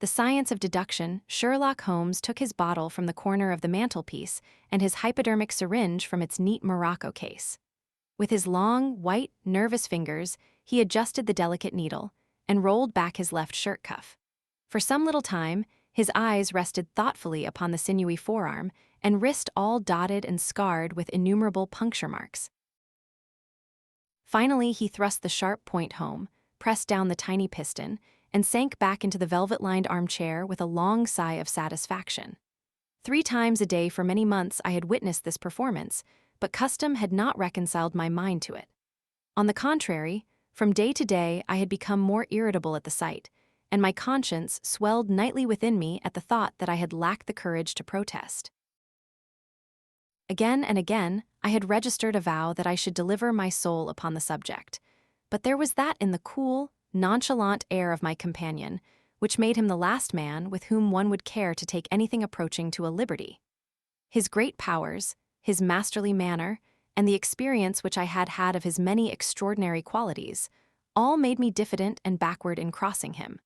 The science of deduction, Sherlock Holmes took his bottle from the corner of the mantelpiece and his hypodermic syringe from its neat morocco case. With his long, white, nervous fingers, he adjusted the delicate needle and rolled back his left shirt cuff. For some little time, his eyes rested thoughtfully upon the sinewy forearm and wrist all dotted and scarred with innumerable puncture marks. Finally, he thrust the sharp point home, pressed down the tiny piston, and sank back into the velvet-lined armchair with a long sigh of satisfaction. 3 times a day for many months I had witnessed this performance, but custom had not reconciled my mind to it. On the contrary, from day to day I had become more irritable at the sight, and my conscience swelled nightly within me at the thought that I had lacked the courage to protest. Again and again, I had registered a vow that I should deliver my soul upon the subject, but there was that in the cool, nonchalant air of my companion which made him the last man with whom one would care to take anything approaching to a liberty. His great powers, his masterly manner, and the experience which I had had of his many extraordinary qualities, all made me diffident and backward in crossing him.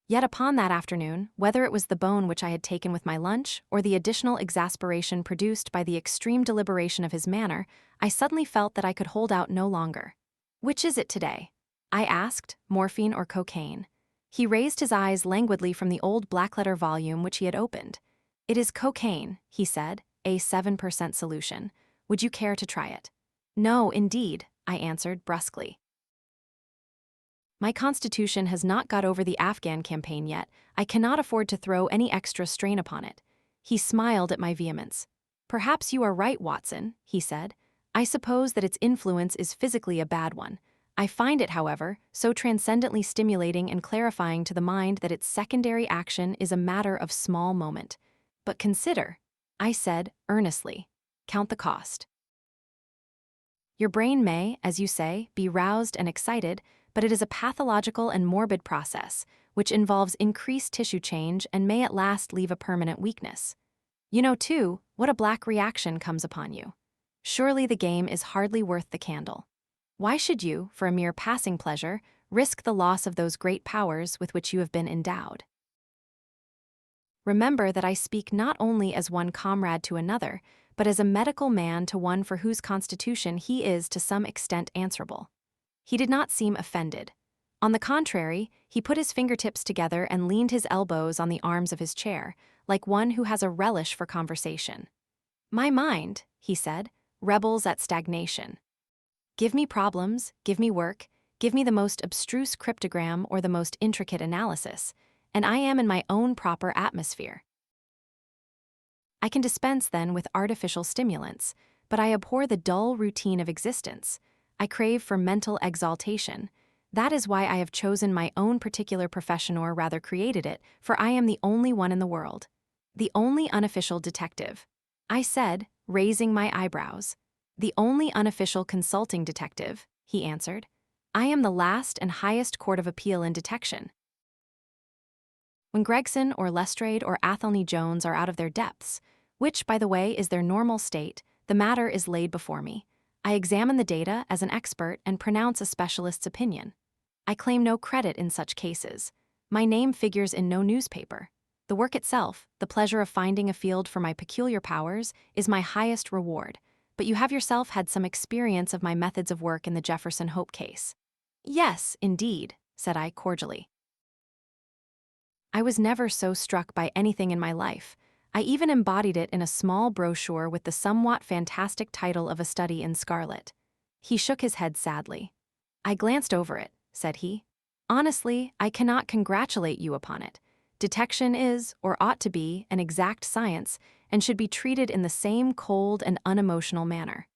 Yet upon that afternoon, whether it was the bone which I had taken with my lunch or the additional exasperation produced by the extreme deliberation of his manner, I suddenly felt that I could hold out no longer. "Which is it today?" I asked, morphine or cocaine. He raised his eyes languidly from the old black-letter volume which he had opened. "It is cocaine," he said, "a 7% solution. Would you care to try it?" "No, indeed," I answered brusquely. "My constitution has not got over the Afghan campaign yet. I cannot afford to throw any extra strain upon it." He smiled at my vehemence. "Perhaps you are right, Watson," he said. "I suppose that its influence is physically a bad one. I find it, however, so transcendently stimulating and clarifying to the mind that its secondary action is a matter of small moment. But consider," I said earnestly, "count the cost. Your brain may, as you say, be roused and excited, but it is a pathological and morbid process, which involves increased tissue change and may at last leave a permanent weakness. You know, too, what a black reaction comes upon you. Surely the game is hardly worth the candle. Why should you, for a mere passing pleasure, risk the loss of those great powers with which you have been endowed? Remember that I speak not only as one comrade to another, but as a medical man to one for whose constitution he is to some extent answerable." He did not seem offended. On the contrary, he put his fingertips together and leaned his elbows on the arms of his chair, like one who has a relish for conversation. "My mind," he said, "rebels at stagnation. Give me problems, give me work, give me the most abstruse cryptogram or the most intricate analysis, and I am in my own proper atmosphere. I can dispense then with artificial stimulants, but I abhor the dull routine of existence. I crave for mental exaltation. That is why I have chosen my own particular profession, or rather created it, for I am the only one in the world. The only unofficial detective," I said, raising my eyebrows. "The only unofficial consulting detective," he answered. "I am the last and highest court of appeal in detection. When Gregson or Lestrade or Athelney Jones are out of their depths, which, by the way, is their normal state, the matter is laid before me. I examine the data as an expert and pronounce a specialist's opinion. I claim no credit in such cases. My name figures in no newspaper. The work itself, the pleasure of finding a field for my peculiar powers, is my highest reward. But you have yourself had some experience of my methods of work in the Jefferson Hope case." "Yes, indeed," said I cordially. I was never so struck by anything in my life. I even embodied it in a small brochure with the somewhat fantastic title of A Study in Scarlet. He shook his head sadly. "I glanced over it," said he. "Honestly, I cannot congratulate you upon it. Detection is, or ought to be, an exact science, and should be treated in the same cold and unemotional manner.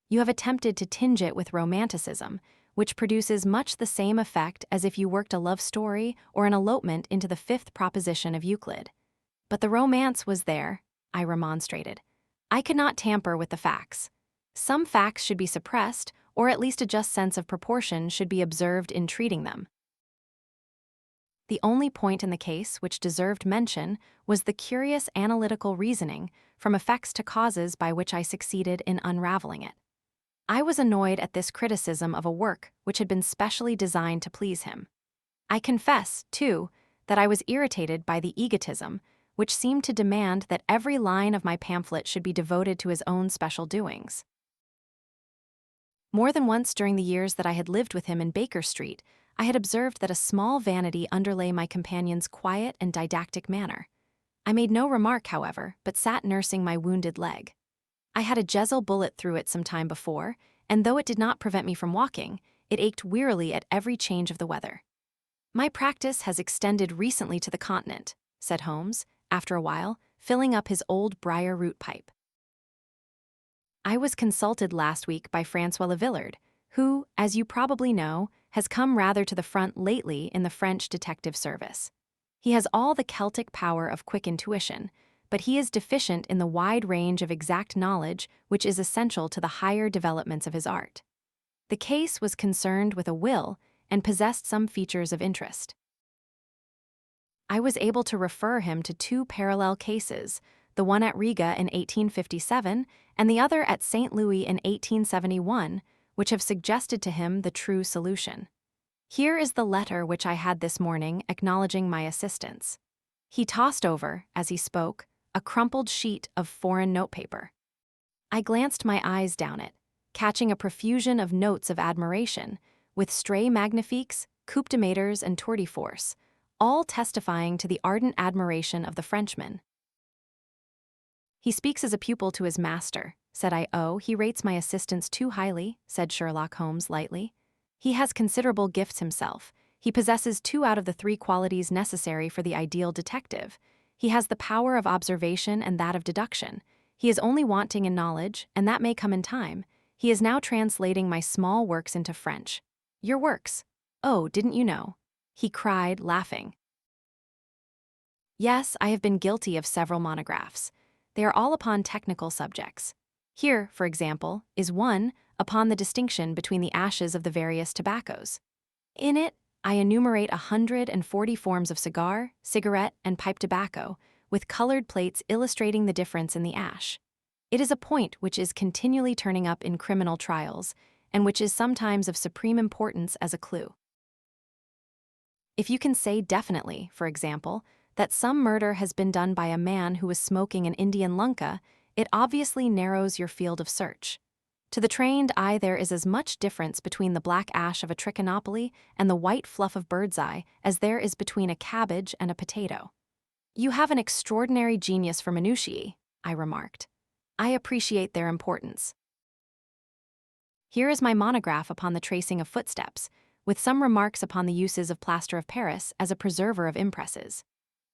You have attempted to tinge it with romanticism, which produces much the same effect as if you worked a love story or an elopement into the 5th proposition of Euclid. But the romance was there," I remonstrated. "I could not tamper with the facts. Some facts should be suppressed, or at least a just sense of proportion should be observed in treating them. The only point in the case which deserved mention was the curious analytical reasoning from effects to causes by which I succeeded in unraveling it. I was annoyed at this criticism of a work which had been specially designed to please him. I confess, too, that I was irritated by the egotism, which seemed to demand that every line of my pamphlet should be devoted to his own special doings. More than once during the years that I had lived with him in Baker Street, I had observed that a small vanity underlay my companion's quiet and didactic manner. I made no remark, however, but sat nursing my wounded leg. I had a Jezal bullet through it some time before, and though it did not prevent me from walking, it ached wearily at every change of the weather. My practice has extended recently to the continent, said Holmes, after a while, filling up his old briar root pipe. I was consulted last week by Francois Lavillard, who, as you probably know, has come rather to the front lately in the French detective service. He has all the Celtic power of quick intuition, but he is deficient in the wide range of exact knowledge which is essential to the higher developments of his art. The case was concerned with a will and possessed some features of interest. I was able to refer him to two parallel cases, the one at Riga in 1857 and the other at St. Louis in 1871, which have suggested to him the true solution. Here is the letter which I had this morning acknowledging my assistance. He tossed over, as he spoke, a crumpled sheet of foreign notepaper. I glanced my eyes down it, catching a profusion of notes of admiration, with stray magnifiques, coup de maîtres, and tour de force, all testifying to the ardent admiration of the Frenchman. He speaks as a pupil to his master, said I. Oh, he rates my assistance too highly, said Sherlock Holmes lightly. He has considerable gifts himself. He possesses 2 out of the 3 qualities necessary for the ideal detective. He has the power of observation and that of deduction. He is only wanting in knowledge, and that may come in time. He is now translating my small works into French. Your works? Oh, didn't you know? He cried, laughing. Yes, I have been guilty of several monographs. They are all upon technical subjects. Here, for example, is one upon the distinction between the ashes of the various tobaccos. In it, I enumerate 140 forms of cigar, cigarette, and pipe tobacco, with colored plates illustrating the difference in the ash. It is a point which is continually turning up in criminal trials, and which is sometimes of supreme importance as a clue. If you can say definitely, for example, that some murder has been done by a man who was smoking an Indian lunka, it obviously narrows your field of search. To the trained eye, there is as much difference between the black ash of a trichinopoly and the white fluff of bird's eye as there is between a cabbage and a potato. You have an extraordinary genius for minutiae, I remarked. I appreciate their importance. Here is my monograph upon the tracing of footsteps, with some remarks upon the uses of plaster of Paris as a preserver of impresses.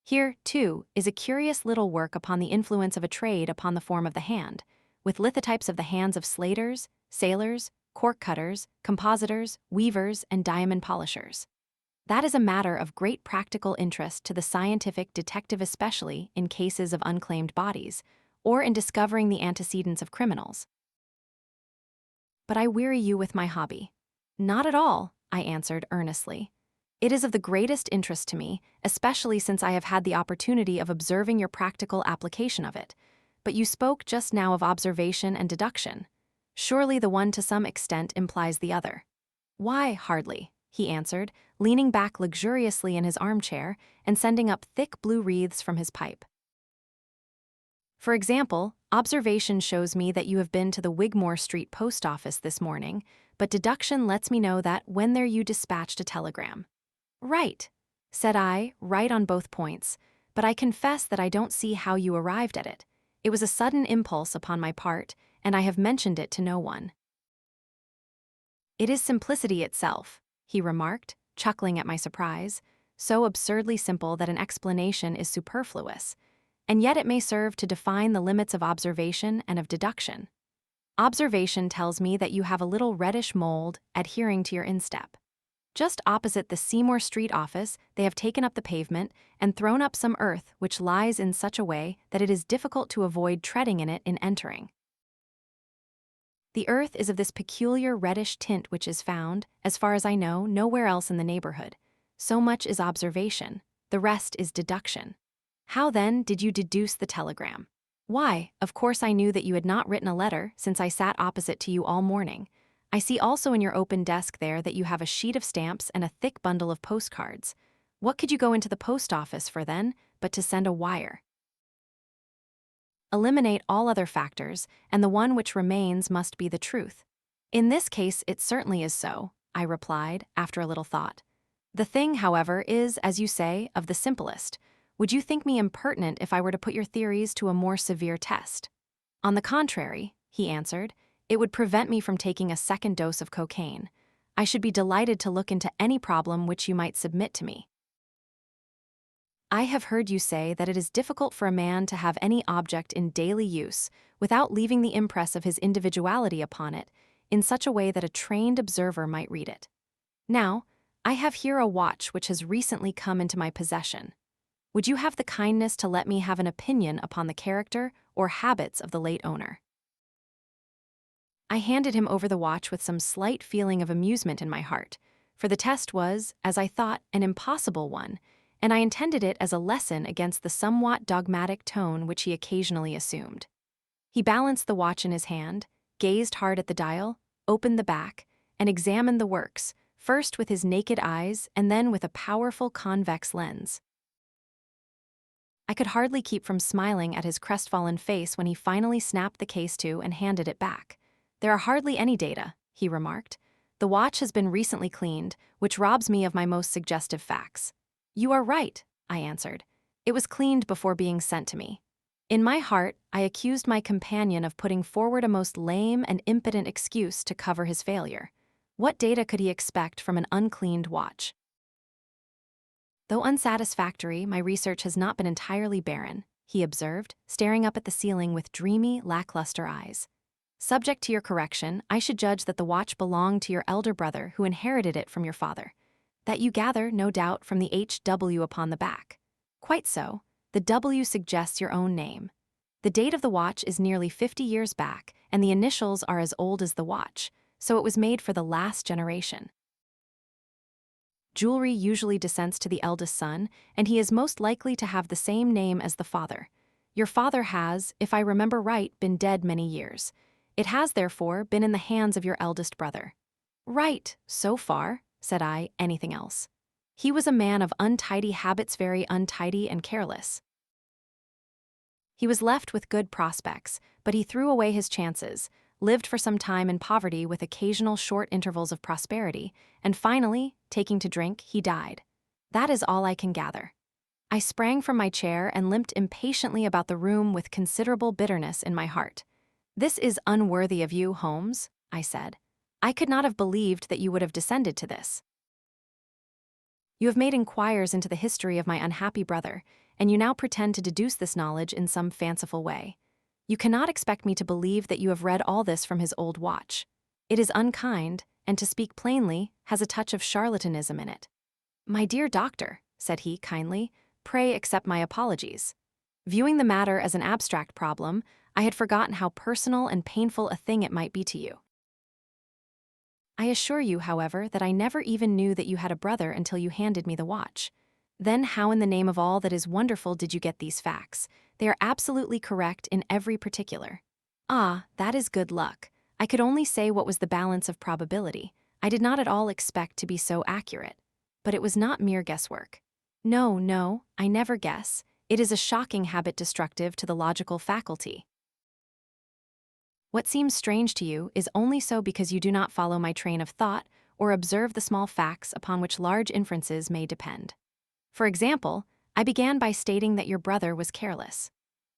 Here, too, is a curious little work upon the influence of a trade upon the form of the hand, with lithotypes of the hands of slaters, sailors, cork cutters, compositors, weavers, and diamond polishers. That is a matter of great practical interest to the scientific detective, especially in cases of unclaimed bodies, or in discovering the antecedents of criminals. But I weary you with my hobby. Not at all, I answered earnestly. It is of the greatest interest to me, especially since I have had the opportunity of observing your practical application of it. But you spoke just now of observation and deduction. Surely the one to some extent implies the other. Why, hardly, he answered, leaning back luxuriously in his armchair and sending up thick blue wreaths from his pipe. For example, observation shows me that you have been to the Wigmore Street post office this morning, but deduction lets me know that when there you dispatched a telegram. Right, said I, right on both points, but I confess that I don't see how you arrived at it. It was a sudden impulse upon my part, and I have mentioned it to no one. It is simplicity itself, he remarked, chuckling at my surprise, so absurdly simple that an explanation is superfluous, and yet it may serve to define the limits of observation and of deduction. Observation tells me that you have a little reddish mold adhering to your instep. Just opposite the Seymour Street office, they have taken up the pavement and thrown up some earth which lies in such a way that it is difficult to avoid treading in it in entering. The earth is of this peculiar reddish tint which is found, as far as I know, nowhere else in the neighborhood. So much is observation, the rest is deduction. How then did you deduce the telegram? Why, of course I knew that you had not written a letter since I sat opposite to you all morning. I see also in your open desk there that you have a sheet of stamps and a thick bundle of postcards. What could you go into the post office for then, but to send a wire? Eliminate all other factors, and the one which remains must be the truth. In this case, it certainly is so, I replied, after a little thought. The thing, however, is, as you say, of the simplest. Would you think me impertinent if I were to put your theories to a more severe test? On the contrary, he answered, it would prevent me from taking a second dose of cocaine. I should be delighted to look into any problem which you might submit to me. I have heard you say that it is difficult for a man to have any object in daily use without leaving the impress of his individuality upon it in such a way that a trained observer might read it. Now, I have here a watch which has recently come into my possession. Would you have the kindness to let me have an opinion upon the character or habits of the late owner? I handed him over the watch with some slight feeling of amusement in my heart, for the test was, as I thought, an impossible one, and I intended it as a lesson against the somewhat dogmatic tone which he occasionally assumed. He balanced the watch in his hand, gazed hard at the dial, opened the back, and examined the works, first with his naked eyes and then with a powerful convex lens. I could hardly keep from smiling at his crestfallen face when he finally snapped the case to and handed it back. There are hardly any data, he remarked. The watch has been recently cleaned, which robs me of my most suggestive facts. You are right, I answered. It was cleaned before being sent to me. In my heart, I accused my companion of putting forward a most lame and impotent excuse to cover his failure. What data could he expect from an uncleaned watch? Though unsatisfactory, my research has not been entirely barren, he observed, staring up at the ceiling with dreamy, lackluster eyes. Subject to your correction, I should judge that the watch belonged to your elder brother who inherited it from your father. That you gather, no doubt, from the HW upon the back. Quite so. The W suggests your own name. The date of the watch is nearly 50 years back, and the initials are as old as the watch, so it was made for the last generation. Jewelry usually descends to the eldest son, and he is most likely to have the same name as the father. Your father has, if I remember right, been dead many years. It has, therefore, been in the hands of your eldest brother. Right, so far, said I. Anything else? He was a man of untidy habits, very untidy and careless. He was left with good prospects, but he threw away his chances, lived for some time in poverty with occasional short intervals of prosperity, and finally, taking to drink, he died. That is all I can gather. I sprang from my chair and limped impatiently about the room with considerable bitterness in my heart. This is unworthy of you, Holmes, I said. I could not have believed that you would have descended to this. You have made inquiries into the history of my unhappy brother, and you now pretend to deduce this knowledge in some fanciful way. You cannot expect me to believe that you have read all this from his old watch. It is unkind, and to speak plainly, has a touch of charlatanism in it. My dear doctor, said he kindly, pray accept my apologies. Viewing the matter as an abstract problem, I had forgotten how personal and painful a thing it might be to you. I assure you, however, that I never even knew that you had a brother until you handed me the watch. Then how in the name of all that is wonderful did you get these facts? They are absolutely correct in every particular. Ah, that is good luck. I could only say what was the balance of probability. I did not at all expect to be so accurate. But it was not mere guesswork. No, I never guess. It is a shocking habit destructive to the logical faculty. What seems strange to you is only so because you do not follow my train of thought or observe the small facts upon which large inferences may depend. For example, I began by stating that your brother was careless.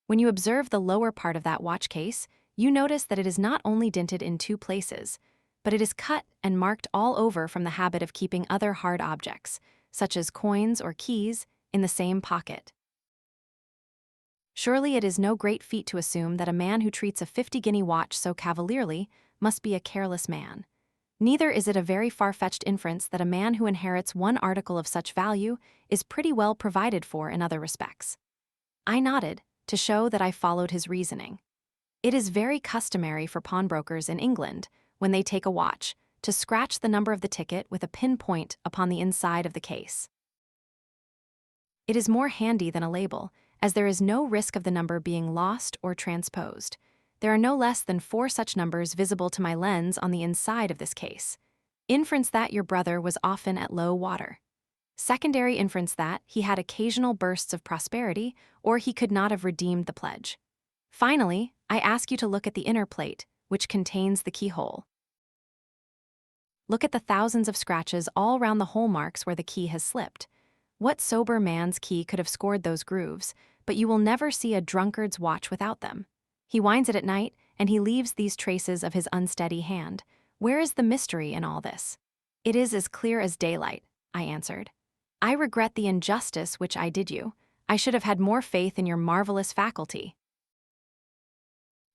When you observe the lower part of that watch case, you notice that it is not only dinted in 2 places, but it is cut and marked all over from the habit of keeping other hard objects, such as coins or keys, in the same pocket. Surely it is no great feat to assume that a man who treats a 50-guinea watch so cavalierly must be a careless man. Neither is it a very far-fetched inference that a man who inherits one article of such value is pretty well provided for in other respects. I nodded, to show that I followed his reasoning. It is very customary for pawnbrokers in England, when they take a watch, to scratch the number of the ticket with a pinpoint upon the inside of the case. It is more handy than a label, as there is no risk of the number being lost or transposed. There are no less than 4 such numbers visible to my lens on the inside of this case. Inference that your brother was often at low water. Secondary inference that he had occasional bursts of prosperity, or he could not have redeemed the pledge. Finally, I ask you to look at the inner plate, which contains the keyhole. Look at the thousands of scratches all round the hole marks where the key has slipped. What sober man's key could have scored those grooves, but you will never see a drunkard's watch without them. He winds it at night, and he leaves these traces of his unsteady hand. Where is the mystery in all this? It is as clear as daylight, I answered. I regret the injustice which I did you. I should have had more faith in your marvelous faculty.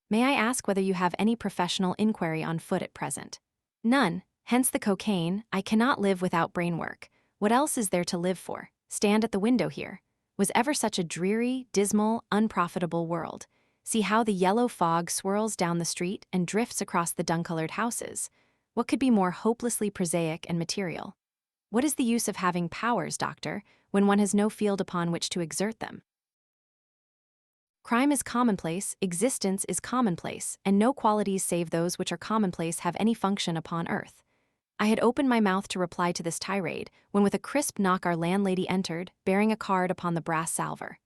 May I ask whether you have any professional inquiry on foot at present? None, hence the cocaine. I cannot live without brain work. What else is there to live for? Stand at the window here. Was ever such a dreary, dismal, unprofitable world? See how the yellow fog swirls down the street and drifts across the dun-colored houses. What could be more hopelessly prosaic and material? What is the use of having powers, doctor, when one has no field upon which to exert them? Crime is commonplace, existence is commonplace, and no qualities save those which are commonplace have any function upon earth. I had opened my mouth to reply to this tirade, when with a crisp knock our landlady entered, bearing a card upon the brass salver.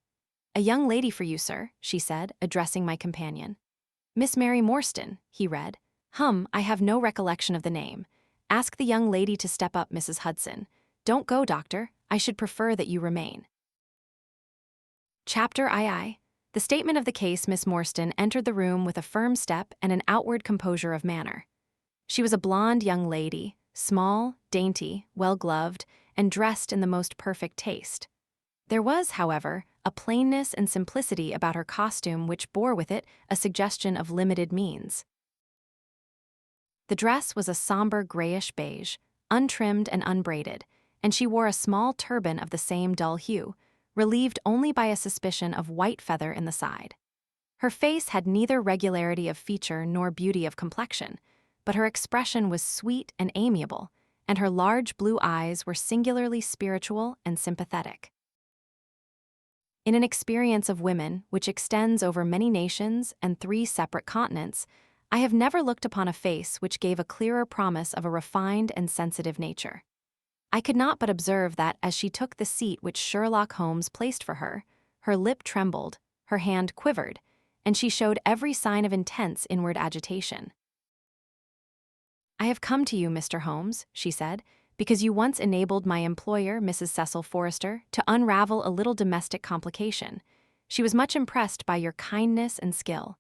"A young lady for you, sir," she said, addressing my companion. "Miss Mary Morstan," he read. I have no recollection of the name. Ask the young lady to step up, Mrs. Hudson. Don't go, doctor. I should prefer that you remain. Chapter II. The statement of the case. Miss Morstan entered the room with a firm step and an outward composure of manner. She was a blonde young lady, small, dainty, well-gloved, and dressed in the most perfect taste. There was, however, a plainness and simplicity about her costume which bore with it a suggestion of limited means. The dress was a somber grayish beige, untrimmed and unbraided, and she wore a small turban of the same dull hue, relieved only by a suspicion of white feather in the side. Her face had neither regularity of feature nor beauty of complexion, but her expression was sweet and amiable, and her large blue eyes were singularly spiritual and sympathetic. In an experience of women which extends over many nations and 3 separate continents, I have never looked upon a face which gave a clearer promise of a refined and sensitive nature. I could not but observe that as she took the seat which Sherlock Holmes placed for her lip trembled, her hand quivered, and she showed every sign of intense inward agitation. "I have come to you, Mr. Holmes," she said, "because you once enabled my employer, Mrs. Cecil Forrester, to unravel a little domestic complication. She was much impressed by your kindness and skill."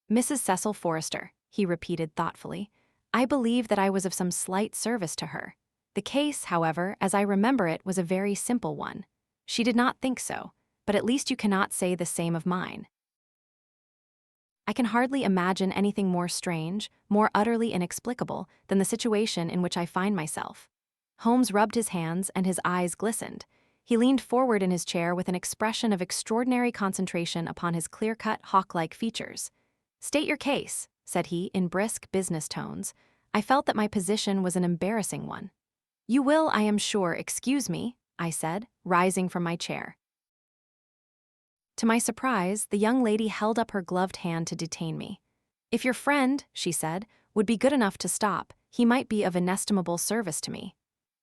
"Mrs. Cecil Forrester," he repeated thoughtfully. "I believe that I was of some slight service to her. The case, however, as I remember it, was a very simple one. She did not think so, but at least you cannot say the same of mine. I can hardly imagine anything more strange, more utterly inexplicable, than the situation in which I find myself." Holmes rubbed his hands and his eyes glistened. He leaned forward in his chair with an expression of extraordinary concentration upon his clear-cut, hawk-like features. "State your case," said he in brisk business tones. I felt that my position was an embarrassing one. "You will, I am sure, excuse me," I said, rising from my chair. To my surprise, the young lady held up her gloved hand to detain me. "If your friend," she said, "would be good enough to stop, he might be of inestimable service to me."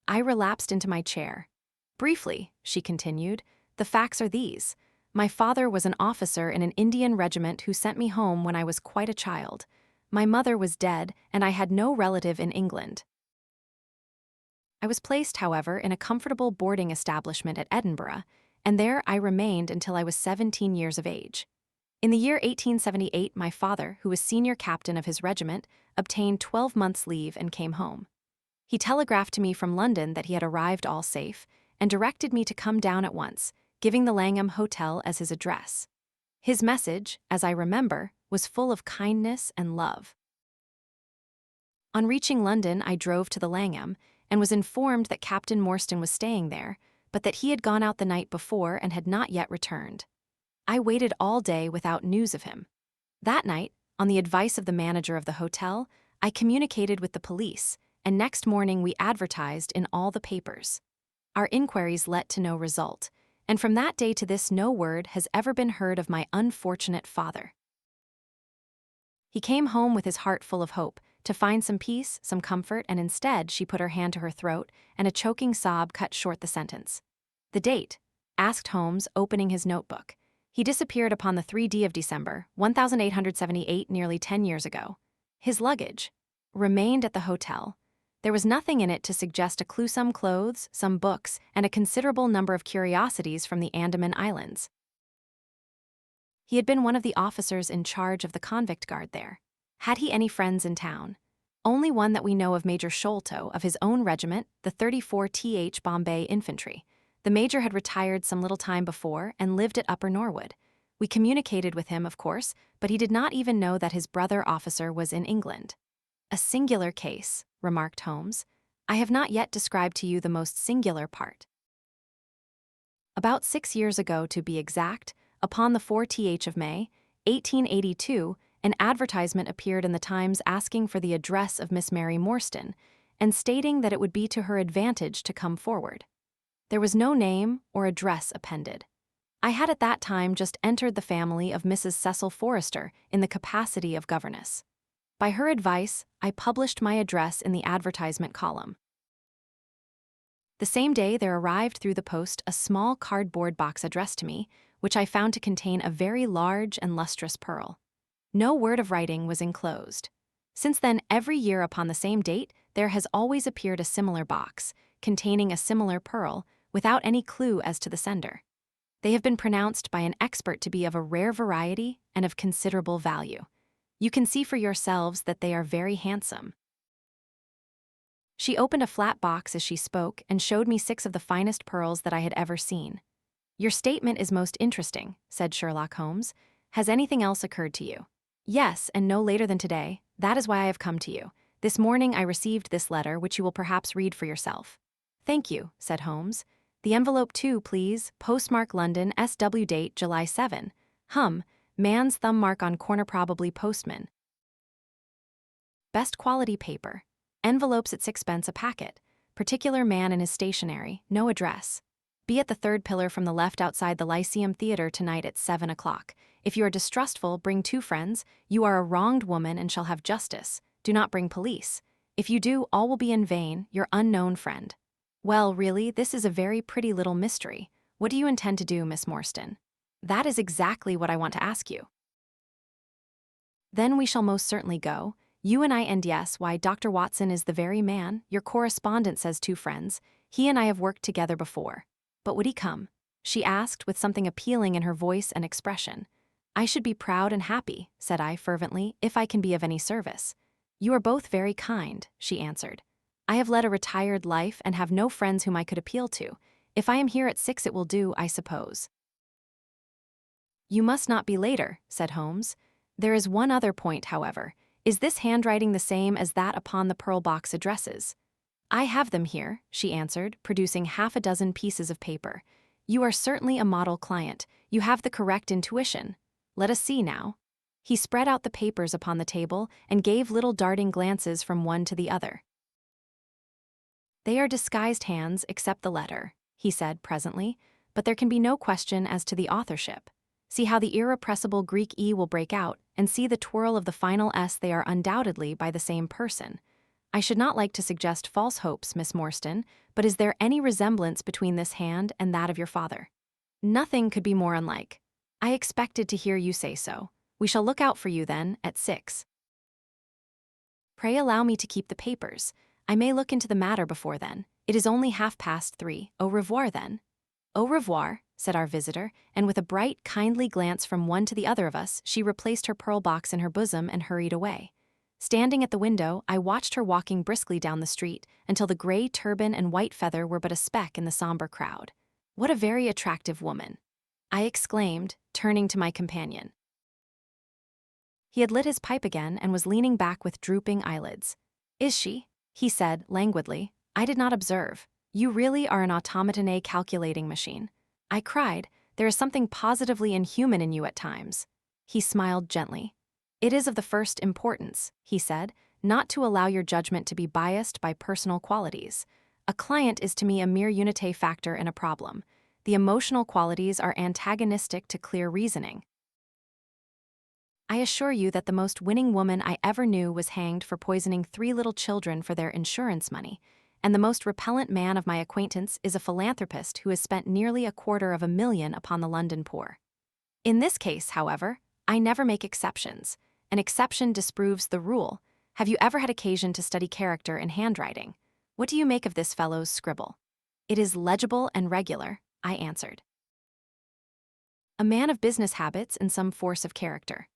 I relapsed into my chair. "Briefly," she continued, "the facts are these. My father was an officer in an Indian regiment who sent me home when I was quite a child. My mother was dead, and I had no relative in England. I was placed, however, in a comfortable boarding establishment at Edinburgh, and there I remained until I was 17 years of age. In the year 1878, my father, who was senior captain of his regiment, obtained 12 months' leave and came home. He telegraphed to me from London that he had arrived all safe, and directed me to come down at once, giving the Langham Hotel as his address. His message, as I remember, was full of kindness and love. On reaching London, I drove to the Langham, and was informed that Captain Morstan was staying there, but that he had gone out the night before and had not yet returned. I waited all day without news of him. That night, on the advice of the manager of the hotel, I communicated with the police, and next morning we advertised in all the papers. Our inquiries led to no result, and from that day to this no word has ever been heard of my unfortunate father. He came home with his heart full of hope, to find some peace, some comfort, and instead she put her hand to her throat, and a choking sob cut short the sentence. "The date?" asked Holmes, opening his notebook. "He disappeared upon the 3D of December, 1878, nearly 10 years ago. His luggage remained at the hotel. There was nothing in it to suggest a clue: some clothes, some books, and a considerable number of curiosities from the Andaman Islands. He had been one of the officers in charge of the convict guard there. Had he any friends in town? Only one that we know of, Major Sholto, of his own regiment, the 34th Bombay Infantry. The major had retired some little time before and lived at Upper Norwood. We communicated with him, of course, but he did not even know that his brother officer was in England." "A singular case," remarked Holmes. "I have not yet described to you the most singular part. About 6 years ago, to be exact, upon the 4th of May, 1882, an advertisement appeared in the Times asking for the address of Miss Mary Morstan, and stating that it would be to her advantage to come forward. There was no name or address appended. I had at that time just entered the family of Mrs. Cecil Forrester in the capacity of governess. By her advice, I published my address in the advertisement column. The same day there arrived through the post a small cardboard box addressed to me, which I found to contain a very large and lustrous pearl. No word of writing was enclosed. Since then, every year upon the same date, there has always appeared a similar box, containing a similar pearl, without any clue as to the sender. They have been pronounced by an expert to be of a rare variety and of considerable value. You can see for yourselves that they are very handsome." She opened a flat box as she spoke and showed me 6 of the finest pearls that I had ever seen. "Your statement is most interesting," said Sherlock Holmes. "Has anything else occurred to you?" "Yes, and no later than today. That is why I have come to you. This morning I received this letter, which you will perhaps read for yourself." "Thank you," said Holmes. "The envelope too, please. Postmark London, SW, date July 7. Man's thumb mark on corner, probably postman. Best quality paper. Envelopes at 6d a packet. Particular man and his stationery, no address. Be at the 3rd pillar from the left outside the Lyceum Theatre tonight at 7 o'clock. If you are distrustful, bring 2 friends. You are a wronged woman and shall have justice. Do not bring police. If you do, all will be in vain. Your unknown friend." "Well, really, this is a very pretty little mystery. What do you intend to do, Miss Morstan?" "That is exactly what I want to ask you." "Then we shall most certainly go. You and I, and yes, why, Dr. Watson is the very man. Your correspondent says 2 friends. He and I have worked together before. But would he come?" she asked, with something appealing in her voice and expression. "I should be proud and happy," said I fervently, "if I can be of any service." "You are both very kind," she answered. "I have led a retired life and have no friends whom I could appeal to. If I am here at 6 it will do, I suppose." "You must not be later," said Holmes. "There is one other point, however. Is this handwriting the same as that upon the pearl box addresses?" "I have them here," she answered, producing half a dozen pieces of paper. "You are certainly a model client. You have the correct intuition. Let us see now." He spread out the papers upon the table and gave little darting glances from one to the other. "They are disguised hands except the letter," he said presently, "but there can be no question as to the authorship. See how the irrepressible Greek E will break out, and see the twirl of the final S. They are undoubtedly by the same person. I should not like to suggest false hopes, Miss Morstan, but is there any resemblance between this hand and that of your father?" "Nothing could be more unlike." "I expected to hear you say so. We shall look out for you, then, at 6. Pray allow me to keep the papers. I may look into the matter before then. It is only 3:30. Au revoir, then." "Au revoir," said our visitor, and with a bright, kindly glance from one to the other of us, she replaced her pearl box in her bosom and hurried away. Standing at the window, I watched her walking briskly down the street until the gray turban and white feather were but a speck in the somber crowd. "What a very attractive woman!" I exclaimed, turning to my companion. He had lit his pipe again and was leaning back with drooping eyelids. "Is she?" he said languidly. "I did not observe. You really are an automaton, a calculating machine." I cried. "There is something positively inhuman in you at times." He smiled gently. "It is of the first importance," he said, "not to allow your judgment to be biased by personal qualities. A client is to me a mere unité factor in a problem. The emotional qualities are antagonistic to clear reasoning." I assure you that the most winning woman I ever knew was hanged for poisoning 3 little children for their insurance money, and the most repellent man of my acquaintance is a philanthropist who has spent nearly $250,000 upon the London poor. In this case, however, I never make exceptions. An exception disproves the rule. Have you ever had occasion to study character in handwriting? What do you make of this fellow's scribble? It is legible and regular, I answered. A man of business habits and some force of character.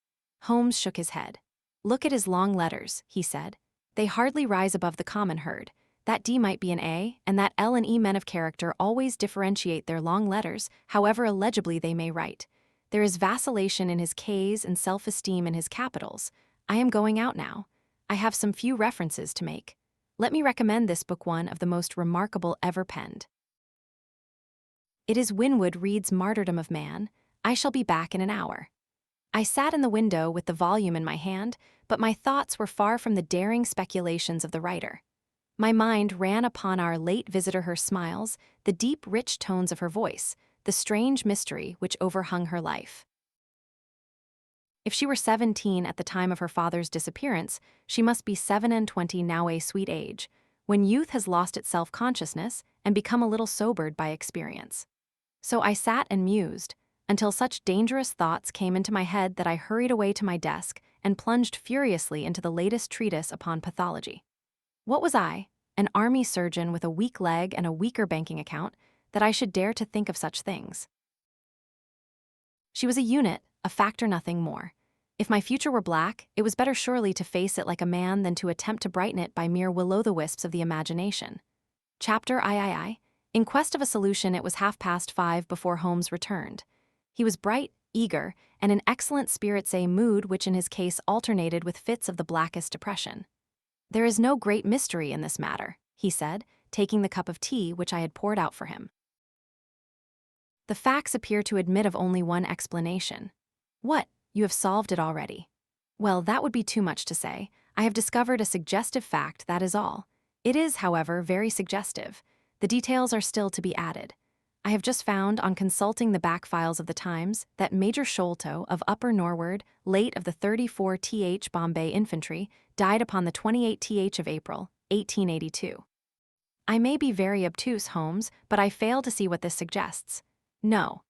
Holmes shook his head. Look at his long letters, he said. They hardly rise above the common herd. That D might be an A, and that L and E men of character always differentiate their long letters, however illegibly they may write. There is vacillation in his K's and self-esteem in his capitals. I am going out now. I have some few references to make. Let me recommend this book, one of the most remarkable ever penned. It is Winwood Reade's Martyrdom of Man. I shall be back in an hour. I sat in the window with the volume in my hand, but my thoughts were far from the daring speculations of the writer. My mind ran upon our late visitor, her smiles, the deep, rich tones of her voice, the strange mystery which overhung her life. If she were 17 at the time of her father's disappearance, she must be 27 now, a sweet age, when youth has lost its self-consciousness and become a little sobered by experience. So I sat and mused, until such dangerous thoughts came into my head that I hurried away to my desk and plunged furiously into the latest treatise upon pathology. What was I, an army surgeon with a weak leg and a weaker banking account, that I should dare to think of such things? She was a unit, a factor, nothing more. If my future were black, it was better surely to face it like a man than to attempt to brighten it by mere will-o'-the-wisps of the imagination. Chapter I. In quest of a solution, it was 5:30 before Holmes returned. He was bright, eager, and in excellent spirits, a mood which in his case alternated with fits of the blackest depression. There is no great mystery in this matter, he said, taking the cup of tea which I had poured out for him. The facts appear to admit of only one explanation. What? You have solved it already? Well, that would be too much to say. I have discovered a suggestive fact, that is all. It is, however, very suggestive. The details are still to be added. I have just found, on consulting the back files of the Times, that Major Sholto of Upper Norwood, late of the 34th Bombay Infantry, died upon the 28th of April, 1882. I may be very obtuse, Holmes, but I fail to see what this suggests. No.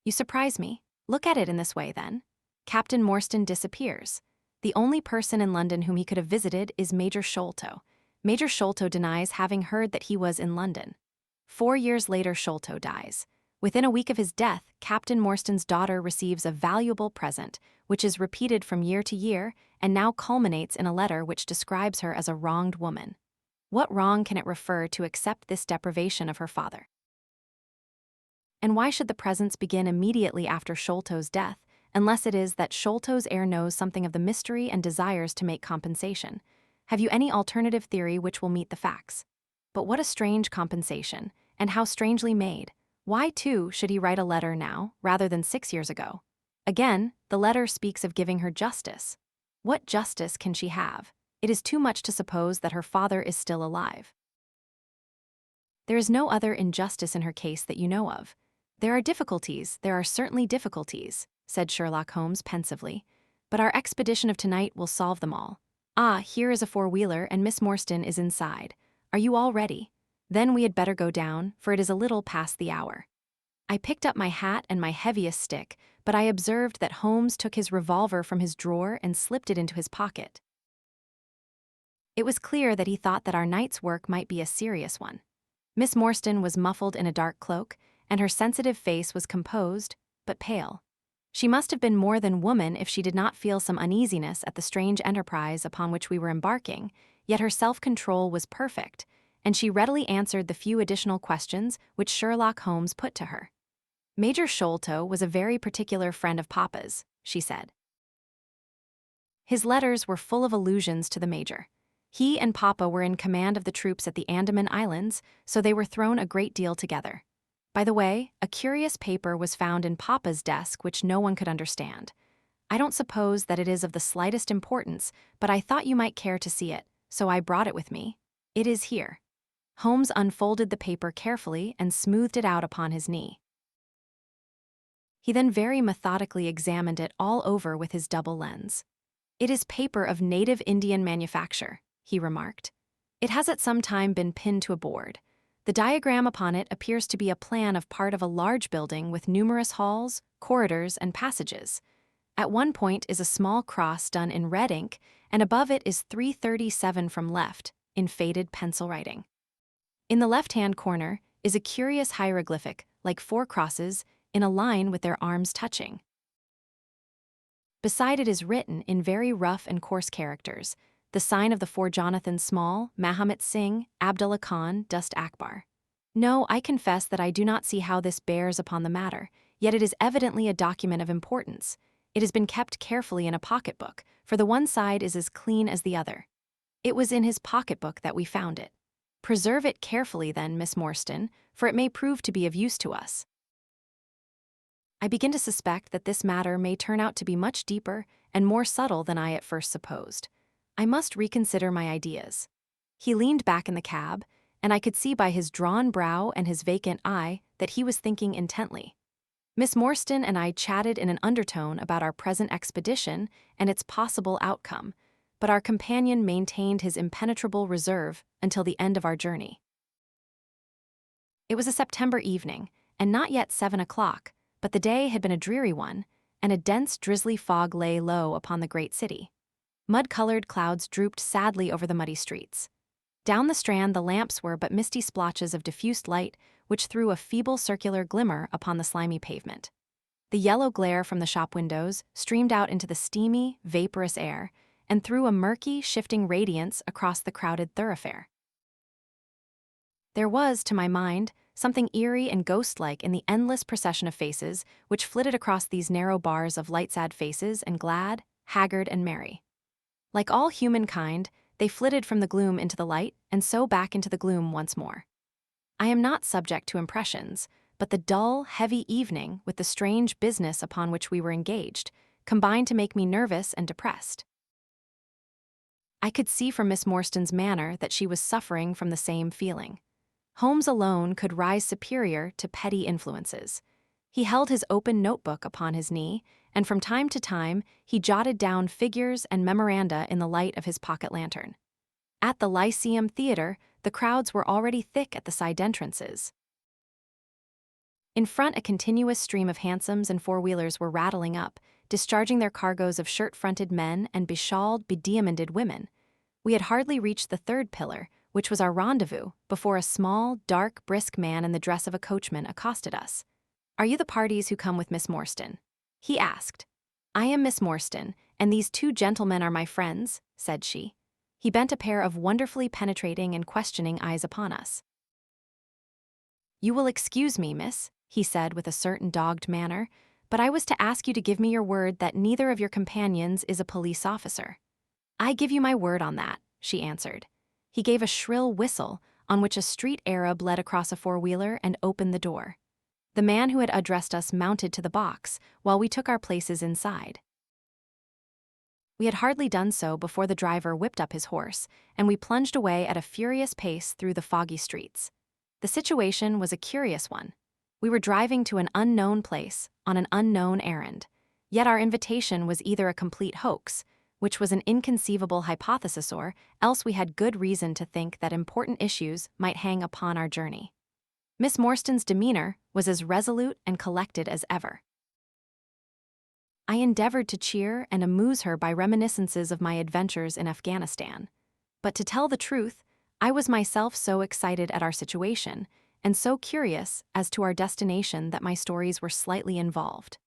You surprise me. Look at it in this way, then. Captain Morstan disappears. The only person in London whom he could have visited is Major Sholto. Major Sholto denies having heard that he was in London. 4 years later, Sholto dies. Within a week of his death, Captain Morstan's daughter receives a valuable present, which is repeated from year to year, and now culminates in a letter which describes her as a wronged woman. What wrong can it refer to except this deprivation of her father? And why should the presents begin immediately after Sholto's death, unless it is that Sholto's heir knows something of the mystery and desires to make compensation? Have you any alternative theory which will meet the facts? But what a strange compensation, and how strangely made. Why, too, should he write a letter now, rather than 6 years ago? Again, the letter speaks of giving her justice. What justice can she have? It is too much to suppose that her father is still alive. There is no other injustice in her case that you know of. There are certainly difficulties, said Sherlock Holmes pensively, but our expedition of tonight will solve them all. Ah, here is a four-wheeler, and Miss Morstan is inside. Are you all ready? Then we had better go down, for it is a little past the hour. I picked up my hat and my heaviest stick, but I observed that Holmes took his revolver from his drawer and slipped it into his pocket. It was clear that he thought that our night's work might be a serious one. Miss Morstan was muffled in a dark cloak, and her sensitive face was composed, but pale. She must have been more than woman if she did not feel some uneasiness at the strange enterprise upon which we were embarking, yet her self-control was perfect, and she readily answered the few additional questions which Sherlock Holmes put to her. Major Sholto was a very particular friend of Papa's, she said. His letters were full of allusions to the Major. He and Papa were in command of the troops at the Andaman Islands, so they were thrown a great deal together. By the way, a curious paper was found in Papa's desk which no one could understand. I don't suppose that it is of the slightest importance, but I thought you might care to see it, so I brought it with me. It is here. Holmes unfolded the paper carefully and smoothed it out upon his knee. He then very methodically examined it all over with his double lens. "It is paper of native Indian manufacture," he remarked. "It has at some time been pinned to a board. The diagram upon it appears to be a plan of part of a large building with numerous halls, corridors, and passages. At one point is a small cross done in red ink, and above it is 337 from left, in faded pencil writing. In the left-hand corner is a curious hieroglyphic, like 4 crosses, in a line with their arms touching. Beside it is written in very rough and coarse characters, the sign of the 4 Jonathan Small, Mahomet Singh, Abdullah Khan, Dust Akbar. No, I confess that I do not see how this bears upon the matter, yet it is evidently a document of importance. It has been kept carefully in a pocketbook, for the one side is as clean as the other. It was in his pocketbook that we found it. Preserve it carefully then, Miss Morstan, for it may prove to be of use to us. I begin to suspect that this matter may turn out to be much deeper and more subtle than I at first supposed. I must reconsider my ideas." He leaned back in the cab, and I could see by his drawn brow and his vacant eye that he was thinking intently. Miss Morstan and I chatted in an undertone about our present expedition and its possible outcome, but our companion maintained his impenetrable reserve until the end of our journey. It was a September evening, and not yet 7 o'clock, but the day had been a dreary one, and a dense, drizzly fog lay low upon the great city. Mud-colored clouds drooped sadly over the muddy streets. Down the Strand the lamps were but misty splotches of diffused light which threw a feeble circular glimmer upon the slimy pavement. The yellow glare from the shop windows streamed out into the steamy, vaporous air and threw a murky, shifting radiance across the crowded thoroughfare. There was, to my mind, something eerie and ghost-like in the endless procession of faces which flitted across these narrow bars of light-sad faces and glad, haggard, and merry. Like all humankind, they flitted from the gloom into the light and so back into the gloom once more. I am not subject to impressions, but the dull, heavy evening with the strange business upon which we were engaged combined to make me nervous and depressed. I could see from Miss Morstan's manner that she was suffering from the same feeling. Holmes alone could rise superior to petty influences. He held his open notebook upon his knee, and from time to time he jotted down figures and memoranda in the light of his pocket lantern. At the Lyceum Theatre, the crowds were already thick at the side entrances. In front, a continuous stream of hansoms and four-wheelers were rattling up, discharging their cargoes of shirt-fronted men and beshawled, bediamonded women. We had hardly reached the third pillar, which was our rendezvous, before a small, dark, brisk man in the dress of a coachman accosted us. "Are you the parties who come with Miss Morstan?" he asked. "I am Miss Morstan, and these 2 gentlemen are my friends," said she. He bent a pair of wonderfully penetrating and questioning eyes upon us. "You will excuse me, miss," he said with a certain dogged manner, "but I was to ask you to give me your word that neither of your companions is a police officer." "I give you my word on that," she answered. He gave a shrill whistle, on which a street Arab led across a four-wheeler and opened the door. The man who had addressed us mounted to the box, while we took our places inside. We had hardly done so before the driver whipped up his horse, and we plunged away at a furious pace through the foggy streets. The situation was a curious one. We were driving to an unknown place, on an unknown errand. Yet our invitation was either a complete hoax, which was an inconceivable hypothesis, or else we had good reason to think that important issues might hang upon our journey. Miss Morstan's demeanor was as resolute and collected as ever. I endeavored to cheer and amuse her by reminiscences of my adventures in Afghanistan. But to tell the truth, I was myself so excited at our situation, and so curious as to our destination that my stories were slightly involved.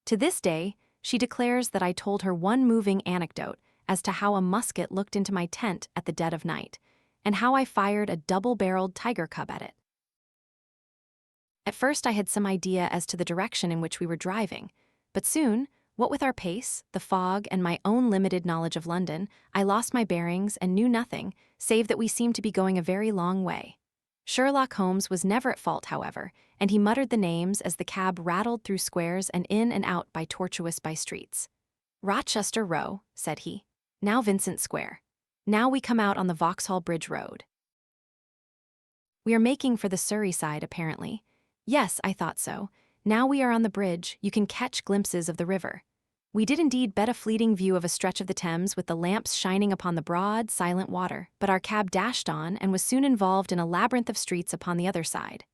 To this day, she declares that I told her one moving anecdote as to how a musket looked into my tent at the dead of night, and how I fired a double-barreled tiger cub at it. At first I had some idea as to the direction in which we were driving, but soon, what with our pace, the fog, and my own limited knowledge of London, I lost my bearings and knew nothing, save that we seemed to be going a very long way. Sherlock Holmes was never at fault, however, and he muttered the names as the cab rattled through squares and in and out by tortuous by-streets. "Rochester Row," said he. "Now Vincent Square. Now we come out on the Vauxhall Bridge Road. We are making for the Surrey side, apparently. Yes, I thought so. Now we are on the bridge, you can catch glimpses of the river. We did indeed bet a fleeting view of a stretch of the Thames with the lamps shining upon the broad, silent water, but our cab dashed on and was soon involved in a labyrinth of streets upon the other side.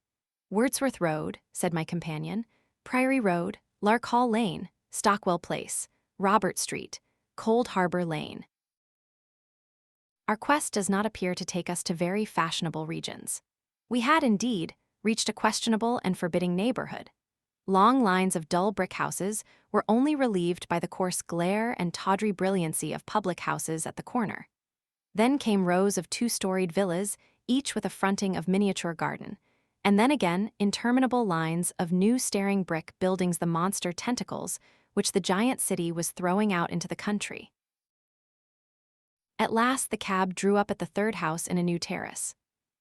Wordsworth Road, said my companion, Priory Road, Lark Hall Lane, Stockwell Place, Robert Street, Cold Harbor Lane. Our quest does not appear to take us to very fashionable regions. We had, indeed, reached a questionable and forbidding neighborhood. Long lines of dull brick houses were only relieved by the coarse glare and tawdry brilliancy of public houses at the corner. Then came rows of two-storied villas, each with a fronting of miniature garden, and then again interminable lines of new staring brick buildings, the monster tentacles which the giant city was throwing out into the country. At last the cab drew up at the third house in a new terrace.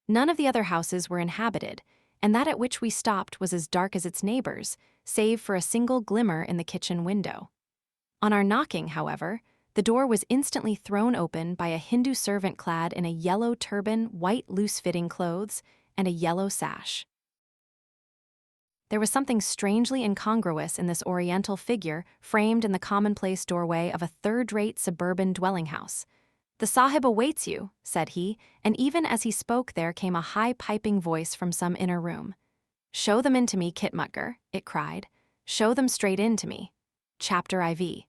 None of the other houses were inhabited, and that at which we stopped was as dark as its neighbors, save for a single glimmer in the kitchen window. On our knocking, however, the door was instantly thrown open by a Hindu servant clad in a yellow turban, white loose-fitting clothes, and a yellow sash. There was something strangely incongruous in this oriental figure framed in the commonplace doorway of a third-rate suburban dwelling house. "The Sahib awaits you," said he, and even as he spoke there came a high piping voice from some inner room. "Show them in to me, Kitmutger," it cried. "Show them straight in to me." Chapter IV.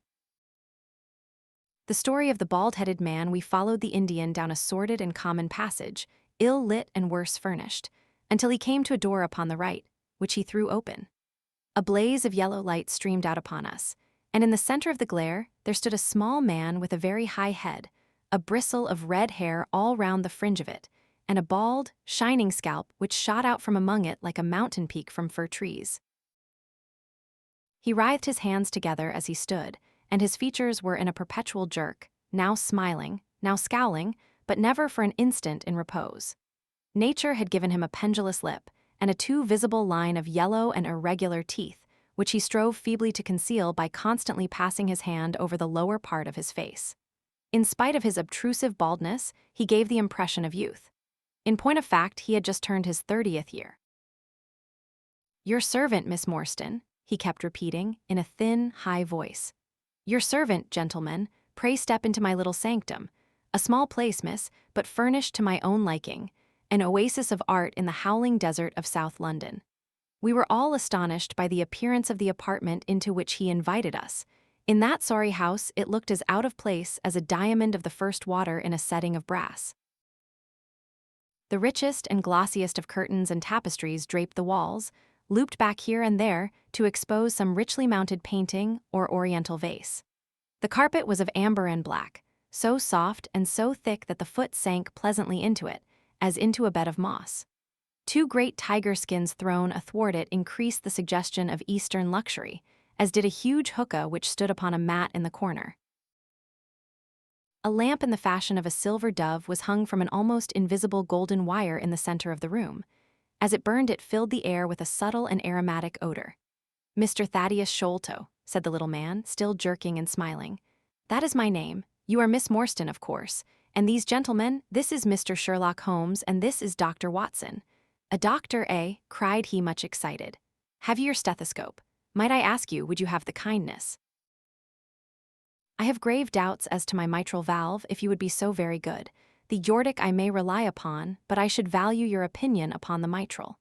The story of the bald-headed man, we followed the Indian down a sordid and common passage, ill-lit and worse furnished, until he came to a door upon the right, which he threw open. A blaze of yellow light streamed out upon us, and in the center of the glare there stood a small man with a very high head, a bristle of red hair all round the fringe of it, and a bald, shining scalp which shot out from among it like a mountain peak from fir trees. He writhed his hands together as he stood, and his features were in a perpetual jerk, now smiling, now scowling, but never for an instant in repose. Nature had given him a pendulous lip, and a too visible line of yellow and irregular teeth, which he strove feebly to conceal by constantly passing his hand over the lower part of his face. In spite of his obtrusive baldness, he gave the impression of youth. In point of fact, he had just turned his 30th year. "Your servant, Miss Morstan," he kept repeating, in a thin, high voice. "Your servant, gentlemen, pray step into my little sanctum. A small place, miss, but furnished to my own liking, an oasis of art in the howling desert of South London." We were all astonished by the appearance of the apartment into which he invited us. In that sorry house it looked as out of place as a diamond of the first water in a setting of brass. The richest and glossiest of curtains and tapestries draped the walls, looped back here and there to expose some richly mounted painting or oriental vase. The carpet was of amber and black, so soft and so thick that the foot sank pleasantly into it, as into a bed of moss. Two great tiger skins thrown athwart it increased the suggestion of Eastern luxury, as did a huge hookah which stood upon a mat in the corner. A lamp in the fashion of a silver dove was hung from an almost invisible golden wire in the center of the room. As it burned, it filled the air with a subtle and aromatic odor. "Mr. Thaddeus Sholto," said the little man, still jerking and smiling. "That is my name. You are Miss Morstan, of course. And these gentlemen, this is Mr. Sherlock Holmes, and this is Dr. Watson." "A doctor, eh?" cried he, much excited. "Have you your stethoscope? Might I ask you, would you have the kindness?" "I have grave doubts as to my mitral valve, if you would be so very good. The aortic I may rely upon, but I should value your opinion upon the mitral."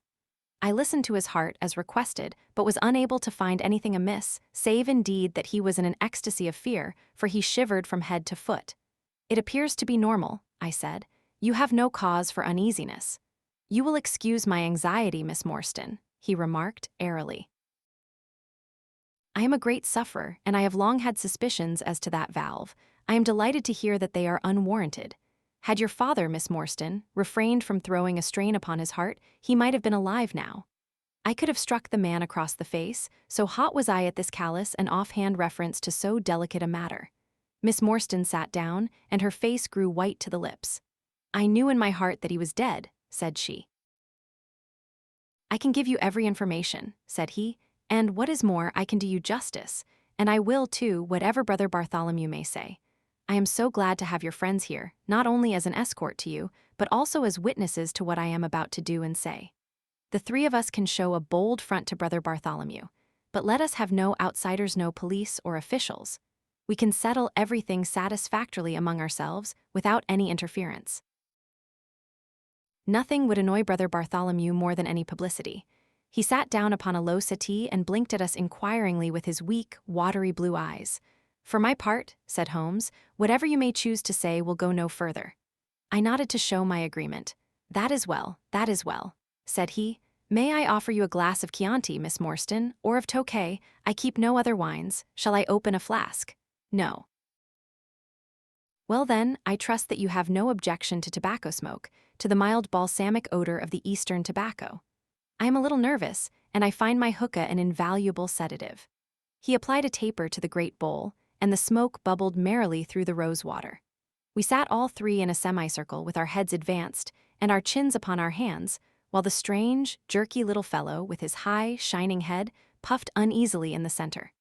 I listened to his heart as requested, but was unable to find anything amiss, save indeed that he was in an ecstasy of fear, for he shivered from head to foot. "It appears to be normal," I said. "You have no cause for uneasiness." "You will excuse my anxiety, Miss Morstan," he remarked, airily. "I am a great sufferer, and I have long had suspicions as to that valve. I am delighted to hear that they are unwarranted. Had your father, Miss Morstan, refrained from throwing a strain upon his heart, he might have been alive now." I could have struck the man across the face, so hot was I at this callous and offhand reference to so delicate a matter. Miss Morstan sat down, and her face grew white to the lips. "I knew in my heart that he was dead," said she. "I can give you every information," said he, "and what is more, I can do you justice, and I will too, whatever Brother Bartholomew may say. I am so glad to have your friends here, not only as an escort to you, but also as witnesses to what I am about to do and say." The three of us can show a bold front to Brother Bartholomew, but let us have no outsiders, no police or officials. We can settle everything satisfactorily among ourselves without any interference. Nothing would annoy Brother Bartholomew more than any publicity. He sat down upon a low settee and blinked at us inquiringly with his weak, watery blue eyes. "For my part," said Holmes, "whatever you may choose to say will go no further." I nodded to show my agreement. That is well," said he. "May I offer you a glass of Chianti, Miss Morstan, or of Tokay? I keep no other wines. Shall I open a flask?" "No." "Well then, I trust that you have no objection to tobacco smoke, to the mild balsamic odor of the Eastern tobacco. I am a little nervous, and I find my hookah an invaluable sedative." He applied a taper to the great bowl, and the smoke bubbled merrily through the rose water. We sat all three in a semicircle with our heads advanced and our chins upon our hands, while the strange, jerky little fellow with his high, shining head puffed uneasily in the center.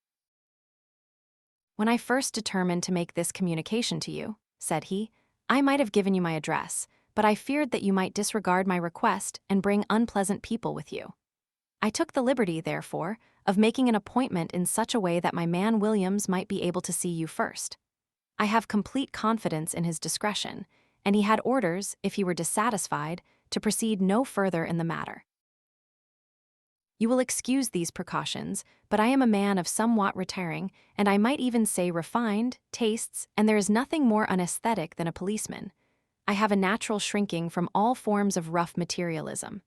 "When I first determined to make this communication to you," said he, "I might have given you my address, but I feared that you might disregard my request and bring unpleasant people with you. I took the liberty, therefore, of making an appointment in such a way that my man Williams might be able to see you first. I have complete confidence in his discretion, and he had orders, if he were dissatisfied, to proceed no further in the matter. You will excuse these precautions, but I am a man of somewhat retiring, and I might even say refined, tastes, and there is nothing more unaesthetic than a policeman. I have a natural shrinking from all forms of rough materialism.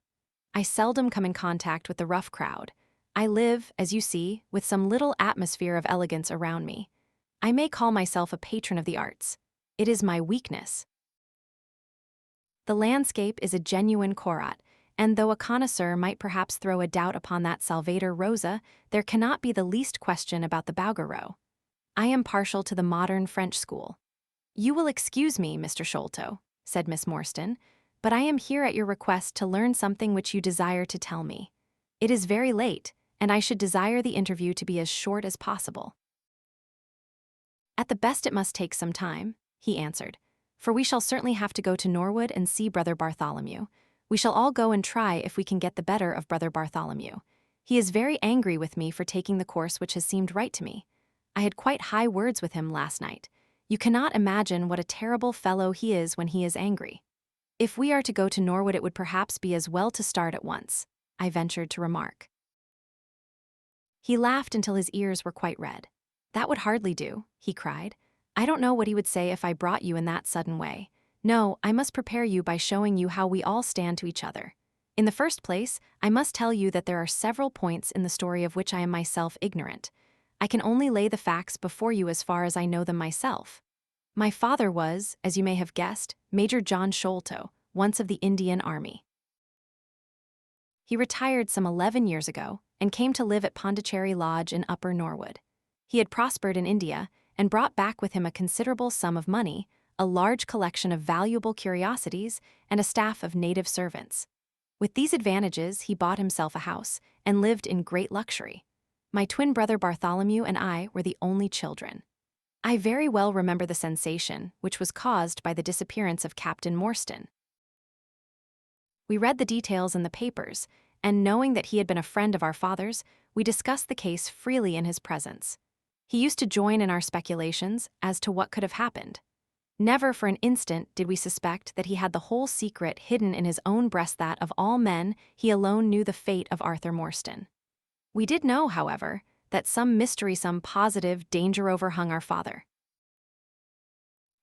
I seldom come in contact with the rough crowd. I live, as you see, with some little atmosphere of elegance around me. I may call myself a patron of the arts. It is my weakness. The landscape is a genuine Corot, and though a connoisseur might perhaps throw a doubt upon that Salvator Rosa, there cannot be the least question about the Bouguereau. I am partial to the modern French school. You will excuse me, Mr. Sholto," said Miss Morstan, "but I am here at your request to learn something which you desire to tell me. It is very late, and I should desire the interview to be as short as possible." "At the best it must take some time," he answered, "for we shall certainly have to go to Norwood and see Brother Bartholomew. We shall all go and try if we can get the better of Brother Bartholomew. He is very angry with me for taking the course which has seemed right to me. I had quite high words with him last night. You cannot imagine what a terrible fellow he is when he is angry. If we are to go to Norwood, it would perhaps be as well to start at once," I ventured to remark. He laughed until his ears were quite red. "That would hardly do," he cried. "I don't know what he would say if I brought you in that sudden way. No, I must prepare you by showing you how we all stand to each other. In the first place, I must tell you that there are several points in the story of which I am myself ignorant. I can only lay the facts before you as far as I know them myself. My father was, as you may have guessed, Major John Sholto, once of the Indian Army. He retired some 11 years ago and came to live at Pondicherry Lodge in Upper Norwood. He had prospered in India and brought back with him a considerable sum of money, a large collection of valuable curiosities, and a staff of native servants. With these advantages, he bought himself a house and lived in great luxury. My twin brother Bartholomew and I were the only children. I very well remember the sensation which was caused by the disappearance of Captain Morstan. We read the details in the papers, and knowing that he had been a friend of our father's, we discussed the case freely in his presence. He used to join in our speculations as to what could have happened. Never for an instant did we suspect that he had the whole secret hidden in his own breast, that of all men he alone knew the fate of Arthur Morstan. We did know, however, that some mystery, some positive danger overhung our father.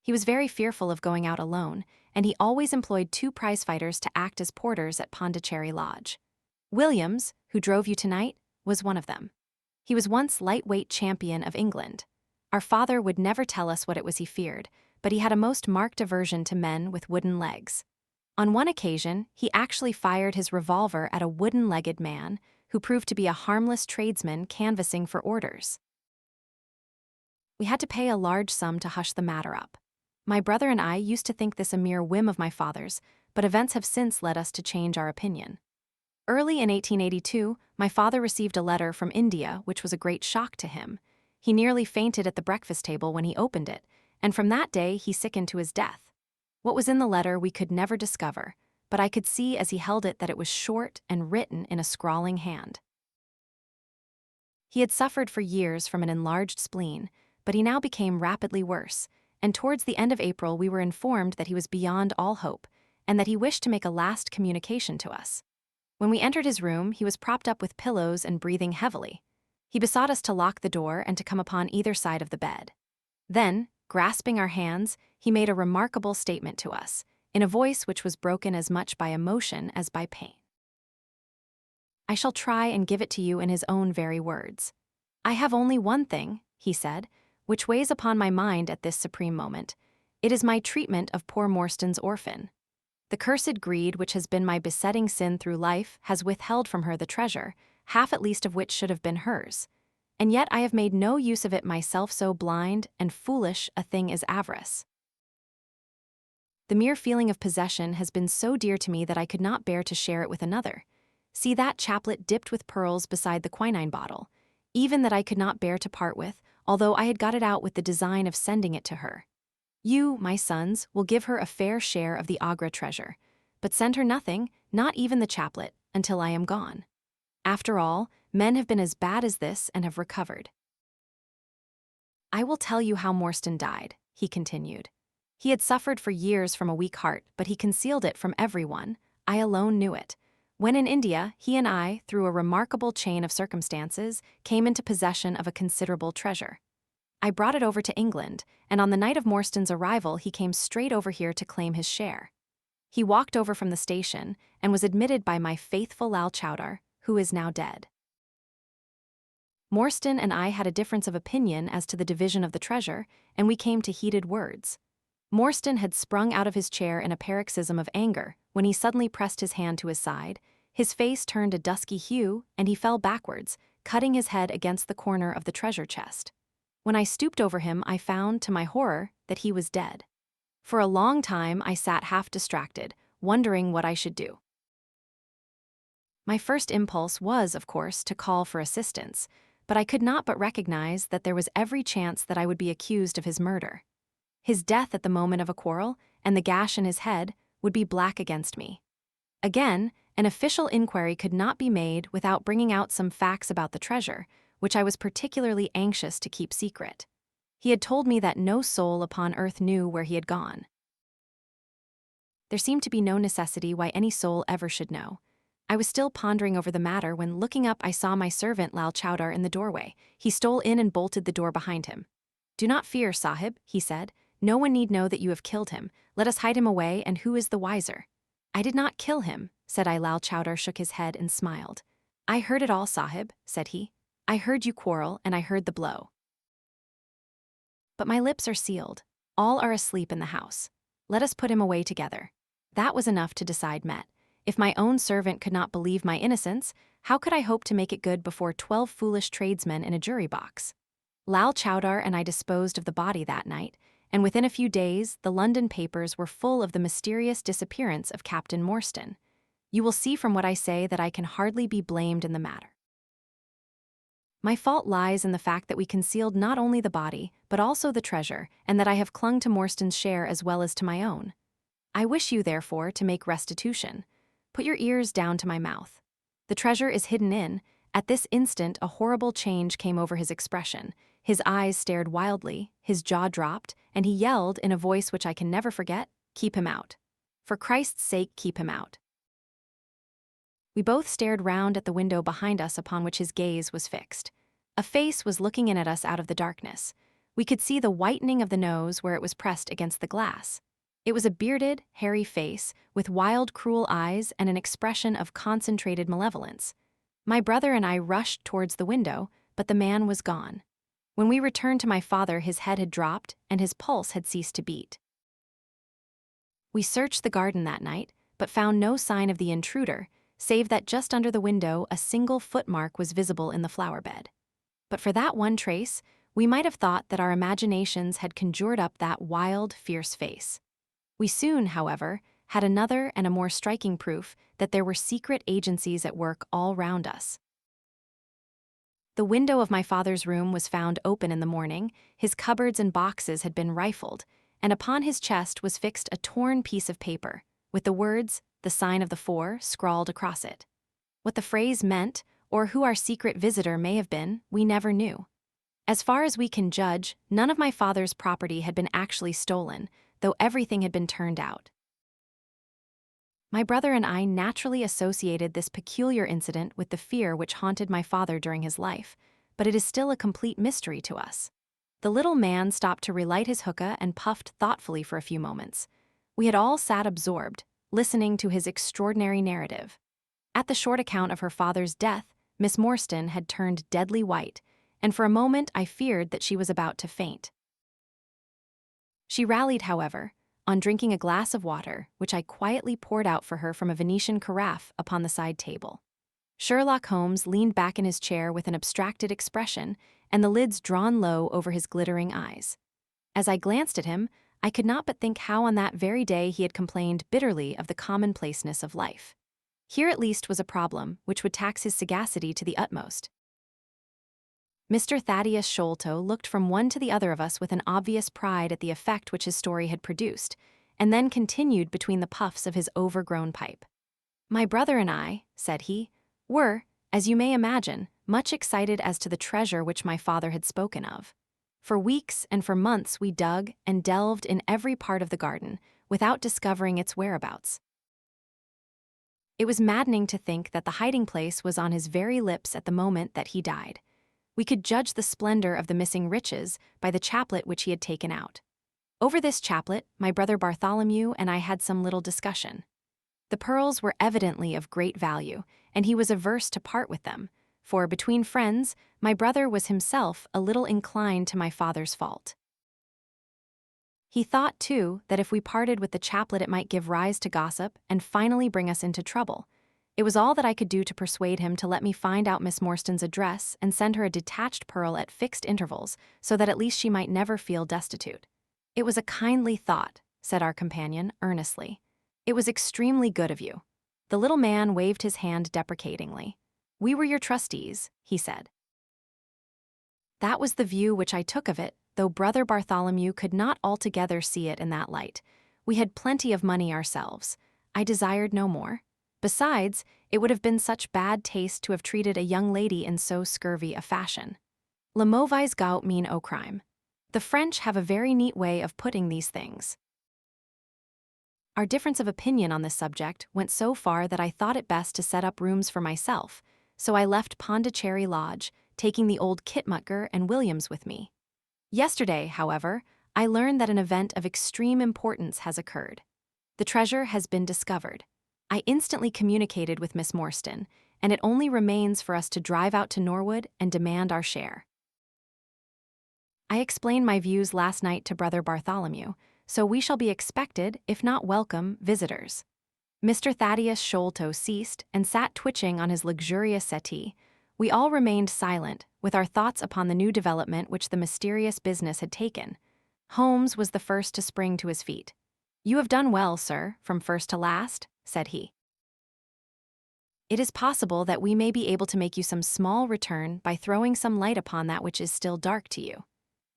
He was very fearful of going out alone, and he always employed 2 prize-fighters to act as porters at Pondicherry Lodge. Williams, who drove you tonight, was one of them. He was once lightweight champion of England. Our father would never tell us what it was he feared, but he had a most marked aversion to men with wooden legs. On one occasion, he actually fired his revolver at a wooden-legged man who proved to be a harmless tradesman canvassing for orders. We had to pay a large sum to hush the matter up. My brother and I used to think this a mere whim of my father's, but events have since led us to change our opinion. Early in 1882, my father received a letter from India which was a great shock to him. He nearly fainted at the breakfast table when he opened it, and from that day he sickened to his death. What was in the letter we could never discover, but I could see as he held it that it was short and written in a scrawling hand. He had suffered for years from an enlarged spleen, but he now became rapidly worse, and towards the end of April we were informed that he was beyond all hope, and that he wished to make a last communication to us. When we entered his room, he was propped up with pillows and breathing heavily. He besought us to lock the door and to come upon either side of the bed. Then, grasping our hands, he made a remarkable statement to us, in a voice which was broken as much by emotion as by pain. I shall try and give it to you in his own very words. I have only one thing, he said, which weighs upon my mind at this supreme moment. It is my treatment of poor Morstan's orphan. The cursed greed which has been my besetting sin through life has withheld from her the treasure, half at least of which should have been hers. And yet I have made no use of it myself, so blind and foolish a thing is avarice. The mere feeling of possession has been so dear to me that I could not bear to share it with another. See that chaplet dipped with pearls beside the quinine bottle, even that I could not bear to part with, although I had got it out with the design of sending it to her. You, my sons, will give her a fair share of the Agra treasure, but send her nothing, not even the chaplet, until I am gone. After all, men have been as bad as this and have recovered. I will tell you how Morstan died, he continued. He had suffered for years from a weak heart, but he concealed it from everyone. I alone knew it. When in India, he and I, through a remarkable chain of circumstances, came into possession of a considerable treasure. I brought it over to England, and on the night of Morstan's arrival he came straight over here to claim his share. He walked over from the station, and was admitted by my faithful Lal Chowdar, who is now dead. Morstan and I had a difference of opinion as to the division of the treasure, and we came to heated words. Morstan had sprung out of his chair in a paroxysm of anger when he suddenly pressed his hand to his side, his face turned a dusky hue, and he fell backwards, cutting his head against the corner of the treasure chest. When I stooped over him, I found, to my horror, that he was dead. For a long time I sat half distracted, wondering what I should do. My first impulse was, of course, to call for assistance, but I could not but recognize that there was every chance that I would be accused of his murder. His death at the moment of a quarrel, and the gash in his head, would be black against me. Again, an official inquiry could not be made without bringing out some facts about the treasure, which I was particularly anxious to keep secret. He had told me that no soul upon earth knew where he had gone. There seemed to be no necessity why any soul ever should know. I was still pondering over the matter when, looking up, I saw my servant Lal Chowdar in the doorway. He stole in and bolted the door behind him. "Do not fear, Sahib," he said. "No one need know that you have killed him. Let us hide him away, and who is the wiser?" "I did not kill him," said I. Lal Chowdar shook his head and smiled. "I heard it all, Sahib," said he. "I heard you quarrel, and I heard the blow. But my lips are sealed. All are asleep in the house. Let us put him away together." That was enough to decide Met. If my own servant could not believe my innocence, how could I hope to make it good before 12 foolish tradesmen in a jury box? Lal Chowdar and I disposed of the body that night, and within a few days the London papers were full of the mysterious disappearance of Captain Morstan. You will see from what I say that I can hardly be blamed in the matter. My fault lies in the fact that we concealed not only the body, but also the treasure, and that I have clung to Morstan's share as well as to my own. I wish you, therefore, to make restitution. Put your ears down to my mouth. The treasure is hidden in. At this instant a horrible change came over his expression. His eyes stared wildly, his jaw dropped, and he yelled in a voice which I can never forget, "Keep him out. For Christ's sake, keep him out." We both stared round at the window behind us upon which his gaze was fixed. A face was looking in at us out of the darkness. We could see the whitening of the nose where it was pressed against the glass. It was a bearded, hairy face, with wild, cruel eyes and an expression of concentrated malevolence. My brother and I rushed towards the window, but the man was gone. When we returned to my father, his head had dropped, and his pulse had ceased to beat. We searched the garden that night, but found no sign of the intruder, save that just under the window a single footmark was visible in the flower bed. But for that one trace, we might have thought that our imaginations had conjured up that wild, fierce face. We soon, however, had another and a more striking proof that there were secret agencies at work all round us. The window of my father's room was found open in the morning, his cupboards and boxes had been rifled, and upon his chest was fixed a torn piece of paper, with the words, "The the sign of the four scrawled across it. What the phrase meant, or who our secret visitor may have been, we never knew. As far as we can judge, none of my father's property had been actually stolen, though everything had been turned out. My brother and I naturally associated this peculiar incident with the fear which haunted my father during his life, but it is still a complete mystery to us. The little man stopped to relight his hookah and puffed thoughtfully for a few moments. We had all sat absorbed, listening to his extraordinary narrative. At the short account of her father's death, Miss Morstan had turned deadly white, and for a moment I feared that she was about to faint. She rallied, however, on drinking a glass of water, which I quietly poured out for her from a Venetian carafe upon the side table. Sherlock Holmes leaned back in his chair with an abstracted expression, and the lids drawn low over his glittering eyes. As I glanced at him, I could not but think how on that very day he had complained bitterly of the commonplaceness of life. Here at least was a problem which would tax his sagacity to the utmost. Mr. Thaddeus Sholto looked from one to the other of us with an obvious pride at the effect which his story had produced, and then continued between the puffs of his overgrown pipe. "My brother and I," said he, "were, as you may imagine, much excited as to the treasure which my father had spoken of. For weeks and for months we dug and delved in every part of the garden, without discovering its whereabouts. It was maddening to think that the hiding place was on his very lips at the moment that he died. We could judge the splendor of the missing riches by the chaplet which he had taken out. Over this chaplet, my brother Bartholomew and I had some little discussion. The pearls were evidently of great value, and he was averse to part with them, for, between friends, my brother was himself a little inclined to my father's fault. He thought, too, that if we parted with the chaplet it might give rise to gossip and finally bring us into trouble. It was all that I could do to persuade him to let me find out Miss Morstan's address and send her a detached pearl at fixed intervals, so that at least she might never feel destitute. "It was a kindly thought," said our companion, earnestly. "It was extremely good of you." The little man waved his hand deprecatingly. "We were your trustees," he said. That was the view which I took of it, though Brother Bartholomew could not altogether see it in that light. We had plenty of money ourselves. I desired no more. Besides, it would have been such bad taste to have treated a young lady in so scurvy a fashion. Le mauvais goût mean au crime. The French have a very neat way of putting these things. Our difference of opinion on this subject went so far that I thought it best to set up rooms for myself, so I left Pondicherry Lodge, taking the old Kitmutger and Williams with me. Yesterday, however, I learned that an event of extreme importance has occurred. The treasure has been discovered. I instantly communicated with Miss Morstan, and it only remains for us to drive out to Norwood and demand our share. I explained my views last night to Brother Bartholomew, so we shall be expected, if not welcome, visitors. Mr. Thaddeus Sholto ceased and sat twitching on his luxurious settee. We all remained silent, with our thoughts upon the new development which the mysterious business had taken. Holmes was the first to spring to his feet. "You have done well, sir, from first to last," said he. "It is possible that we may be able to make you some small return by throwing some light upon that which is still dark to you.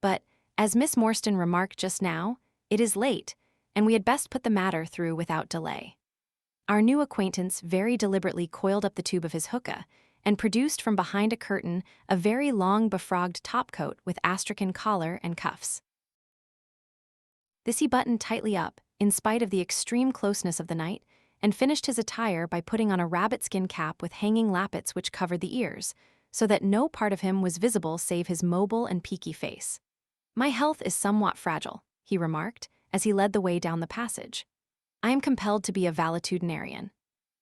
But, as Miss Morstan remarked just now, it is late, and we had best put the matter through without delay." Our new acquaintance very deliberately coiled up the tube of his hookah, and produced from behind a curtain a very long befrogged topcoat with astrakhan collar and cuffs. This he buttoned tightly up, in spite of the extreme closeness of the night, and finished his attire by putting on a rabbit-skin cap with hanging lappets which covered the ears, so that no part of him was visible save his mobile and peaky face. "My health is somewhat fragile," he remarked, as he led the way down the passage. "I am compelled to be a valetudinarian."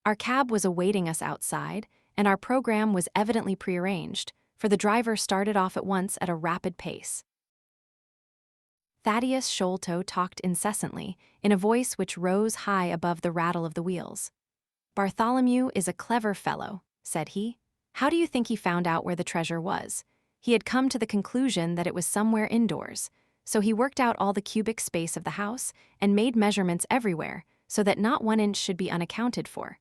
Our cab was awaiting us outside, and our program was evidently prearranged, for the driver started off at once at a rapid pace. Thaddeus Sholto talked incessantly, in a voice which rose high above the rattle of the wheels. "Bartholomew is a clever fellow," said he. "How do you think he found out where the treasure was? He had come to the conclusion that it was somewhere indoors, so he worked out all the cubic space of the house and made measurements everywhere so that not 1 inch should be unaccounted for.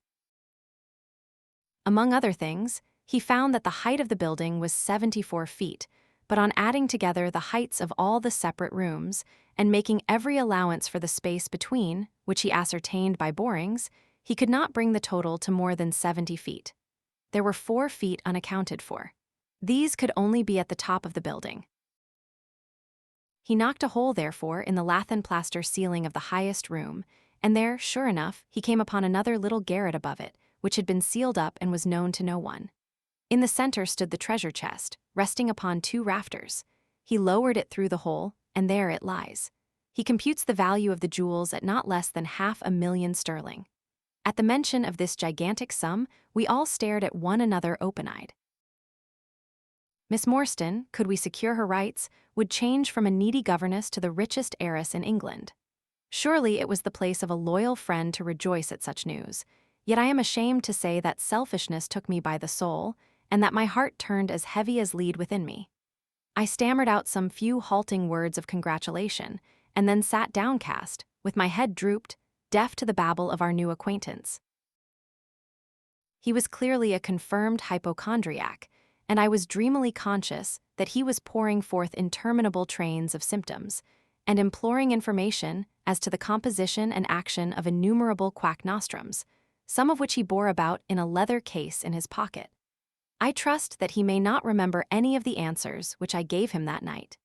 Among other things, he found that the height of the building was 74 feet, but on adding together the heights of all the separate rooms and making every allowance for the space between, which he ascertained by borings, He could not bring the total to more than 70 feet. There were 4 feet unaccounted for. These could only be at the top of the building. He knocked a hole, therefore, in the lath and plaster ceiling of the highest room, and there, sure enough, he came upon another little garret above it, which had been sealed up and was known to no one. In the center stood the treasure chest, resting upon 2 rafters. He lowered it through the hole, and there it lies. He computes the value of the jewels at not less than £500,000 sterling. At the mention of this gigantic sum, we all stared at one another open-eyed. Miss Morstan, could we secure her rights, would change from a needy governess to the richest heiress in England. Surely it was the place of a loyal friend to rejoice at such news, yet I am ashamed to say that selfishness took me by the soul, and that my heart turned as heavy as lead within me. I stammered out some few halting words of congratulation, and then sat downcast, with my head drooped, deaf to the babble of our new acquaintance. He was clearly a confirmed hypochondriac, and I was dreamily conscious that he was pouring forth interminable trains of symptoms, and imploring information as to the composition and action of innumerable quack nostrums, some of which he bore about in a leather case in his pocket. I trust that he may not remember any of the answers which I gave him that night.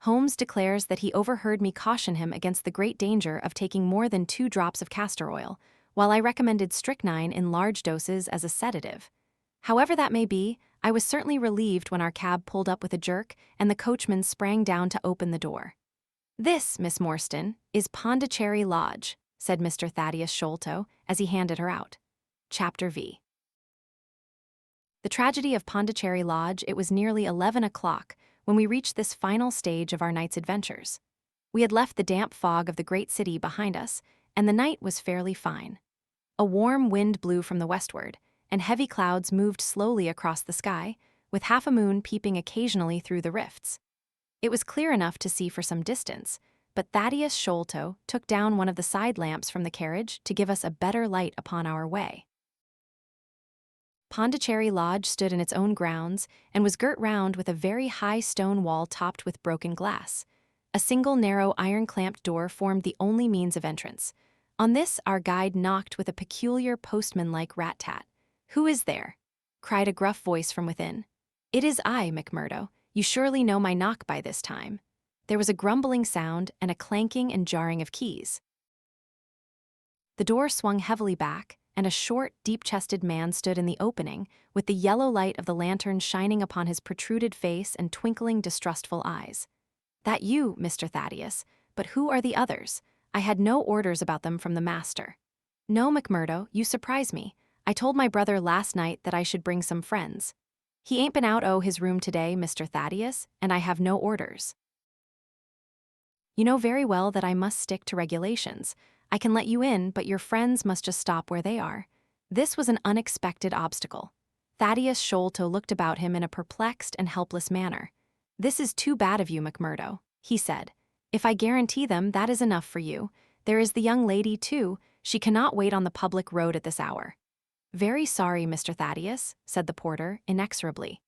Holmes declares that he overheard me caution him against the great danger of taking more than 2 drops of castor oil, while I recommended strychnine in large doses as a sedative. However that may be, I was certainly relieved when our cab pulled up with a jerk and the coachman sprang down to open the door. "This, Miss Morstan, is Pondicherry Lodge," said Mr. Thaddeus Sholto as he handed her out. Chapter V. The tragedy of Pondicherry Lodge. It was nearly 11 o'clock when we reached this final stage of our night's adventures. We had left the damp fog of the great city behind us, and the night was fairly fine. A warm wind blew from the westward, and heavy clouds moved slowly across the sky, with half a moon peeping occasionally through the rifts. It was clear enough to see for some distance, but Thaddeus Sholto took down one of the side lamps from the carriage to give us a better light upon our way. Pondicherry Lodge stood in its own grounds and was girt round with a very high stone wall topped with broken glass. A single narrow iron-clamped door formed the only means of entrance. On this our guide knocked with a peculiar postman-like rat-tat. "Who is there?" cried a gruff voice from within. "It is I, McMurdo. You surely know my knock by this time." There was a grumbling sound and a clanking and jarring of keys. The door swung heavily back, and a short, deep-chested man stood in the opening, with the yellow light of the lantern shining upon his protruded face and twinkling distrustful eyes. "That you, Mr. Thaddeus, but who are the others? I had no orders about them from the master." "No, McMurdo, you surprise me. I told my brother last night that I should bring some friends. He ain't been out his room today, Mr. Thaddeus, and I have no orders." "You know very well that I must stick to regulations. I can let you in, but your friends must just stop where they are." This was an unexpected obstacle. Thaddeus Sholto looked about him in a perplexed and helpless manner. "This is too bad of you, McMurdo," he said. "If I guarantee them, that is enough for you. There is the young lady, too. She cannot wait on the public road at this hour." "Very sorry, Mr. Thaddeus," said the porter, inexorably.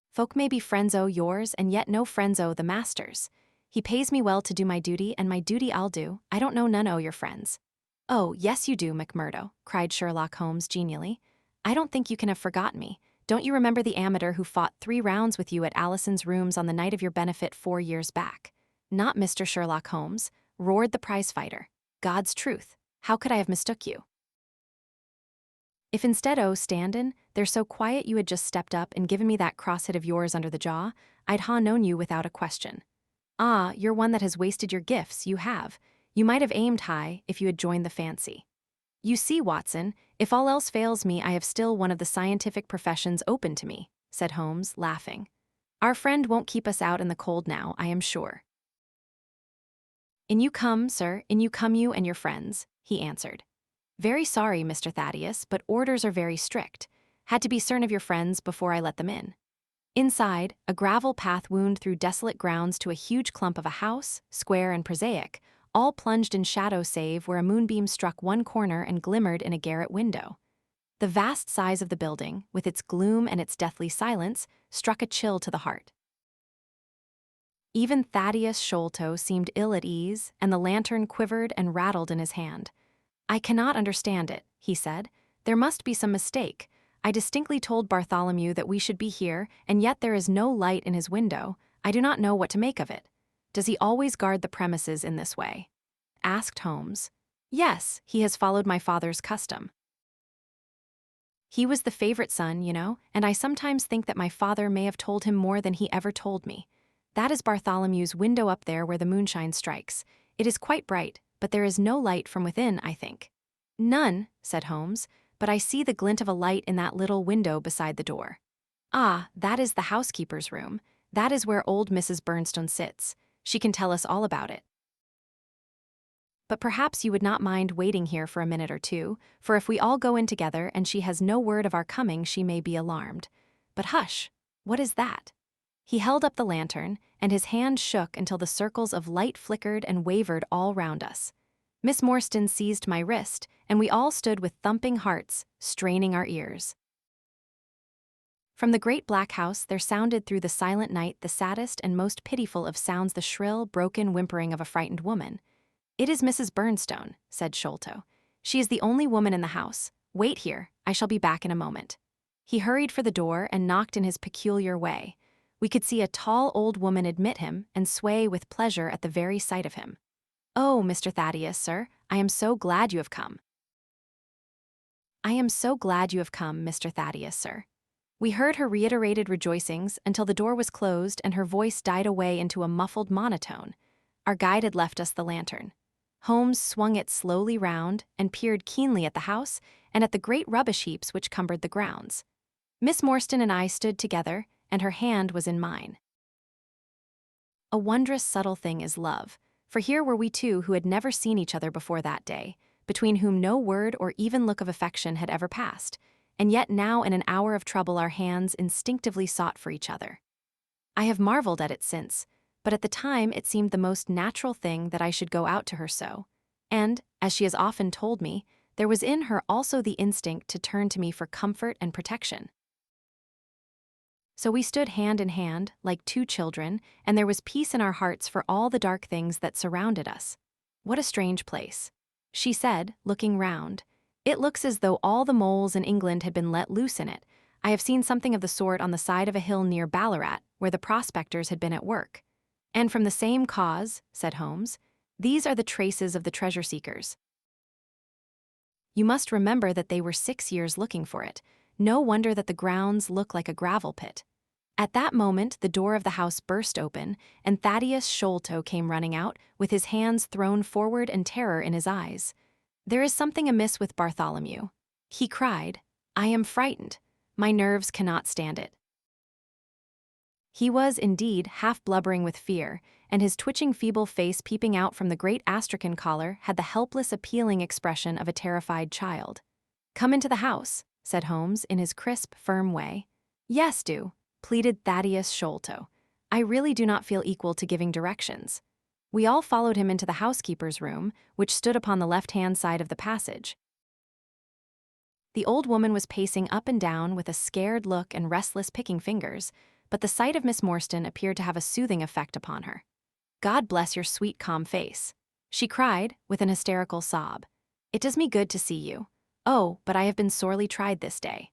"Folk may be friends o' yours, and yet no friends o' the master's. He pays me well to do my duty, and my duty I'll do. I don't know none o' your friends." "Oh, yes you do, McMurdo," cried Sherlock Holmes genially. "I don't think you can have forgotten me. Don't you remember the amateur who fought 3 rounds with you at Alison's rooms on the night of your benefit 4 years back?" "Not Mr. Sherlock Holmes," roared the prize-fighter. "God's truth, how could I have mistook you? If instead o' standin' there so quiet you had just stepped up and given me that cross-hit of yours under the jaw, I'd ha' known you without a question. Ah, you're one that has wasted your gifts, you have. You might have aimed high if you had joined the fancy. You see, Watson, if all else fails me, I have still one of the scientific professions open to me," said Holmes, laughing. "Our friend won't keep us out in the cold now, I am sure." "In you come, sir, in you come, you and your friends," he answered. "Very sorry, Mr. Thaddeus, but orders are very strict. Had to be certain of your friends before I let them in." Inside, a gravel path wound through desolate grounds to a huge clump of a house, square and prosaic, all plunged in shadow save where a moonbeam struck one corner and glimmered in a garret window. The vast size of the building, with its gloom and its deathly silence, struck a chill to the heart. Even Thaddeus Sholto seemed ill at ease, and the lantern quivered and rattled in his hand. "I cannot understand it," he said. "There must be some mistake. I distinctly told Bartholomew that we should be here, and yet there is no light in his window. I do not know what to make of it. Does he always guard the premises in this way?" asked Holmes. "Yes, he has followed my father's custom. He was the favorite son, you know, and I sometimes think that my father may have told him more than he ever told me. That is Bartholomew's window up there where the moonshine strikes. It is quite bright, but there is no light from within, I think." "None," said Holmes, "but I see the glint of a light in that little window beside the door." "Ah, that is the housekeeper's room. That is where old Mrs. Bernstone sits. She can tell us all about it. But perhaps you would not mind waiting here for a minute or two, for if we all go in together and she has no word of our coming, she may be alarmed. But hush! What is that?" He held up the lantern, and his hand shook until the circles of light flickered and wavered all round us. Miss Morstan seized my wrist, and we all stood with thumping hearts, straining our ears. From the great black house there sounded through the silent night the saddest and most pitiful of sounds, the shrill, broken whimpering of a frightened woman. "It is Mrs. Bernstone," said Sholto. "She is the only woman in the house. Wait here, I shall be back in a moment." He hurried for the door and knocked in his peculiar way. We could see a tall old woman admit him and sway with pleasure at the very sight of him. "Oh, Mr. Thaddeus, sir, I am so glad you have come." "I am so glad you have come, Mr. Thaddeus, sir." We heard her reiterated rejoicings until the door was closed and her voice died away into a muffled monotone. Our guide had left us the lantern. Holmes swung it slowly round and peered keenly at the house and at the great rubbish heaps which cumbered the grounds. Miss Morstan and I stood together, and her hand was in mine. A wondrous subtle thing is love, for here were we two who had never seen each other before that day, between whom no word or even look of affection had ever passed, and yet now in an hour of trouble our hands instinctively sought for each other. I have marveled at it since, but at the time it seemed the most natural thing that I should go out to her so, and, as she has often told me, there was in her also the instinct to turn to me for comfort and protection. So we stood hand in hand, like two children, and there was peace in our hearts for all the dark things that surrounded us. "What a strange place," she said, looking round. "It looks as though all the moles in England had been let loose in it. I have seen something of the sort on the side of a hill near Ballarat, where the prospectors had been at work." "And from the same cause," said Holmes. "These are the traces of the treasure-seekers. You must remember that they were 6 years looking for it. No wonder that the grounds look like a gravel pit." At that moment the door of the house burst open, and Thaddeus Sholto came running out, with his hands thrown forward and terror in his eyes. "There is something amiss with Bartholomew," he cried. "I am frightened. My nerves cannot stand it." He was, indeed, half blubbering with fear, and his twitching feeble face peeping out from the great astrakhan collar had the helpless appealing expression of a terrified child. "Come into the house," said Holmes in his crisp, firm way. "Yes, do," pleaded Thaddeus Sholto. "I really do not feel equal to giving directions." We all followed him into the housekeeper's room, which stood upon the left-hand side of the passage. The old woman was pacing up and down with a scared look and restless picking fingers, but the sight of Miss Morstan appeared to have a soothing effect upon her. "God bless your sweet, calm face," she cried, with an hysterical sob. "It does me good to see you. Oh, but I have been sorely tried this day."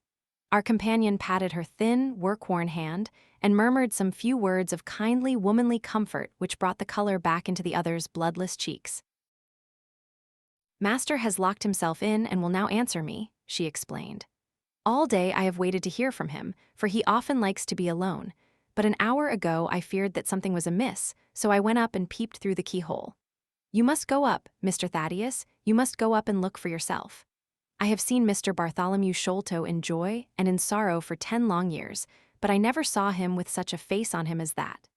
Our companion patted her thin, work-worn hand and murmured some few words of kindly, womanly comfort which brought the color back into the other's bloodless cheeks. "Master has locked himself in and will now answer me," she explained. "All day I have waited to hear from him, for he often likes to be alone, but an hour ago I feared that something was amiss, so I went up and peeped through the keyhole. You must go up, Mr. Thaddeus, you must go up and look for yourself. I have seen Mr. Bartholomew Sholto in joy and in sorrow for 10 long years, but I never saw him with such a face on him as that."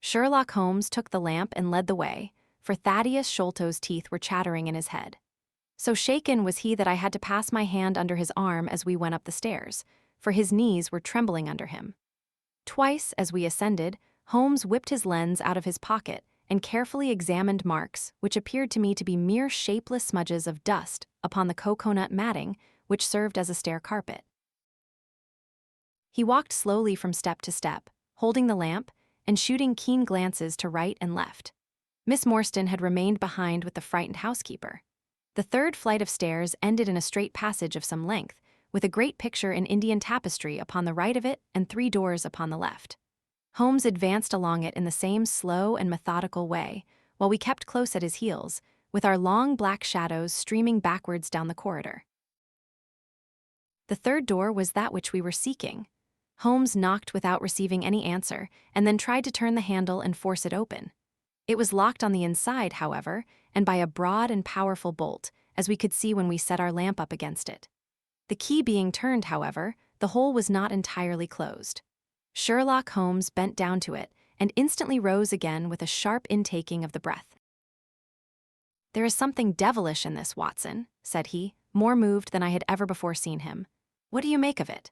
Sherlock Holmes took the lamp and led the way, for Thaddeus Sholto's teeth were chattering in his head. So shaken was he that I had to pass my hand under his arm as we went up the stairs, for his knees were trembling under him. Twice, as we ascended, Holmes whipped his lens out of his pocket and carefully examined marks which appeared to me to be mere shapeless smudges of dust upon the cocoanut matting which served as a stair carpet. He walked slowly from step to step, holding the lamp, and shooting keen glances to right and left. Miss Morstan had remained behind with the frightened housekeeper. The third flight of stairs ended in a straight passage of some length, with a great picture in Indian tapestry upon the right of it and 3 doors upon the left. Holmes advanced along it in the same slow and methodical way, while we kept close at his heels, with our long black shadows streaming backwards down the corridor. The third door was that which we were seeking. Holmes knocked without receiving any answer, and then tried to turn the handle and force it open. It was locked on the inside, however, and by a broad and powerful bolt, as we could see when we set our lamp up against it. The key being turned, however, the hole was not entirely closed. Sherlock Holmes bent down to it, and instantly rose again with a sharp intaking of the breath. "There is something devilish in this, Watson," said he, more moved than I had ever before seen him. "What do you make of it?"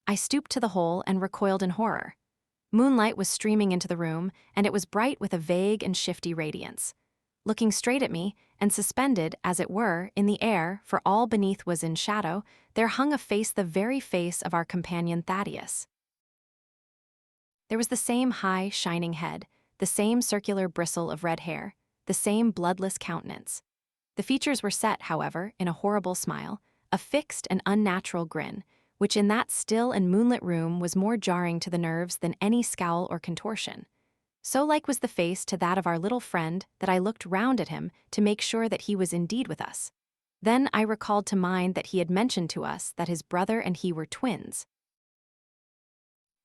I stooped to the hole and recoiled in horror. Moonlight was streaming into the room, and it was bright with a vague and shifty radiance. Looking straight at me, and suspended, as it were, in the air, for all beneath was in shadow, there hung a face, the very face of our companion Thaddeus. There was the same high, shining head, the same circular bristle of red hair, the same bloodless countenance. The features were set, however, in a horrible smile, a fixed and unnatural grin, which in that still and moonlit room was more jarring to the nerves than any scowl or contortion. So like was the face to that of our little friend that I looked round at him to make sure that he was indeed with us. Then I recalled to mind that he had mentioned to us that his brother and he were twins.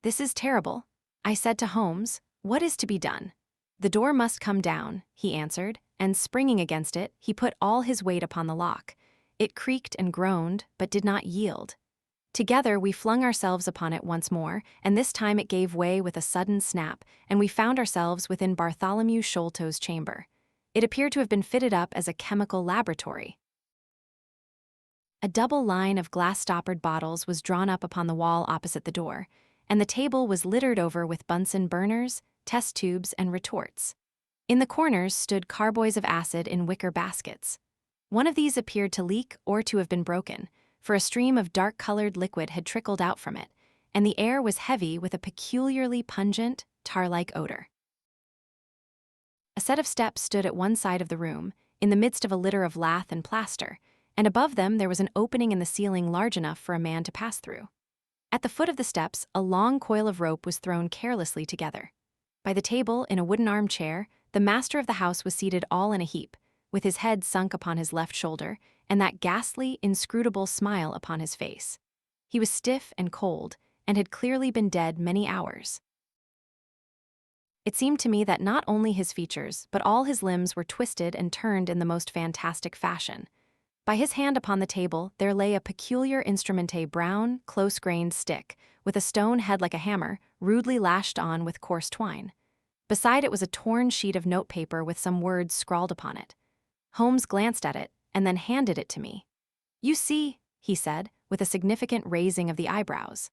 "This is terrible," I said to Holmes. "What is to be done?" "The door must come down," he answered, and springing against it, he put all his weight upon the lock. It creaked and groaned, but did not yield. Together we flung ourselves upon it once more, and this time it gave way with a sudden snap, and we found ourselves within Bartholomew Sholto's chamber. It appeared to have been fitted up as a chemical laboratory. A double line of glass-stoppered bottles was drawn up upon the wall opposite the door, and the table was littered over with Bunsen burners, test tubes, and retorts. In the corners stood carboys of acid in wicker baskets. One of these appeared to leak or to have been broken, for a stream of dark-colored liquid had trickled out from it, and the air was heavy with a peculiarly pungent, tar-like odor. A set of steps stood at one side of the room, in the midst of a litter of lath and plaster, and above them there was an opening in the ceiling large enough for a man to pass through. At the foot of the steps, a long coil of rope was thrown carelessly together. By the table, in a wooden armchair, the master of the house was seated all in a heap, with his head sunk upon his left shoulder, and that ghastly, inscrutable smile upon his face. He was stiff and cold, and had clearly been dead many hours. It seemed to me that not only his features, but all his limbs were twisted and turned in the most fantastic fashion. By his hand upon the table there lay a peculiar instrument, a brown, close-grained stick, with a stone head like a hammer, rudely lashed on with coarse twine. Beside it was a torn sheet of notepaper with some words scrawled upon it. Holmes glanced at it, and then handed it to me. "You see," he said, with a significant raising of the eyebrows.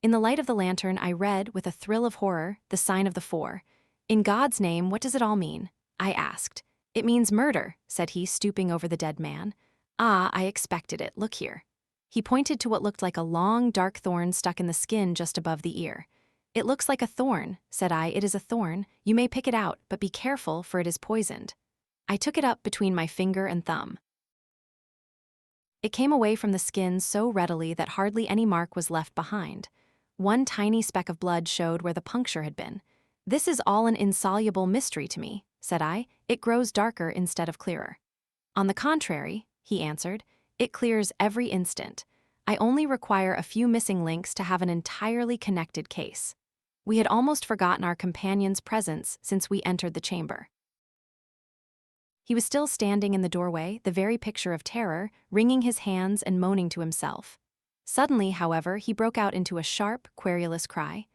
In the light of the lantern I read, with a thrill of horror, the sign of the 4. "In God's name, what does it all mean?" I asked. "It means murder," said he, stooping over the dead man. "Ah, I expected it. Look here." He pointed to what looked like a long, dark thorn stuck in the skin just above the ear. "It looks like a thorn," said I. "It is a thorn. You may pick it out, but be careful, for it is poisoned." I took it up between my finger and thumb. It came away from the skin so readily that hardly any mark was left behind. One tiny speck of blood showed where the puncture had been. "This is all an insoluble mystery to me," said I. "It grows darker instead of clearer." "On the contrary," he answered, "it clears every instant. I only require a few missing links to have an entirely connected case." We had almost forgotten our companion's presence since we entered the chamber. He was still standing in the doorway, the very picture of terror, wringing his hands and moaning to himself. Suddenly, however, he broke out into a sharp, querulous cry.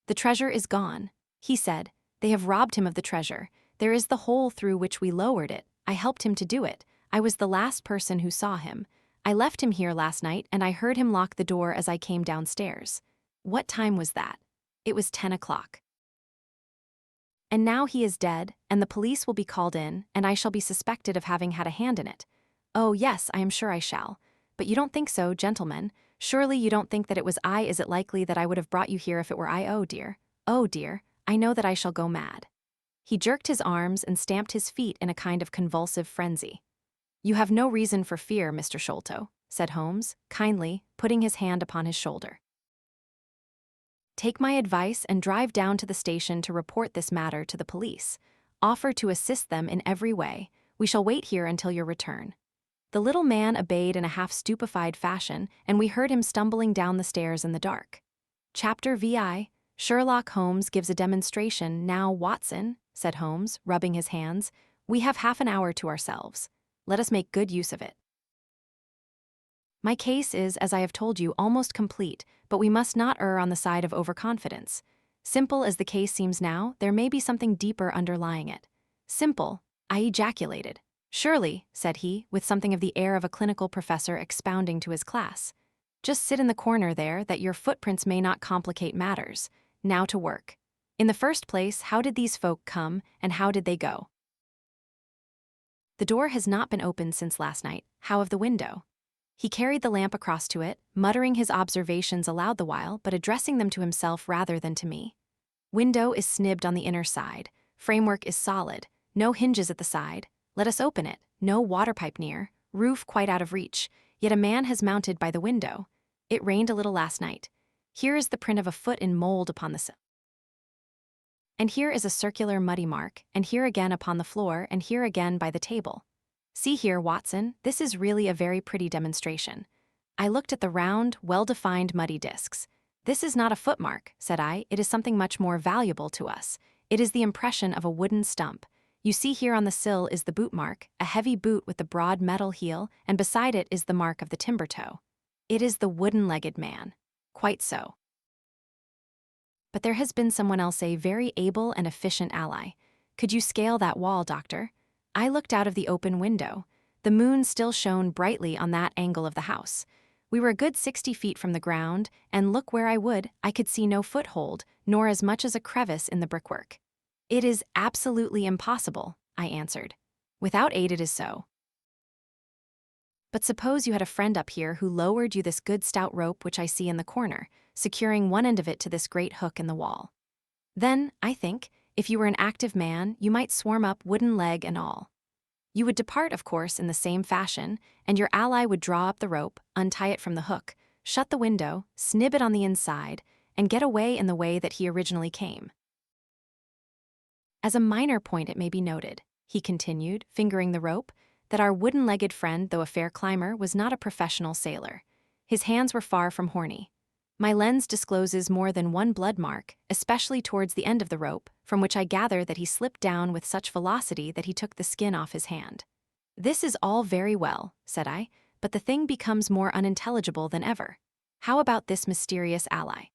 "The treasure is gone," he said. "They have robbed him of the treasure. There is the hole through which we lowered it. I helped him to do it. I was the last person who saw him. I left him here last night, and I heard him lock the door as I came downstairs." What time was that? It was 10 o'clock. "And now he is dead, and the police will be called in, and I shall be suspected of having had a hand in it. Oh, yes, I am sure I shall. But you don't think so, gentlemen? Surely you don't think that it was I? Is it likely that I would have brought you here if it were I? Oh, dear. Oh dear, I know that I shall go mad. He jerked his arms and stamped his feet in a kind of convulsive frenzy. You have no reason for fear, Mr. Sholto, said Holmes, kindly, putting his hand upon his shoulder. Take my advice and drive down to the station to report this matter to the police. Offer to assist them in every way. We shall wait here until your return. The little man obeyed in a half-stupefied fashion, and we heard him stumbling down the stairs in the dark. Chapter VI. Sherlock Holmes gives a demonstration. Now, Watson, said Holmes, rubbing his hands, we have half an hour to ourselves. Let us make good use of it. My case is, as I have told you, almost complete, but we must not err on the side of overconfidence. Simple as the case seems now, there may be something deeper underlying it. Simple, I ejaculated. Surely, said he, with something of the air of a clinical professor expounding to his class. Just sit in the corner there, that your footprints may not complicate matters. Now to work. In the first place, how did these folk come, and how did they go? The door has not been opened since last night. How of the window? He carried the lamp across to it, muttering his observations aloud the while, but addressing them to himself rather than to me. Window is snibbed on the inner side. Framework is solid. No hinges at the side. Let us open it. No water pipe near. Roof quite out of reach. Yet a man has mounted by the window. It rained a little last night. Here is the print of a foot in mold upon the sill. And here is a circular muddy mark, and here again upon the floor, and here again by the table. See here, Watson, this is really a very pretty demonstration. I looked at the round, well-defined muddy discs. This is not a footmark, said I, it is something much more valuable to us. It is the impression of a wooden stump. You see here on the sill is the boot mark, a heavy boot with the broad metal heel, and beside it is the mark of the timber toe. It is the wooden-legged man. Quite so. But there has been someone else, a very able and efficient ally. Could you scale that wall, Doctor? I looked out of the open window. The moon still shone brightly on that angle of the house. We were a good 60 feet from the ground, and look where I would, I could see no foothold, nor as much as a crevice in the brickwork. It is absolutely impossible, I answered. Without aid it is so. But suppose you had a friend up here who lowered you this good stout rope which I see in the corner, securing one end of it to this great hook in the wall. Then, I think, if you were an active man, you might swarm up wooden leg and all. You would depart, of course, in the same fashion, and your ally would draw up the rope, untie it from the hook, shut the window, snib it on the inside, and get away in the way that he originally came. As a minor point it may be noted, he continued, fingering the rope, that our wooden-legged friend, though a fair climber, was not a professional sailor. His hands were far from horny. My lens discloses more than one blood mark, especially towards the end of the rope, from which I gather that he slipped down with such velocity that he took the skin off his hand. This is all very well, said I, but the thing becomes more unintelligible than ever. How about this mysterious ally?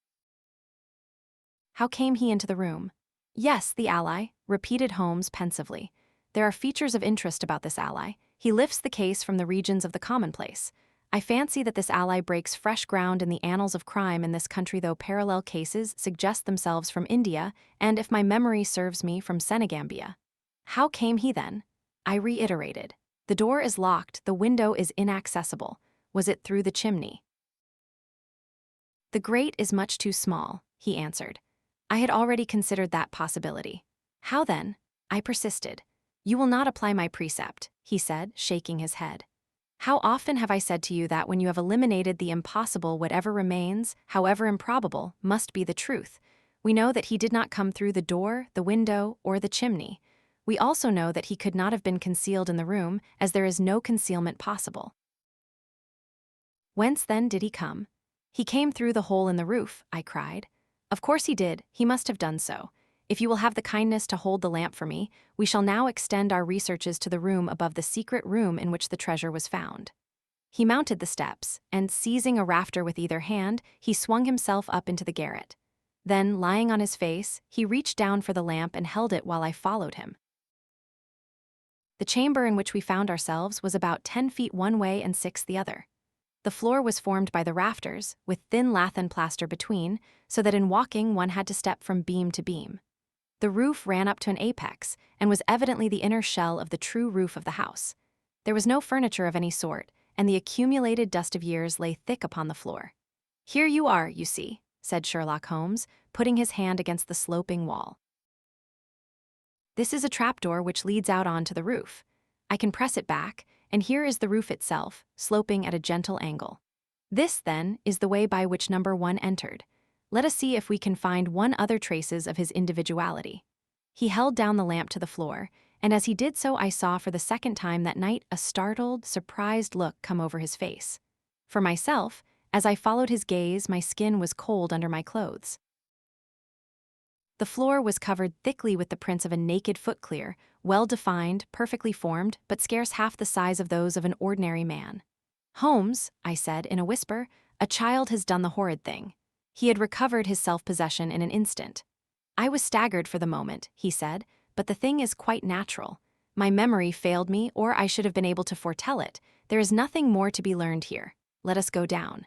How came he into the room? Yes, the ally, repeated Holmes pensively. There are features of interest about this ally. He lifts the case from the regions of the commonplace. I fancy that this ally breaks fresh ground in the annals of crime in this country, though parallel cases suggest themselves from India, and, if my memory serves me, from Senegambia. How came he then? I reiterated. The door is locked, the window is inaccessible. Was it through the chimney? The grate is much too small, he answered. I had already considered that possibility. How then? I persisted. You will not apply my precept, he said, shaking his head. How often have I said to you that when you have eliminated the impossible, whatever remains, however improbable, must be the truth. We know that he did not come through the door, the window, or the chimney. We also know that he could not have been concealed in the room, as there is no concealment possible. Whence then did he come? He came through the hole in the roof, I cried. Of course he did, he must have done so. If you will have the kindness to hold the lamp for me, we shall now extend our researches to the room above the secret room in which the treasure was found. He mounted the steps, and seizing a rafter with either hand, he swung himself up into the garret. Then, lying on his face, he reached down for the lamp and held it while I followed him. The chamber in which we found ourselves was about 10 feet one way and 6 the other. The floor was formed by the rafters, with thin lath and plaster between, so that in walking one had to step from beam to beam. The roof ran up to an apex, and was evidently the inner shell of the true roof of the house. There was no furniture of any sort, and the accumulated dust of years lay thick upon the floor. Here you are, you see, said Sherlock Holmes, putting his hand against the sloping wall. This is a trapdoor which leads out onto the roof. I can press it back, and here is the roof itself, sloping at a gentle angle. This, then, is the way by which number 1 entered. Let us see if we can find one other traces of his individuality. He held down the lamp to the floor, and as he did so I saw for the second time that night a startled, surprised look come over his face. For myself, as I followed his gaze, my skin was cold under my clothes. The floor was covered thickly with the prints of a naked foot clear, well-defined, perfectly formed, but scarce half the size of those of an ordinary man. "Holmes," I said in a whisper, "a child has done the horrid thing." He had recovered his self-possession in an instant. "I was staggered for the moment," he said, "but the thing is quite natural. My memory failed me, or I should have been able to foretell it. There is nothing more to be learned here. Let us go down."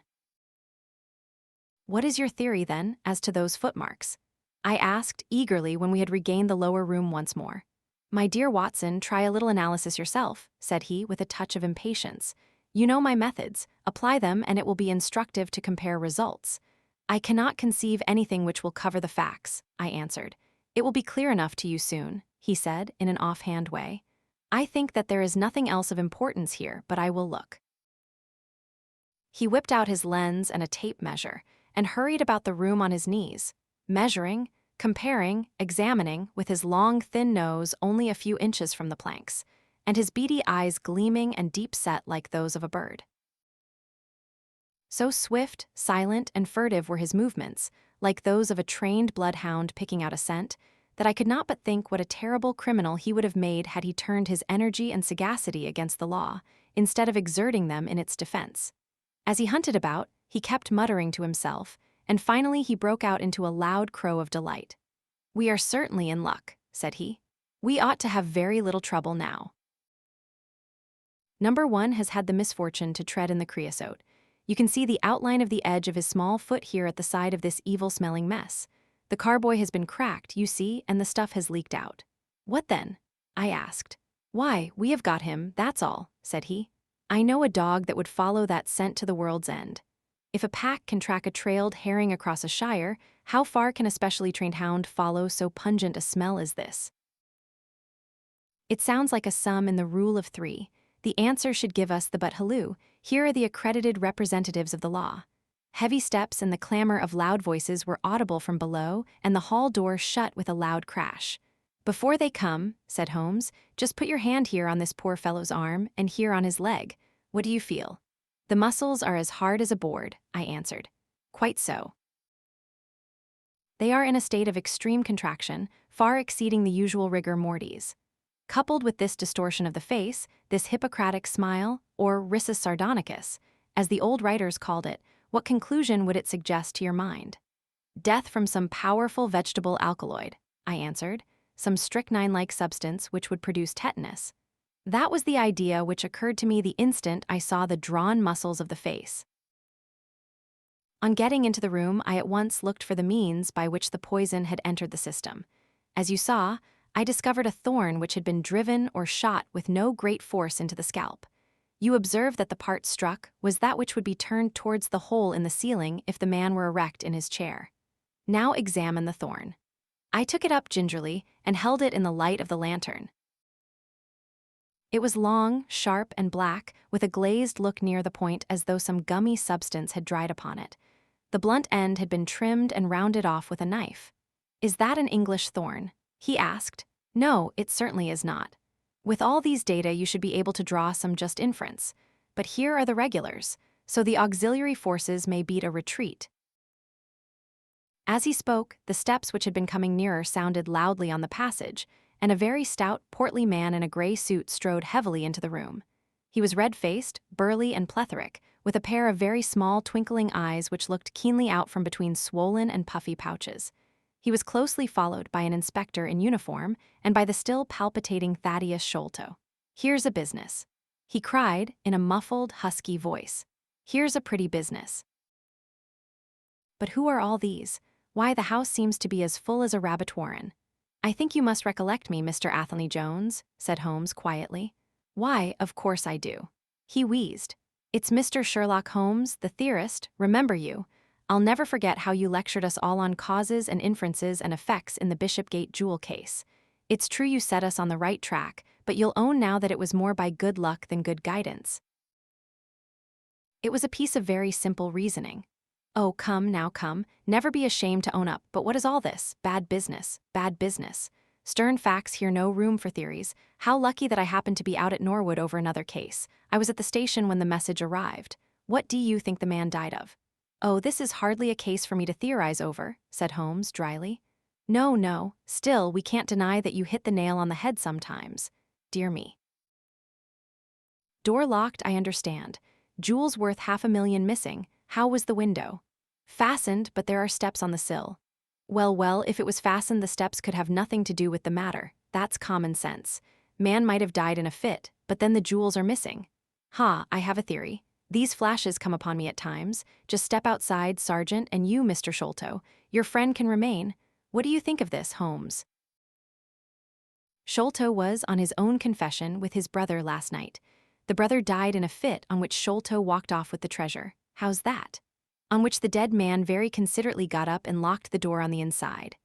"What is your theory, then, as to those footmarks?" I asked eagerly when we had regained the lower room once more. "My dear Watson, try a little analysis yourself," said he with a touch of impatience. "You know my methods. Apply them and it will be instructive to compare results." "I cannot conceive anything which will cover the facts," I answered. "It will be clear enough to you soon," he said in an offhand way. "I think that there is nothing else of importance here, but I will look." He whipped out his lens and a tape measure, and hurried about the room on his knees, measuring, comparing, examining, with his long, thin nose only a few inches from the planks, and his beady eyes gleaming and deep-set like those of a bird. So swift, silent, and furtive were his movements, like those of a trained bloodhound picking out a scent, that I could not but think what a terrible criminal he would have made had he turned his energy and sagacity against the law, instead of exerting them in its defense. As he hunted about, he kept muttering to himself, and finally he broke out into a loud crow of delight. "We are certainly in luck," said he. "We ought to have very little trouble now. Number 1 has had the misfortune to tread in the creosote. You can see the outline of the edge of his small foot here at the side of this evil-smelling mess. The carboy has been cracked, you see, and the stuff has leaked out." "What then?" I asked. "Why, we have got him, that's all," said he. "I know a dog that would follow that scent to the world's end. If a pack can track a trailed herring across a shire, how far can a specially trained hound follow so pungent a smell as this?" It sounds like a sum in the rule of 3. The answer should give us the but halloo. Here are the accredited representatives of the law. Heavy steps and the clamor of loud voices were audible from below, and the hall door shut with a loud crash. "Before they come," said Holmes, "just put your hand here on this poor fellow's arm, and here on his leg. What do you feel?" "The muscles are as hard as a board," I answered. "Quite so. They are in a state of extreme contraction, far exceeding the usual rigor mortis. Coupled with this distortion of the face, this Hippocratic smile, or risus sardonicus, as the old writers called it, what conclusion would it suggest to your mind?" "Death from some powerful vegetable alkaloid," I answered, "some strychnine-like substance which would produce tetanus." That was the idea which occurred to me the instant I saw the drawn muscles of the face. On getting into the room, I at once looked for the means by which the poison had entered the system. As you saw, I discovered a thorn which had been driven or shot with no great force into the scalp. You observe that the part struck was that which would be turned towards the hole in the ceiling if the man were erect in his chair. Now examine the thorn. I took it up gingerly and held it in the light of the lantern. It was long, sharp, and black, with a glazed look near the point as though some gummy substance had dried upon it. The blunt end had been trimmed and rounded off with a knife. "Is that an English thorn?" he asked. "No, it certainly is not. With all these data you should be able to draw some just inference. But here are the regulars, so the auxiliary forces may beat a retreat." As he spoke, the steps which had been coming nearer sounded loudly on the passage, and a very stout, portly man in a gray suit strode heavily into the room. He was red-faced, burly, and plethoric, with a pair of very small, twinkling eyes which looked keenly out from between swollen and puffy pouches. He was closely followed by an inspector in uniform and by the still palpitating Thaddeus Sholto. "Here's a business," he cried in a muffled, husky voice. "Here's a pretty business." "But who are all these? Why, the house seems to be as full as a rabbit warren." "I think you must recollect me, Mr. Athelney Jones," said Holmes quietly. "Why, of course I do." He wheezed. "It's Mr. Sherlock Holmes, the theorist, remember you. I'll never forget how you lectured us all on causes and inferences and effects in the Bishopgate jewel case. It's true you set us on the right track, but you'll own now that it was more by good luck than good guidance. It was a piece of very simple reasoning. Oh, come, now come, never be ashamed to own up, but what is all this? Bad business, bad business. Stern facts hear no room for theories. How lucky that I happened to be out at Norwood over another case. I was at the station when the message arrived. What do you think the man died of? Oh, this is hardly a case for me to theorize over, said Holmes dryly. No, no, still, we can't deny that you hit the nail on the head sometimes. Dear me. Door locked, I understand. Jewels worth $500,000 missing. How was the window? Fastened, but there are steps on the sill. Well, well, if it was fastened, the steps could have nothing to do with the matter. That's common sense. Man might have died in a fit, but then the jewels are missing. Ha, I have a theory. These flashes come upon me at times. Just step outside, Sergeant, and you, Mr. Sholto. Your friend can remain. What do you think of this, Holmes? Sholto was on his own confession with his brother last night. The brother died in a fit on which Sholto walked off with the treasure. How's that? On which the dead man very considerately got up and locked the door on the inside.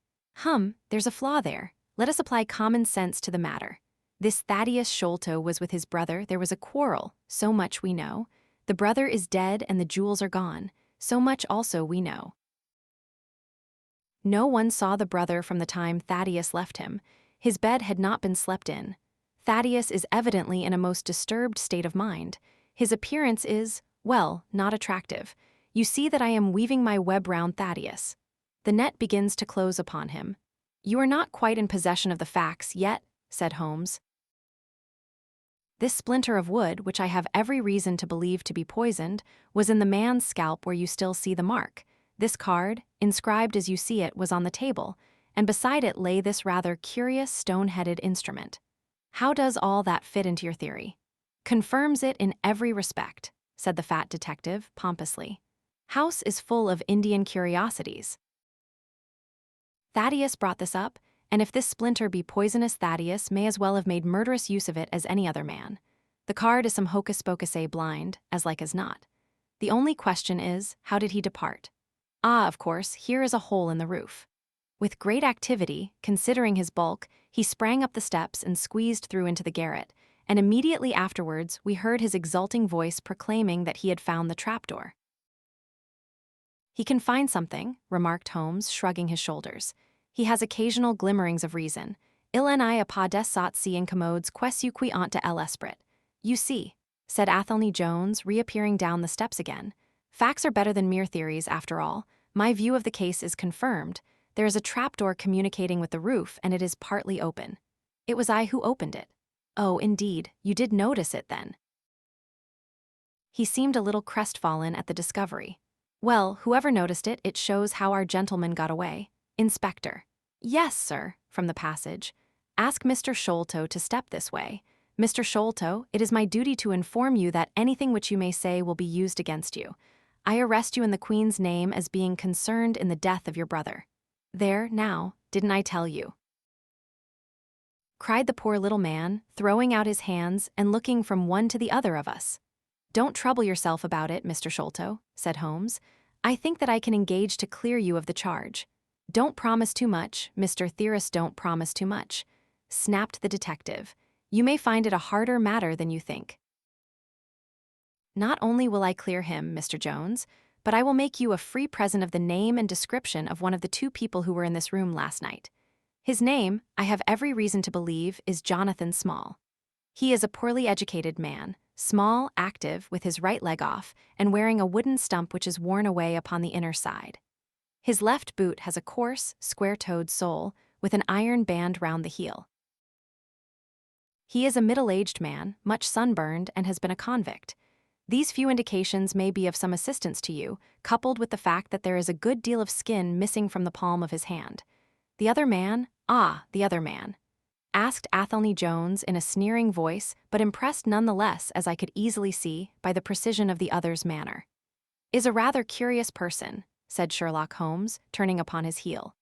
There's a flaw there. Let us apply common sense to the matter. This Thaddeus Sholto was with his brother. There was a quarrel. So much we know. The brother is dead and the jewels are gone. So much also we know. No one saw the brother from the time Thaddeus left him. His bed had not been slept in. Thaddeus is evidently in a most disturbed state of mind. His appearance is, well, not attractive. You see that I am weaving my web round Thaddeus. The net begins to close upon him. You are not quite in possession of the facts yet, said Holmes. This splinter of wood, which I have every reason to believe to be poisoned, was in the man's scalp where you still see the mark. This card, inscribed as you see it, was on the table, and beside it lay this rather curious stone-headed instrument. How does all that fit into your theory? Confirms it in every respect, said the fat detective pompously. House is full of Indian curiosities. Thaddeus brought this up, and if this splinter be poisonous, Thaddeus may as well have made murderous use of it as any other man. The card is some hocus-pocus blind, as like as not. The only question is, how did he depart? Ah, of course, here is a hole in the roof. With great activity, considering his bulk, he sprang up the steps and squeezed through into the garret, and immediately afterwards we heard his exulting voice proclaiming that he had found the trapdoor. He can find something, remarked Holmes, shrugging his shoulders. He has occasional glimmerings of reason. Il en a pas des sots si incommodes quesu qui ont de l'esprit. You see, said Athelney Jones, reappearing down the steps again. Facts are better than mere theories, after all. My view of the case is confirmed. There is a trapdoor communicating with the roof, and it is partly open. It was I who opened it. Oh, indeed, you did notice it then. He seemed a little crestfallen at the discovery. Well, whoever noticed it, it shows how our gentleman got away. Inspector. Yes, sir, from the passage. Ask Mr. Sholto to step this way. Mr. Sholto, it is my duty to inform you that anything which you may say will be used against you. I arrest you in the Queen's name as being concerned in the death of your brother. There, now, didn't I tell you? Cried the poor little man, throwing out his hands and looking from one to the other of us. Don't trouble yourself about it, Mr. Sholto, said Holmes. I think that I can engage to clear you of the charge. Don't promise too much, Mr. Theorist, don't promise too much, snapped the detective. You may find it a harder matter than you think. Not only will I clear him, Mr. Jones, but I will make you a free present of the name and description of one of the two people who were in this room last night. His name, I have every reason to believe, is Jonathan Small. He is a poorly educated man, small, active, with his right leg off, and wearing a wooden stump which is worn away upon the inner side. His left boot has a coarse, square-toed sole, with an iron band round the heel. He is a middle-aged man, much sunburned, and has been a convict. These few indications may be of some assistance to you, coupled with the fact that there is a good deal of skin missing from the palm of his hand. The other man, the other man, asked Athelney Jones in a sneering voice, but impressed nonetheless, as I could easily see, by the precision of the other's manner. Is a rather curious person, said Sherlock Holmes, turning upon his heel.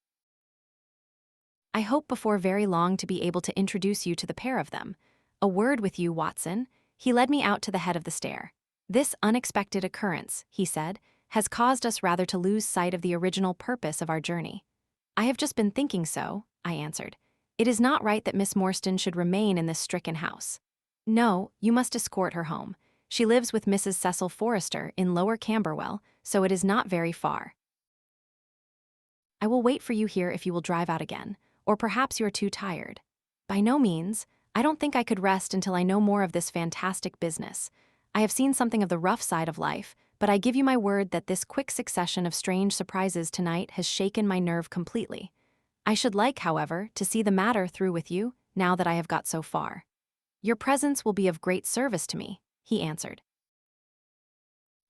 I hope before very long to be able to introduce you to the pair of them. A word with you, Watson. He led me out to the head of the stair. This unexpected occurrence, he said, has caused us rather to lose sight of the original purpose of our journey. I have just been thinking so, I answered. It is not right that Miss Morstan should remain in this stricken house. No, you must escort her home. She lives with Mrs. Cecil Forrester in Lower Camberwell, so it is not very far. I will wait for you here if you will drive out again, or perhaps you are too tired. By no means. I don't think I could rest until I know more of this fantastic business. I have seen something of the rough side of life, but I give you my word that this quick succession of strange surprises tonight has shaken my nerve completely. I should like, however, to see the matter through with you, now that I have got so far. Your presence will be of great service to me, he answered.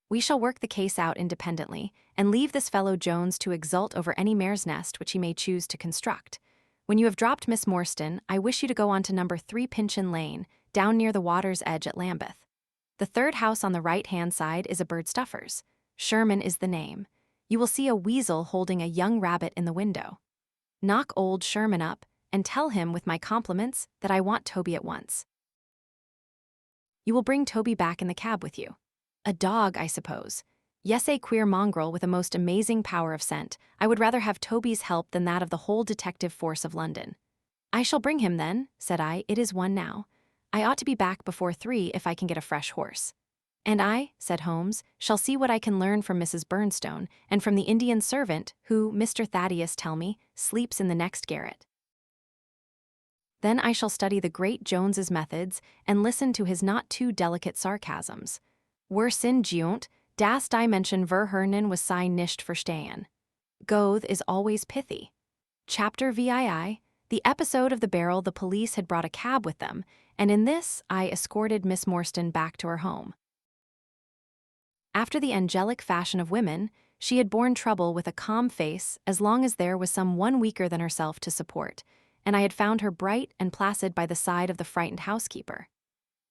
We shall work the case out independently, and leave this fellow Jones to exult over any mare's nest which he may choose to construct. When you have dropped Miss Morstan, I wish you to go on to number 3 Pinchin Lane, down near the water's edge at Lambeth. The third house on the right-hand side is a birdstuffer's. Sherman is the name. You will see a weasel holding a young rabbit in the window. Knock old Sherman up, and tell him with my compliments that I want Toby at once. You will bring Toby back in the cab with you. A dog, I suppose. Yes, a queer mongrel with a most amazing power of scent. I would rather have Toby's help than that of the whole detective force of London. I shall bring him then, said I. It is 1 now. I ought to be back before 3 if I can get a fresh horse. And I, said Holmes, shall see what I can learn from Mrs. Burnstone and from the Indian servant who, Mr. Thaddeus tell me, sleeps in the next garret. Then I shall study the great Jones's methods and listen to his not too delicate sarcasms. Were sin giunt, das I mention verhernen was sei nicht verstehen. Goethe is always pithy. Chapter VII, the episode of the barrel. The police had brought a cab with them, and in this I escorted Miss Morstan back to her home. After the angelic fashion of women, she had borne trouble with a calm face as long as there was some one weaker than herself to support, and I had found her bright and placid by the side of the frightened housekeeper.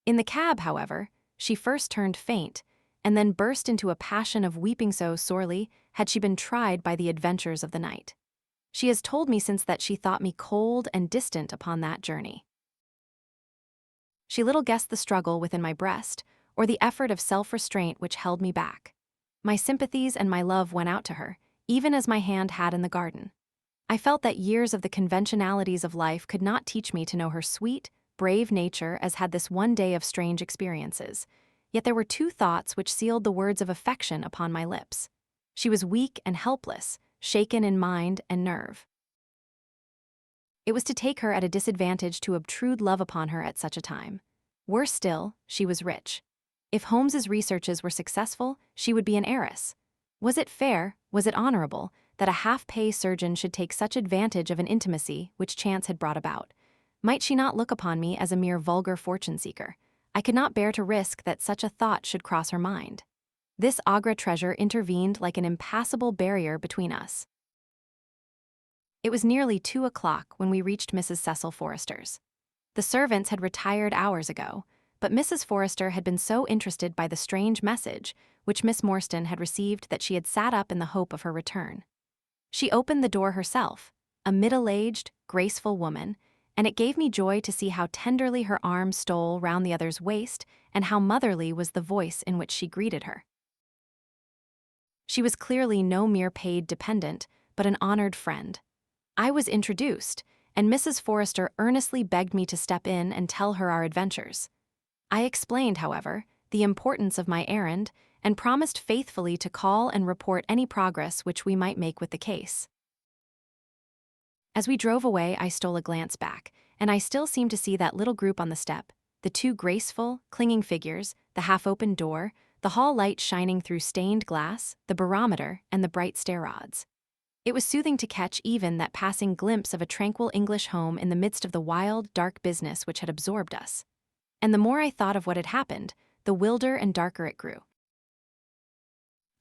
In the cab, however, she first turned faint, and then burst into a passion of weeping, so sorely had she been tried by the adventures of the night. She has told me since that she thought me cold and distant upon that journey. She little guessed the struggle within my breast, or the effort of self-restraint which held me back. My sympathies and my love went out to her, even as my hand had in the garden. I felt that years of the conventionalities of life could not teach me to know her sweet, brave nature as had this one day of strange experiences. Yet there were 2 thoughts which sealed the words of affection upon my lips. She was weak and helpless, shaken in mind and nerve. It was to take her at a disadvantage to obtrude love upon her at such a time. Worse still, she was rich. If Holmes's researches were successful, she would be an heiress. Was it fair, was it honorable, that a half-pay surgeon should take such advantage of an intimacy which chance had brought about? Might she not look upon me as a mere vulgar fortune-seeker? I could not bear to risk that such a thought should cross her mind. This Agra treasure intervened like an impassable barrier between us. It was nearly 2 o'clock when we reached Mrs. Cecil Forrester's. The servants had retired hours ago, but Mrs. Forrester had been so interested by the strange message which Miss Morstan had received that she had sat up in the hope of her return. She opened the door herself, a middle-aged, graceful woman, and it gave me joy to see how tenderly her arm stole round the other's waist and how motherly was the voice in which she greeted her. She was clearly no mere paid dependent, but an honored friend. I was introduced, and Mrs. Forrester earnestly begged me to step in and tell her our adventures. I explained, however, the importance of my errand and promised faithfully to call and report any progress which we might make with the case. As we drove away, I stole a glance back, and I still seemed to see that little group on the step, the 2 graceful, clinging figures, the half-open door, the hall light shining through stained glass, the barometer, and the bright stair rods. It was soothing to catch even that passing glimpse of a tranquil English home in the midst of the wild, dark business which had absorbed us. And the more I thought of what had happened, the wilder and darker it grew.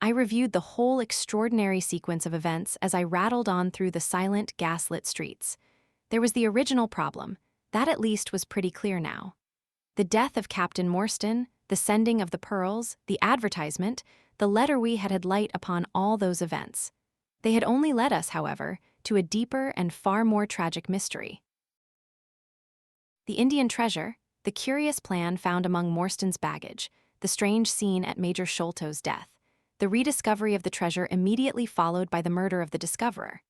I reviewed the whole extraordinary sequence of events as I rattled on through the silent, gas-lit streets. There was the original problem. That at least was pretty clear now. The death of Captain Morstan, the sending of the pearls, the advertisement, the letter we had light upon all those events. They had only led us, however, to a deeper and far more tragic mystery. The Indian treasure, the curious plan found among Morstan's baggage, the strange scene at Major Sholto's death, the rediscovery of the treasure immediately followed by the murder of the discoverer.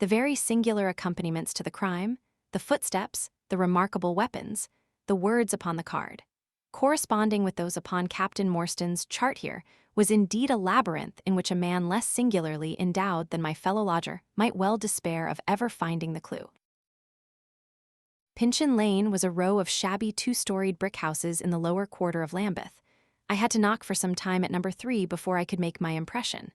The very singular accompaniments to the crime, the footsteps, the remarkable weapons, the words upon the card, corresponding with those upon Captain Morstan's chart here, was indeed a labyrinth in which a man less singularly endowed than my fellow lodger might well despair of ever finding the clue. Pinchin Lane was a row of shabby two-storied brick houses in the lower quarter of Lambeth. I had to knock for some time at number 3 before I could make my impression.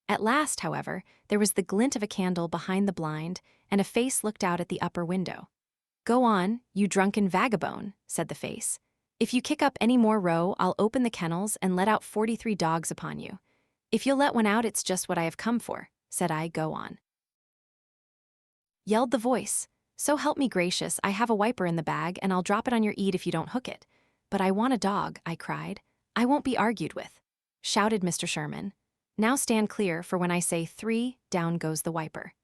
At last, however, there was the glint of a candle behind the blind, and a face looked out at the upper window. "Go on, you drunken vagabond," said the face. "If you kick up any more row, I'll open the kennels and let out 43 dogs upon you. If you'll let one out, it's just what I have come for," said I. "Go on," yelled the voice. "So help me gracious, I have a wiper in the bag, and I'll drop it on your eat if you don't hook it." "But I want a dog," I cried. "I won't be argued with," shouted Mr. Sherman. "Now stand clear, for when I say 3, down goes the wiper."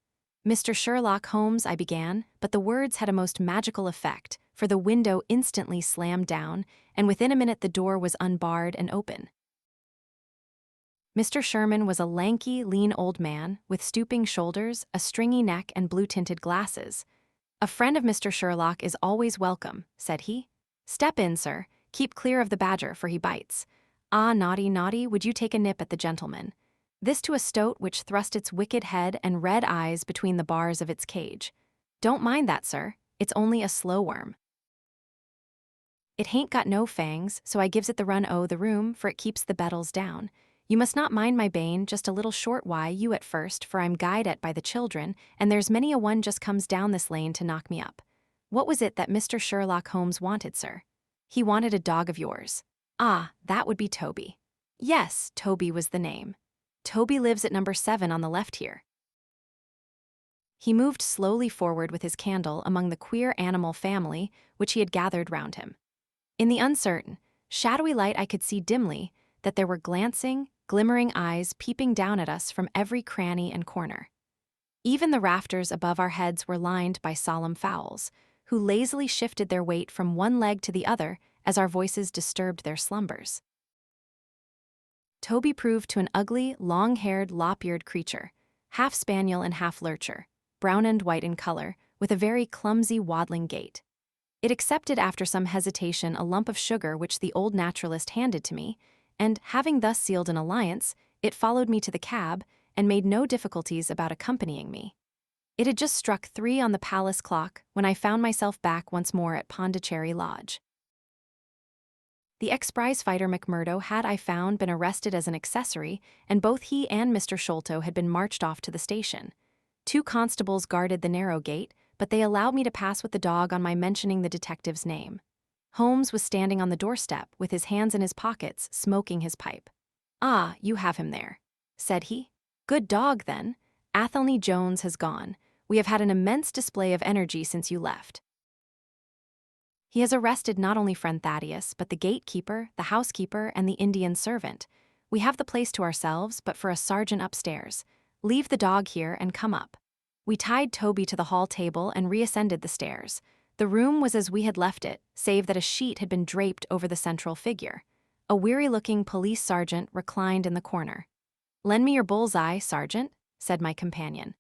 "Mr. Sherlock Holmes," I began, but the words had a most magical effect, for the window instantly slammed down, and within a minute the door was unbarred and open. Mr. Sherman was a lanky, lean old man, with stooping shoulders, a stringy neck, and blue-tinted glasses. "A friend of Mr. Sherlock is always welcome," said he. "Step in, sir. Keep clear of the badger, for he bites. Ah, naughty, naughty, would you take a nip at the gentleman?" This to a stoat which thrust its wicked head and red eyes between the bars of its cage. "Don't mind that, sir. It's only a slow worm. It hain't got no fangs, so I gives it the run o' the room, for it keeps the bettles down. You must not mind my bane just a little short why you at first, for I'm guyed at by the children, and there's many a one just comes down this lane to knock me up. What was it that Mr. Sherlock Holmes wanted, sir?" "He wanted a dog of yours." "Ah, that would be Toby." "Yes, Toby was the name. Toby lives at number 7 on the left here." He moved slowly forward with his candle among the queer animal family which he had gathered round him. In the uncertain, shadowy light I could see dimly that there were glancing, glimmering eyes peeping down at us from every cranny and corner. Even the rafters above our heads were lined by solemn fowls, who lazily shifted their weight from one leg to the other as our voices disturbed their slumbers. Toby proved to an ugly, long-haired, lop-eared creature, half spaniel and half lurcher, brown and white in color, with a very clumsy, waddling gait. It accepted after some hesitation a lump of sugar which the old naturalist handed to me, and, having thus sealed an alliance, it followed me to the cab and made no difficulties about accompanying me. It had just struck 3 on the palace clock when I found myself back once more at Pondicherry Lodge. The ex-prize-fighter McMurdo had, I found, been arrested as an accessory, and both he and Mr. Sholto had been marched off to the station. 2 constables guarded the narrow gate, but they allowed me to pass with the dog on my mentioning the detective's name. Holmes was standing on the doorstep, with his hands in his pockets, smoking his pipe. "Ah, you have him there," said he. "Good dog, then. Athelney Jones has gone. We have had an immense display of energy since you left. He has arrested not only friend Thaddeus, but the gatekeeper, the housekeeper, and the Indian servant. We have the place to ourselves, but for a sergeant upstairs. Leave the dog here and come up." We tied Toby to the hall table and reascended the stairs. The room was as we had left it, save that a sheet had been draped over the central figure. A weary-looking police sergeant reclined in the corner. "Lend me your bull's-eye, sergeant," said my companion.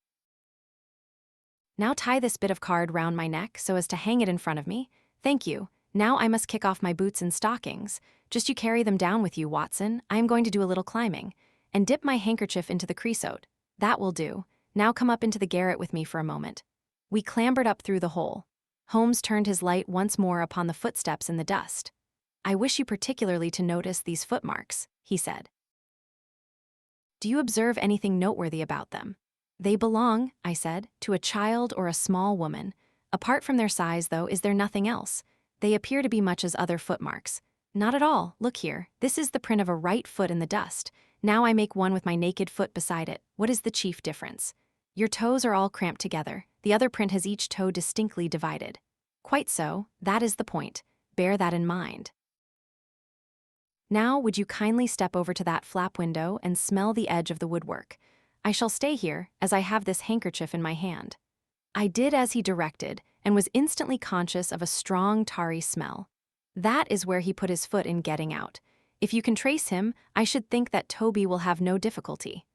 "Now tie this bit of card round my neck so as to hang it in front of me. Thank you. Now I must kick off my boots and stockings. Just you carry them down with you, Watson. I am going to do a little climbing. And dip my handkerchief into the creosote. That will do. Now come up into the garret with me for a moment." We clambered up through the hole. Holmes turned his light once more upon the footsteps in the dust. "I wish you particularly to notice these footmarks," he said. "Do you observe anything noteworthy about them?" "They belong," I said, "to a child or a small woman. Apart from their size, though, is there nothing else? They appear to be much as other footmarks." "Not at all. Look here. This is the print of a right foot in the dust. Now I make one with my naked foot beside it. What is the chief difference?" "Your toes are all cramped together. The other print has each toe distinctly divided." "Quite so. That is the point. Bear that in mind. Now would you kindly step over to that flap window and smell the edge of the woodwork? I shall stay here, as I have this handkerchief in my hand." I did as he directed, and was instantly conscious of a strong tarry smell. That is where he put his foot in getting out. If you can trace him, I should think that Toby will have no difficulty.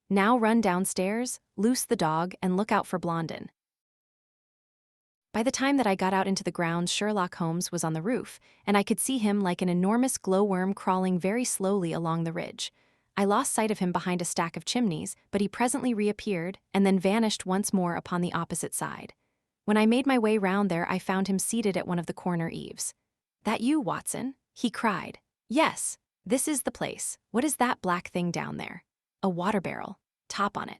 Now run downstairs, loose the dog, and look out for Blondin." By the time that I got out into the grounds, Sherlock Holmes was on the roof, and I could see him like an enormous glowworm crawling very slowly along the ridge. I lost sight of him behind a stack of chimneys, but he presently reappeared and then vanished once more upon the opposite side. When I made my way round there, I found him seated at one of the corner eaves. "That you, Watson?" he cried. "Yes, this is the place. What is that black thing down there?" "A water barrel. Top on it."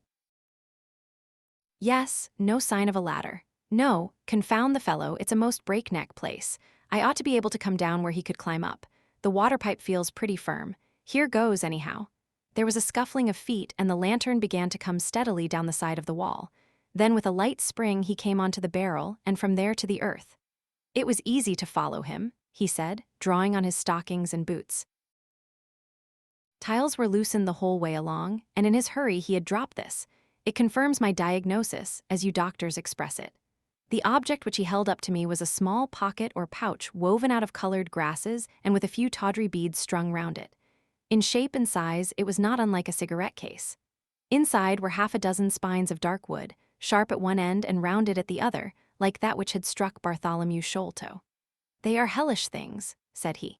"Yes, no sign of a ladder." "No, confound the fellow, it's a most breakneck place. I ought to be able to come down where he could climb up. The water pipe feels pretty firm. Here goes, anyhow." There was a scuffling of feet, and the lantern began to come steadily down the side of the wall. Then with a light spring he came onto the barrel, and from there to the earth. "It was easy to follow him," he said, drawing on his stockings and boots. Tiles were loosened the whole way along, and in his hurry he had dropped this. It confirms my diagnosis, as you doctors express it. The object which he held up to me was a small pocket or pouch woven out of colored grasses and with a few tawdry beads strung round it. In shape and size, it was not unlike a cigarette case. Inside were half a dozen spines of dark wood, sharp at one end and rounded at the other, like that which had struck Bartholomew Sholto. "They are hellish things," said he.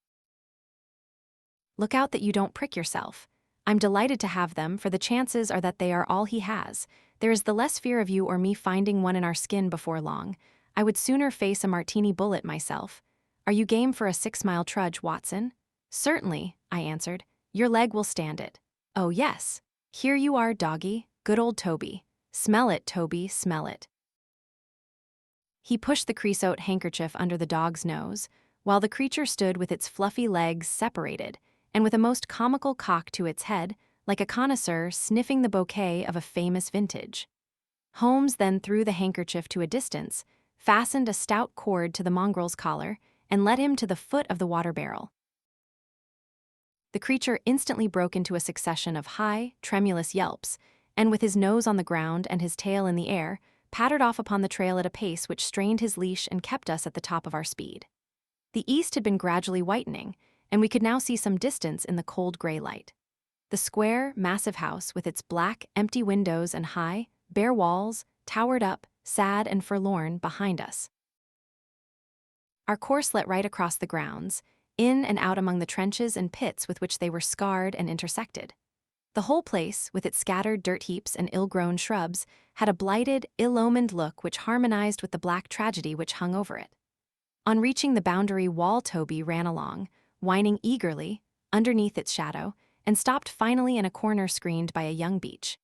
"Look out that you don't prick yourself. I'm delighted to have them, for the chances are that they are all he has. There is the less fear of you or me finding one in our skin before long. I would sooner face a martini bullet myself. Are you game for a 6-mile trudge, Watson?" "Certainly," I answered. "Your leg will stand it." "Oh, yes. Here you are, doggy. Good old Toby. Smell it, Toby, smell it." He pushed the creosote handkerchief under the dog's nose, while the creature stood with its fluffy legs separated, and with a most comical cock to its head, like a connoisseur sniffing the bouquet of a famous vintage. Holmes then threw the handkerchief to a distance, fastened a stout cord to the mongrel's collar, and led him to the foot of the water barrel. The creature instantly broke into a succession of high, tremulous yelps, and with his nose on the ground and his tail in the air, pattered off upon the trail at a pace which strained his leash and kept us at the top of our speed. The east had been gradually whitening, and we could now see some distance in the cold gray light. The square, massive house, with its black, empty windows and high, bare walls, towered up, sad and forlorn, behind us. Our course led right across the grounds, in and out among the trenches and pits with which they were scarred and intersected. The whole place, with its scattered dirt heaps and ill-grown shrubs, had a blighted, ill-omened look which harmonized with the black tragedy which hung over it. On reaching the boundary wall, Toby ran along, whining eagerly, underneath its shadow, and stopped finally in a corner screened by a young beech.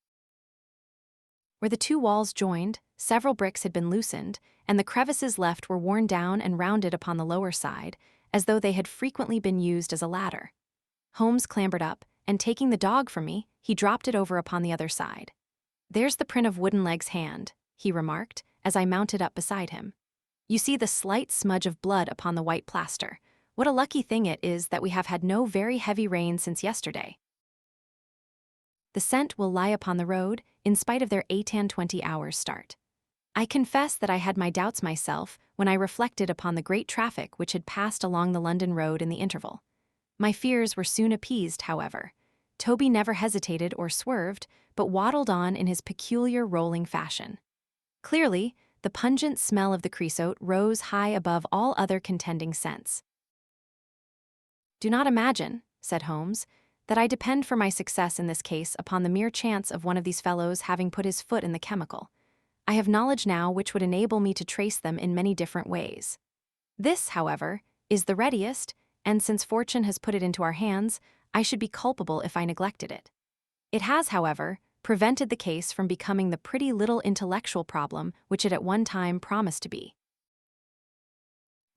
Where the two walls joined, several bricks had been loosened, and the crevices left were worn down and rounded upon the lower side, as though they had frequently been used as a ladder. Holmes clambered up, and taking the dog from me, he dropped it over upon the other side. "There's the print of Woodenleg's hand," he remarked, as I mounted up beside him. "You see the slight smudge of blood upon the white plaster. What a lucky thing it is that we have had no very heavy rain since yesterday. The scent will lie upon the road, in spite of their 8:20 hours start." I confess that I had my doubts myself when I reflected upon the great traffic which had passed along the London road in the interval. My fears were soon appeased, however. Toby never hesitated or swerved, but waddled on in his peculiar rolling fashion. Clearly, the pungent smell of the creosote rose high above all other contending scents. "Do not imagine," said Holmes, "that I depend for my success in this case upon the mere chance of one of these fellows having put his foot in the chemical. I have knowledge now which would enable me to trace them in many different ways. This, however, is the readiest, and since fortune has put it into our hands, I should be culpable if I neglected it. It has, however, prevented the case from becoming the pretty little intellectual problem which it at one time promised to be.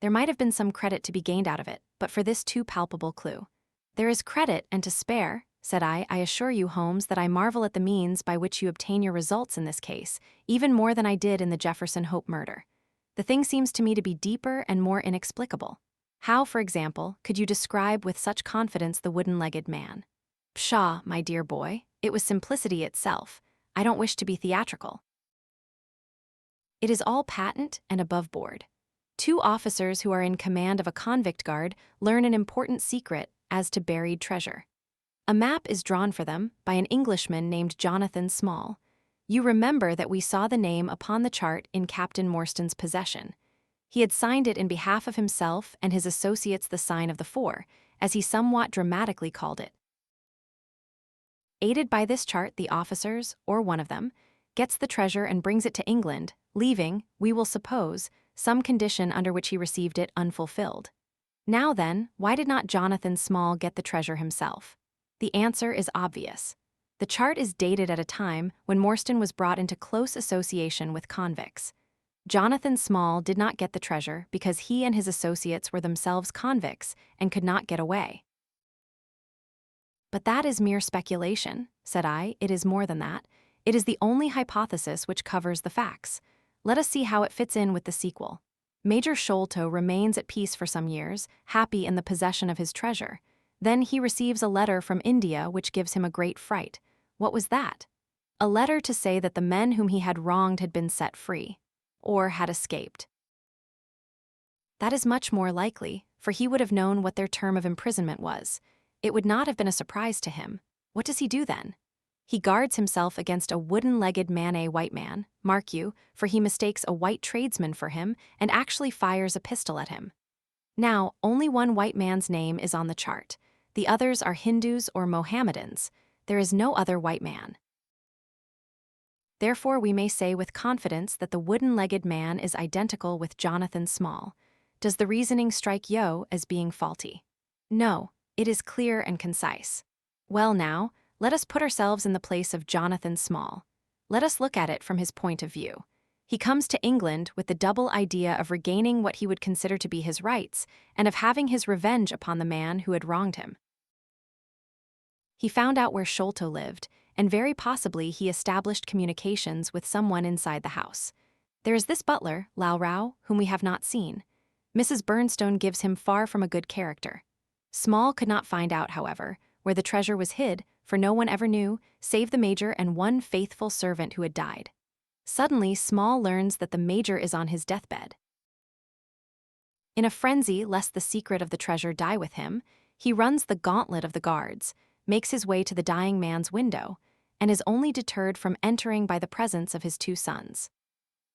There might have been some credit to be gained out of it, but for this too palpable clue. There is credit and to spare, said I assure you, Holmes, that I marvel at the means by which you obtain your results in this case, even more than I did in the Jefferson Hope murder. The thing seems to me to be deeper and more inexplicable. How, for example, could you describe with such confidence the wooden-legged man? Pshaw, my dear boy, it was simplicity itself. I don't wish to be theatrical. It is all patent and above board. Two officers who are in command of a convict guard learn an important secret as to buried treasure. A map is drawn for them by an Englishman named Jonathan Small. You remember that we saw the name upon the chart in Captain Morstan's possession. He had signed it in behalf of himself and his associates the sign of the four, as he somewhat dramatically called it. Aided by this chart, the officers, or one of them, gets the treasure and brings it to England, leaving, we will suppose, some condition under which he received it unfulfilled. Now then, why did not Jonathan Small get the treasure himself? The answer is obvious. The chart is dated at a time when Morstan was brought into close association with convicts. Jonathan Small did not get the treasure because he and his associates were themselves convicts and could not get away. But that is mere speculation, said I. It is more than that. It is the only hypothesis which covers the facts. Let us see how it fits in with the sequel. Major Sholto remains at peace for some years, happy in the possession of his treasure. Then he receives a letter from India which gives him a great fright. What was that? A letter to say that the men whom he had wronged had been set free, or had escaped. That is much more likely, for he would have known what their term of imprisonment was. It would not have been a surprise to him. What does he do then? He guards himself against a wooden-legged white man, mark you, for he mistakes a white tradesman for him and actually fires a pistol at him. Now, only one white man's name is on the chart. The others are Hindus or Mohammedans. There is no other white man. Therefore, we may say with confidence that the wooden-legged man is identical with Jonathan Small. Does the reasoning strike you as being faulty? No, it is clear and concise. Well now, let us put ourselves in the place of Jonathan Small. Let us look at it from his point of view. He comes to England with the double idea of regaining what he would consider to be his rights and of having his revenge upon the man who had wronged him. He found out where Sholto lived, and very possibly he established communications with someone inside the house. There is this butler, Lowrow, whom we have not seen. Mrs. Burnstone gives him far from a good character. Small could not find out, however, where the treasure was hid, for no one ever knew, save the major and one faithful servant who had died. Suddenly, Small learns that the major is on his deathbed. In a frenzy lest the secret of the treasure die with him, he runs the gauntlet of the guards, makes his way to the dying man's window, and is only deterred from entering by the presence of his two sons.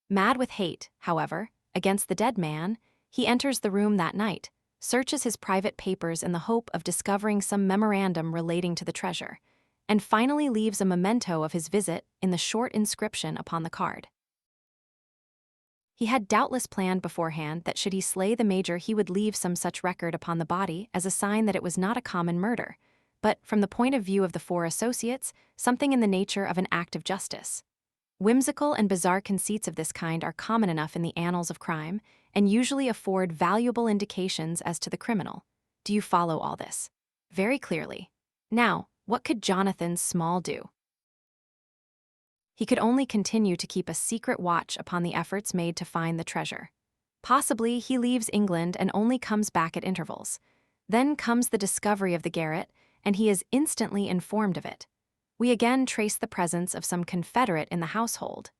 Mad with hate, however, against the dead man, he enters the room that night, searches his private papers in the hope of discovering some memorandum relating to the treasure, and finally leaves a memento of his visit in the short inscription upon the card. He had doubtless planned beforehand that should he slay the major he would leave some such record upon the body as a sign that it was not a common murder, but, from the point of view of the four associates, something in the nature of an act of justice. Whimsical and bizarre conceits of this kind are common enough in the annals of crime, and usually afford valuable indications as to the criminal. Do you follow all this? Very clearly. Now, what could Jonathan Small do? He could only continue to keep a secret watch upon the efforts made to find the treasure. Possibly he leaves England and only comes back at intervals. Then comes the discovery of the garret, and he is instantly informed of it. We again trace the presence of some confederate in the household.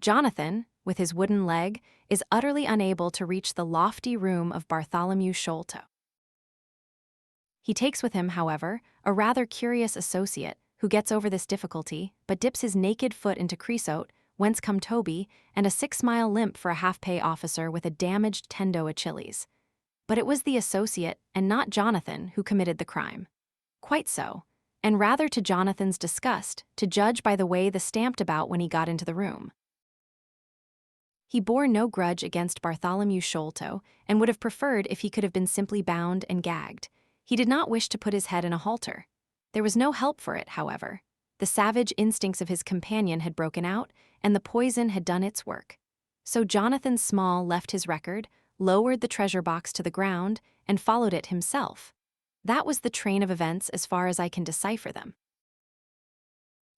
Jonathan, with his wooden leg, is utterly unable to reach the lofty room of Bartholomew Sholto. He takes with him, however, a rather curious associate who gets over this difficulty but dips his naked foot into creosote, whence come Toby, and a 6-mile limp for a half-pay officer with a damaged tendo Achilles. But it was the associate and not Jonathan who committed the crime. Quite so, and rather to Jonathan's disgust, to judge by the way the stamped about when he got into the room. He bore no grudge against Bartholomew Sholto and would have preferred if he could have been simply bound and gagged. He did not wish to put his head in a halter. There was no help for it, however. The savage instincts of his companion had broken out, and the poison had done its work. So Jonathan Small left his record, lowered the treasure box to the ground, and followed it himself. That was the train of events as far as I can decipher them.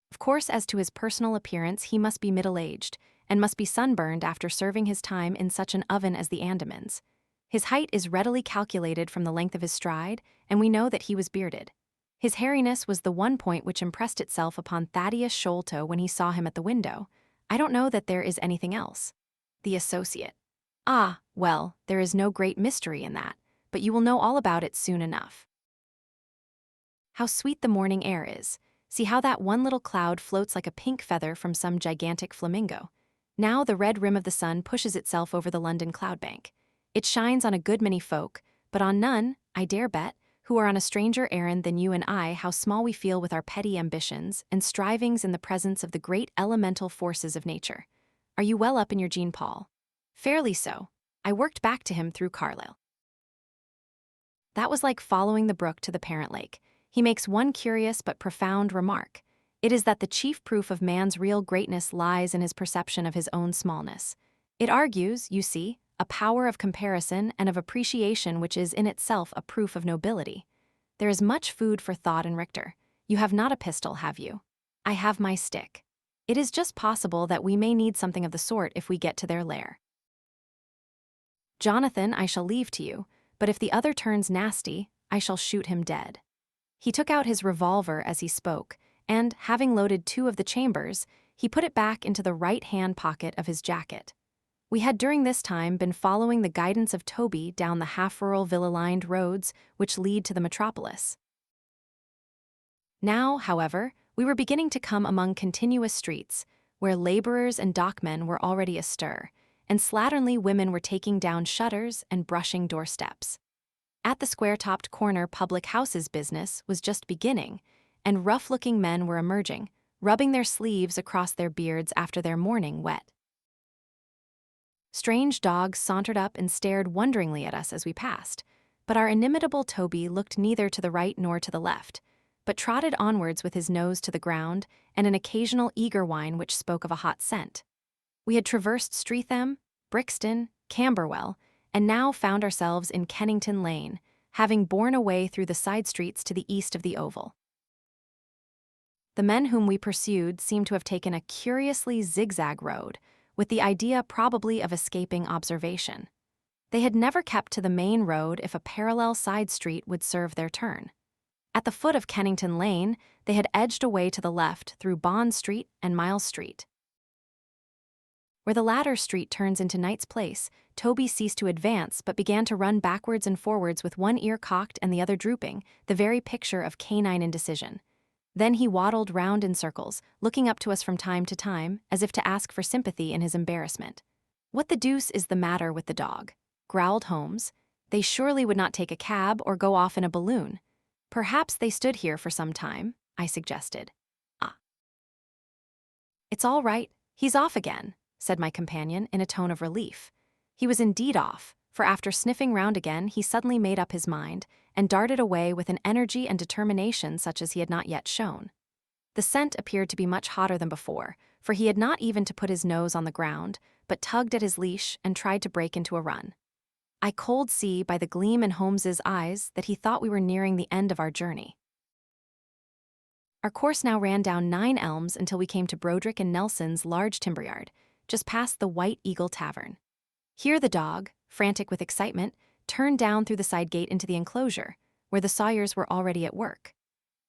Of course, as to his personal appearance, he must be middle-aged, and must be sunburned after serving his time in such an oven as the Andamans. His height is readily calculated from the length of his stride, and we know that he was bearded. His hairiness was the one point which impressed itself upon Thaddeus Sholto when he saw him at the window. I don't know that there is anything else. The associate. Ah, well, there is no great mystery in that, but you will know all about it soon enough. How sweet the morning air is. See how that one little cloud floats like a pink feather from some gigantic flamingo. Now the red rim of the sun pushes itself over the London cloudbank. It shines on a good many folk, but on none, I dare bet, who are on a stranger errand than you and I. How small we feel with our petty ambitions and strivings in the presence of the great elemental forces of nature. Are you well up in your Jean Paul? Fairly so. I worked back to him through Carlyle. That was like following the brook to the parent lake. He makes one curious but profound remark. It is that the chief proof of man's real greatness lies in his perception of his own smallness. It argues, you see, a power of comparison and of appreciation which is in itself a proof of nobility. There is much food for thought in Richter. You have not a pistol, have you? I have my stick. It is just possible that we may need something of the sort if we get to their lair. Jonathan, I shall leave to you, but if the other turns nasty, I shall shoot him dead. He took out his revolver as he spoke, and, having loaded 2 of the chambers, he put it back into the right-hand pocket of his jacket. We had during this time been following the guidance of Toby down the half-rural villa-lined roads which lead to the metropolis. Now, however, we were beginning to come among continuous streets, where laborers and dockmen were already astir, and slatternly women were taking down shutters and brushing doorsteps. At the square-topped corner public houses business was just beginning, and rough-looking men were emerging, rubbing their sleeves across their beards after their morning wet. Strange dogs sauntered up and stared wonderingly at us as we passed, but our inimitable Toby looked neither to the right nor to the left, but trotted onwards with his nose to the ground and an occasional eager whine which spoke of a hot scent. We had traversed Streatham, Brixton, Camberwell, and now found ourselves in Kennington Lane, having borne away through the side streets to the east of the Oval. The men whom we pursued seemed to have taken a curiously zigzag road, with the idea probably of escaping observation. They had never kept to the main road if a parallel side street would serve their turn. At the foot of Kennington Lane, they had edged away to the left through Bond Street and Miles Street. Where the latter street turns into Knight's Place, Toby ceased to advance but began to run backwards and forwards with one ear cocked and the other drooping, the very picture of canine indecision. Then he waddled round in circles, looking up to us from time to time, as if to ask for sympathy in his embarrassment. "What the deuce is the matter with the dog?" growled Holmes. "They surely would not take a cab or go off in a balloon." "Perhaps they stood here for some time," I suggested. "Ah. It's all right, he's off again," said my companion in a tone of relief. He was indeed off, for after sniffing round again he suddenly made up his mind, and darted away with an energy and determination such as he had not yet shown. The scent appeared to be much hotter than before, for he had not even to put his nose on the ground, but tugged at his leash and tried to break into a run. I could see by the gleam in Holmes's eyes that he thought we were nearing the end of our journey. Our course now ran down 9 Elms until we came to Broderick and Nelson's large timber yard, just past the White Eagle Tavern. Here the dog, frantic with excitement, turned down through the side gate into the enclosure, where the sawyers were already at work.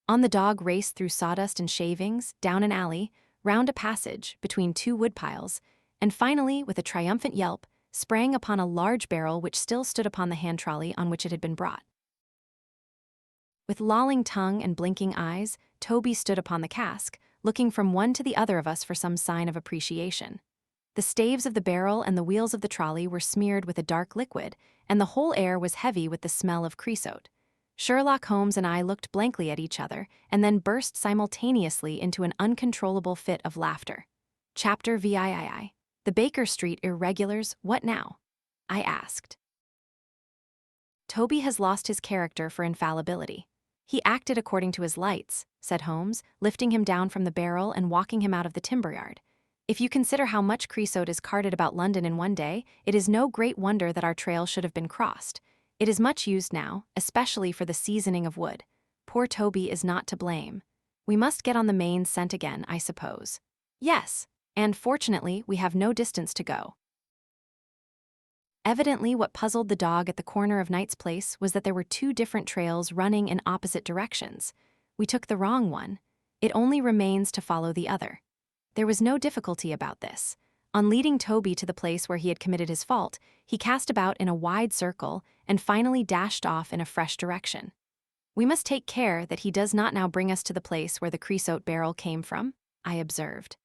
On the dog raced through sawdust and shavings, down an alley, round a passage, between 2 woodpiles, and finally, with a triumphant yelp, sprang upon a large barrel which still stood upon the hand trolley on which it had been brought. With lolling tongue and blinking eyes, Toby stood upon the cask, looking from one to the other of us for some sign of appreciation. The staves of the barrel and the wheels of the trolley were smeared with a dark liquid, and the whole air was heavy with the smell of creosote. Sherlock Holmes and I looked blankly at each other, and then burst simultaneously into an uncontrollable fit of laughter. Chapter VIII. The Baker Street Irregulars, what now? I asked. Toby has lost his character for infallibility. He acted according to his lights, said Holmes, lifting him down from the barrel and walking him out of the timber yard. If you consider how much creosote is carted about London in one day, it is no great wonder that our trail should have been crossed. It is much used now, especially for the seasoning of wood. Poor Toby is not to blame. We must get on the main scent again, I suppose. Yes, and fortunately we have no distance to go. Evidently what puzzled the dog at the corner of Knight's Place was that there were 2 different trails running in opposite directions. We took the wrong one. It only remains to follow the other. There was no difficulty about this. On leading Toby to the place where he had committed his fault, he cast about in a wide circle and finally dashed off in a fresh direction. We must take care that he does not now bring us to the place where the creosote barrel came from, I observed.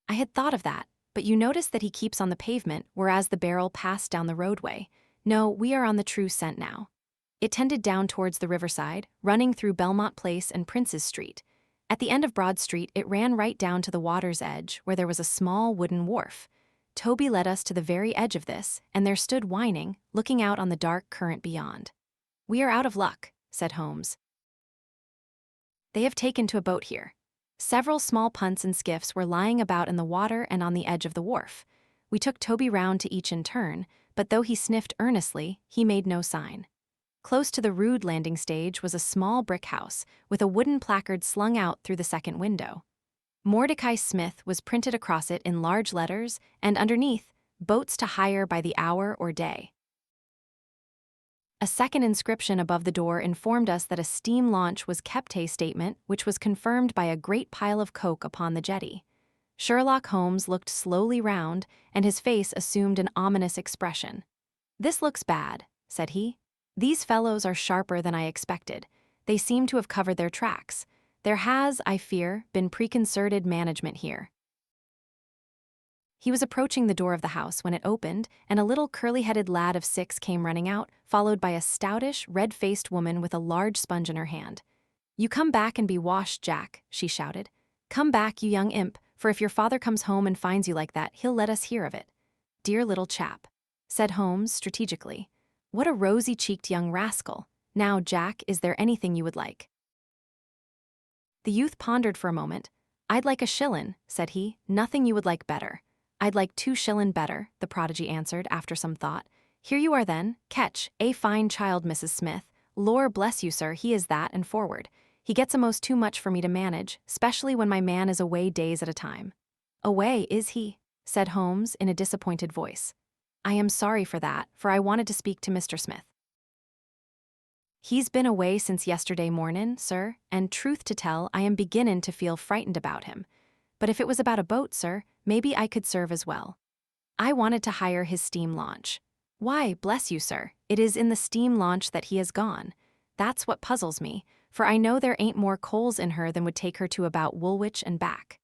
I had thought of that, but you notice that he keeps on the pavement, whereas the barrel passed down the roadway. No, we are on the true scent now. It tended down towards the riverside, running through Belmont Place and Prince's Street. At the end of Broad Street, it ran right down to the water's edge, where there was a small wooden wharf. Toby led us to the very edge of this, and there stood whining, looking out on the dark current beyond. We are out of luck, said Holmes. They have taken to a boat here. Several small punts and skiffs were lying about in the water and on the edge of the wharf. We took Toby round to each in turn, but though he sniffed earnestly, he made no sign. Close to the rude landing stage was a small brick house, with a wooden placard slung out through the second window. Mordecai Smith was printed across it in large letters, and underneath, boats to hire by the hour or day. A second inscription above the door informed us that a steam launch was kept, a statement which was confirmed by a great pile of coke upon the jetty. Sherlock Holmes looked slowly round, and his face assumed an ominous expression. "This looks bad," said he. "These fellows are sharper than I expected. They seem to have covered their tracks. There has, I fear, been preconcerted management here." He was approaching the door of the house when it opened, and a little curly-headed lad of 6 came running out, followed by a stoutish, red-faced woman with a large sponge in her hand. "You come back and be washed, Jack," she shouted. "Come back, you young imp, for if your father comes home and finds you like that, he'll let us hear of it." "Dear little chap," said Holmes strategically. "What a rosy-cheeked young rascal. Now, Jack, is there anything you would like?" The youth pondered for a moment. "I'd like a shillin'," said he. "Nothing you would like better." "I'd like 2 shillin' better," the prodigy answered after some thought. "Here you are then. Catch, a fine child, Mrs. Smith. Lor bless you, sir, he is that and forward. He gets a'most too much for me to manage, specially when my man is away days at a time." "Away, is he?" said Holmes in a disappointed voice. "I am sorry for that, for I wanted to speak to Mr. Smith." "He's been away since yesterday mornin', sir, and truth to tell, I am beginnin' to feel frightened about him. But if it was about a boat, sir, maybe I could serve as well. I wanted to hire his steam launch." "Why, bless you, sir, it is in the steam launch that he has gone. That's what puzzles me, for I know there ain't more coals in her than would take her to about Woolwich and back."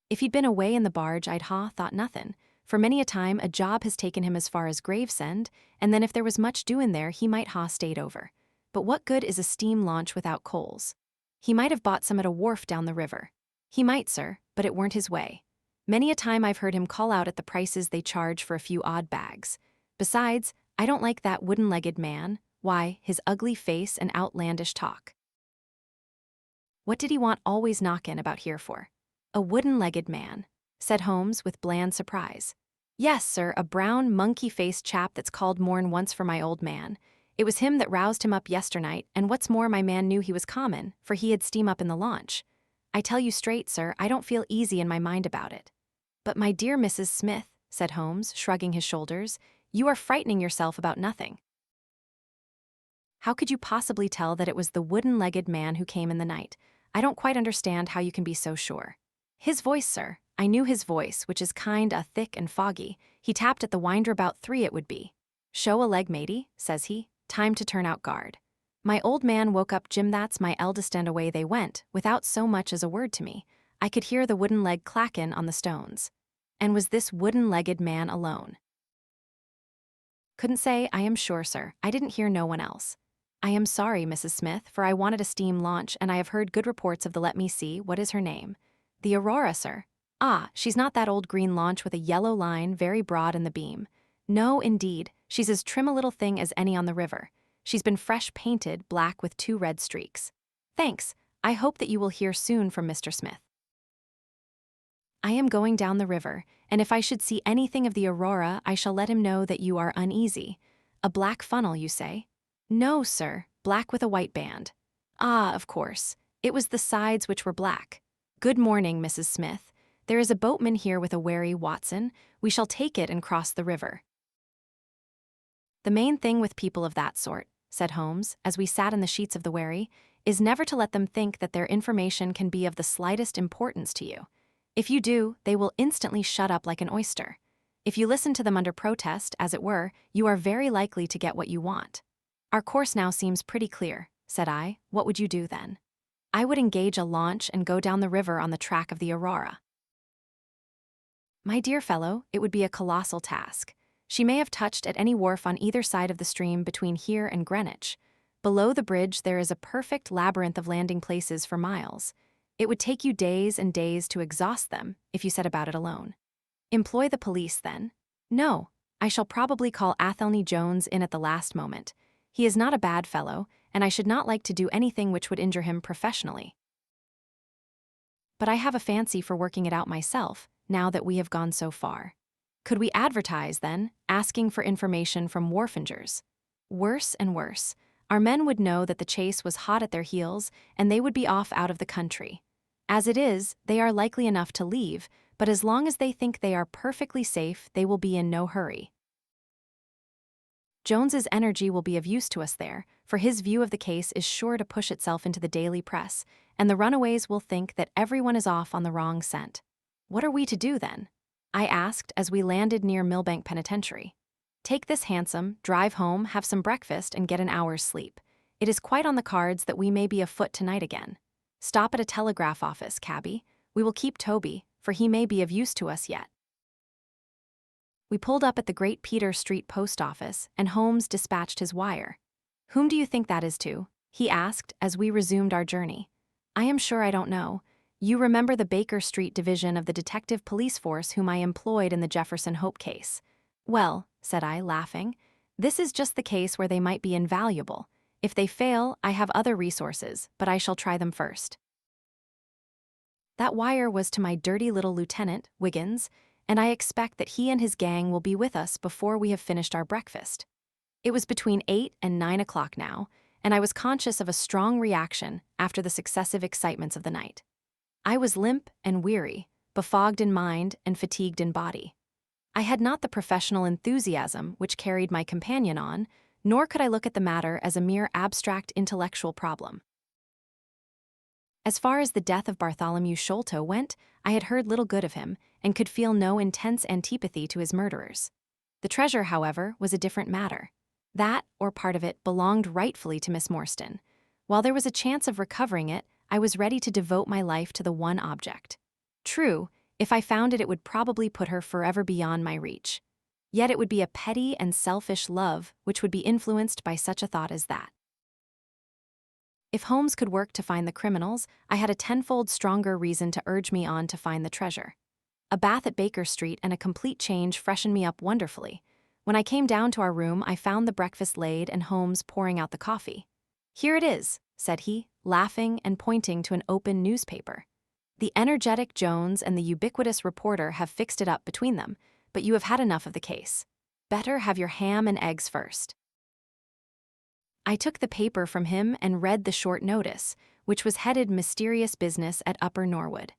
If he'd been away in the barge, I'd thought nothin', for many a time a job has taken him as far as Gravesend, and then if there was much doin' there, he might stayed over. But what good is a steam launch without coals? He might have bought some at a wharf down the river. He might, sir, but it weren't his way. Many a time I've heard him call out at the prices they charge for a few odd bags. Besides, I don't like that wooden-legged man. Why, his ugly face and outlandish talk. What did he want always knockin' about here for? A wooden-legged man, said Holmes with bland surprise. "Yes, sir, a brown, monkey-faced chap that's called more'n once for my old man. It was him that roused him up yesternight, and what's more, my man knew he was common, for he had steam up in the launch. I tell you straight, sir, I don't feel easy in my mind about it." "But my dear Mrs. Smith," said Holmes, shrugging his shoulders, "you are frightening yourself about nothing. How could you possibly tell that it was the wooden-legged man who came in the night? I don't quite understand how you can be so sure." "His voice, sir. I knew his voice, which is thick and foggy. He tapped at the winder about 3 it would be. 'Show a leg, matey,' says he. 'Time to turn out guard.' My old man woke up Jim, that's my eldest, and away they went, without so much as a word to me. I could hear the wooden leg clackin' on the stones." "And was this wooden-legged man alone?" "Couldn't say, I am sure, sir. I didn't hear no one else." "I am sorry, Mrs. Smith, for I wanted a steam launch, and I have heard good reports of the, let me see, what is her name?" "The Aurora, sir." "Ah, she's not that old green launch with a yellow line very broad in the beam." "No, indeed, she's as trim a little thing as any on the river. She's been fresh painted, black with 2 red streaks." "Thanks. I hope that you will hear soon from Mr. Smith." "I am going down the river, and if I should see anything of the Aurora, I shall let him know that you are uneasy." "A black funnel, you say?" "No, sir, black with a white band." "Ah, of course. It was the sides which were black. Good morning, Mrs. Smith. There is a boatman here with a wherry, Watson. We shall take it and cross the river." "The main thing with people of that sort," said Holmes, as we sat in the sheets of the wherry, "is never to let them think that their information can be of the slightest importance to you. If you do, they will instantly shut up like an oyster. If you listen to them under protest, as it were, you are very likely to get what you want. Our course now seems pretty clear, said I. What would you do then? I would engage a launch and go down the river on the track of the Aurora. My dear fellow, it would be a colossal task. She may have touched at any wharf on either side of the stream between here and Greenwich. Below the bridge there is a perfect labyrinth of landing places for miles. It would take you days and days to exhaust them if you set about it alone. Employ the police, then? No, I shall probably call Athelney Jones in at the last moment. He is not a bad fellow, and I should not like to do anything which would injure him professionally. But I have a fancy for working it out myself, now that we have gone so far. Could we advertise, then, asking for information from wharfingers? Worse and worse. Our men would know that the chase was hot at their heels, and they would be off out of the country. As it is, they are likely enough to leave, but as long as they think they are perfectly safe, they will be in no hurry. Jones's energy will be of use to us there, for his view of the case is sure to push itself into the daily press, and the runaways will think that everyone is off on the wrong scent. What are we to do, then? I asked as we landed near Millbank Penitentiary. Take this hansom, drive home, have some breakfast, and get an hour's sleep. It is quite on the cards that we may be afoot tonight again. Stop at a telegraph office, cabby. We will keep Toby, for he may be of use to us yet. We pulled up at the Great Peter Street post office, and Holmes dispatched his wire. Whom do you think that is to? He asked as we resumed our journey. I am sure I don't know. You remember the Baker Street division of the detective police force whom I employed in the Jefferson Hope case. Well, said I, laughing, this is just the case where they might be invaluable. If they fail, I have other resources, but I shall try them first. That wire was to my dirty little lieutenant, Wiggins, and I expect that he and his gang will be with us before we have finished our breakfast. It was between 8 and 9 o'clock now, and I was conscious of a strong reaction after the successive excitements of the night. I was limp and weary, befogged in mind and fatigued in body. I had not the professional enthusiasm which carried my companion on, nor could I look at the matter as a mere abstract intellectual problem. As far as the death of Bartholomew Sholto went, I had heard little good of him, and could feel no intense antipathy to his murderers. The treasure, however, was a different matter. That, or part of it, belonged rightfully to Miss Morstan. While there was a chance of recovering it, I was ready to devote my life to the one object. True, if I found it, it would probably put her forever beyond my reach. Yet it would be a petty and selfish love which would be influenced by such a thought as that. If Holmes could work to find the criminals, I had a tenfold stronger reason to urge me on to find the treasure. A bath at Baker Street and a complete change freshened me up wonderfully. When I came down to our room, I found the breakfast laid and Holmes pouring out the coffee. Here it is, said he, laughing and pointing to an open newspaper. The energetic Jones and the ubiquitous reporter have fixed it up between them, but you have had enough of the case. Better have your ham and eggs first. I took the paper from him and read the short notice, which was headed Mysterious Business at Upper Norwood.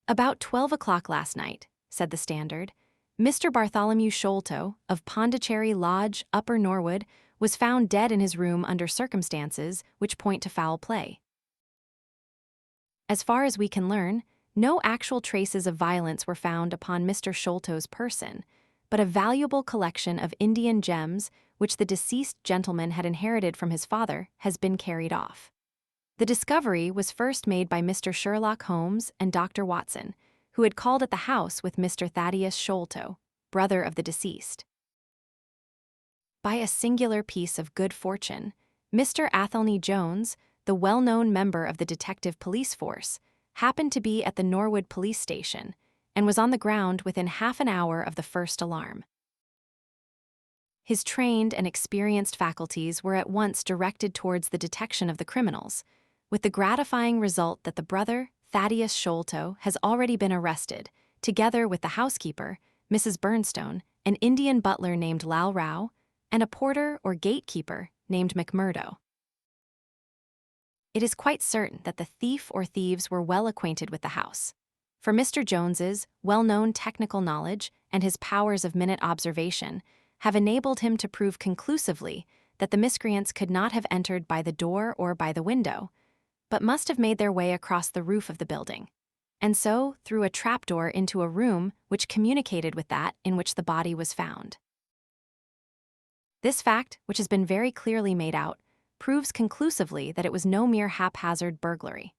About 12 o'clock last night, said the Standard, Mr. Bartholomew Sholto, of Pondicherry Lodge, Upper Norwood, was found dead in his room under circumstances which point to foul play. As far as we can learn, no actual traces of violence were found upon Mr. Sholto's person, but a valuable collection of Indian gems which the deceased gentleman had inherited from his father has been carried off. The discovery was first made by Mr. Sherlock Holmes and Dr. Watson, who had called at the house with Mr. Thaddeus Sholto, brother of the deceased. By a singular piece of good fortune, Mr. Athelney Jones, the well-known member of the detective police force, happened to be at the Norwood police station and was on the ground within half an hour of the first alarm. His trained and experienced faculties were at once directed towards the detection of the criminals, with the gratifying result that the brother, Thaddeus Sholto, has already been arrested, together with the housekeeper, Mrs. Burnstone, an Indian butler named Lal Rao, and a porter or gatekeeper named McMurdo. It is quite certain that the thief or thieves were well acquainted with the house, for Mr. Jones's well-known technical knowledge and his powers of minute observation have enabled him to prove conclusively that the miscreants could not have entered by the door or by the window, but must have made their way across the roof of the building, and so through a trapdoor into a room which communicated with that in which the body was found. This fact, which has been very clearly made out, proves conclusively that it was no mere haphazard burglary.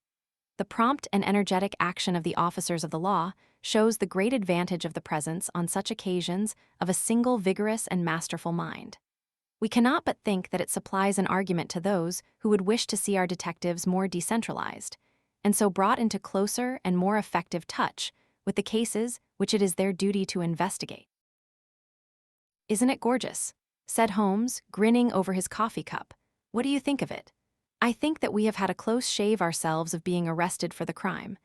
The prompt and energetic action of the officers of the law shows the great advantage of the presence, on such occasions, of a single vigorous and masterful mind. We cannot but think that it supplies an argument to those who would wish to see our detectives more decentralized, and so brought into closer and more effective touch with the cases which it is their duty to investigate. "Isn't it gorgeous?" said Holmes, grinning over his coffee cup. "What do you think of it?" "I think that we have had a close shave ourselves of being arrested for the crime."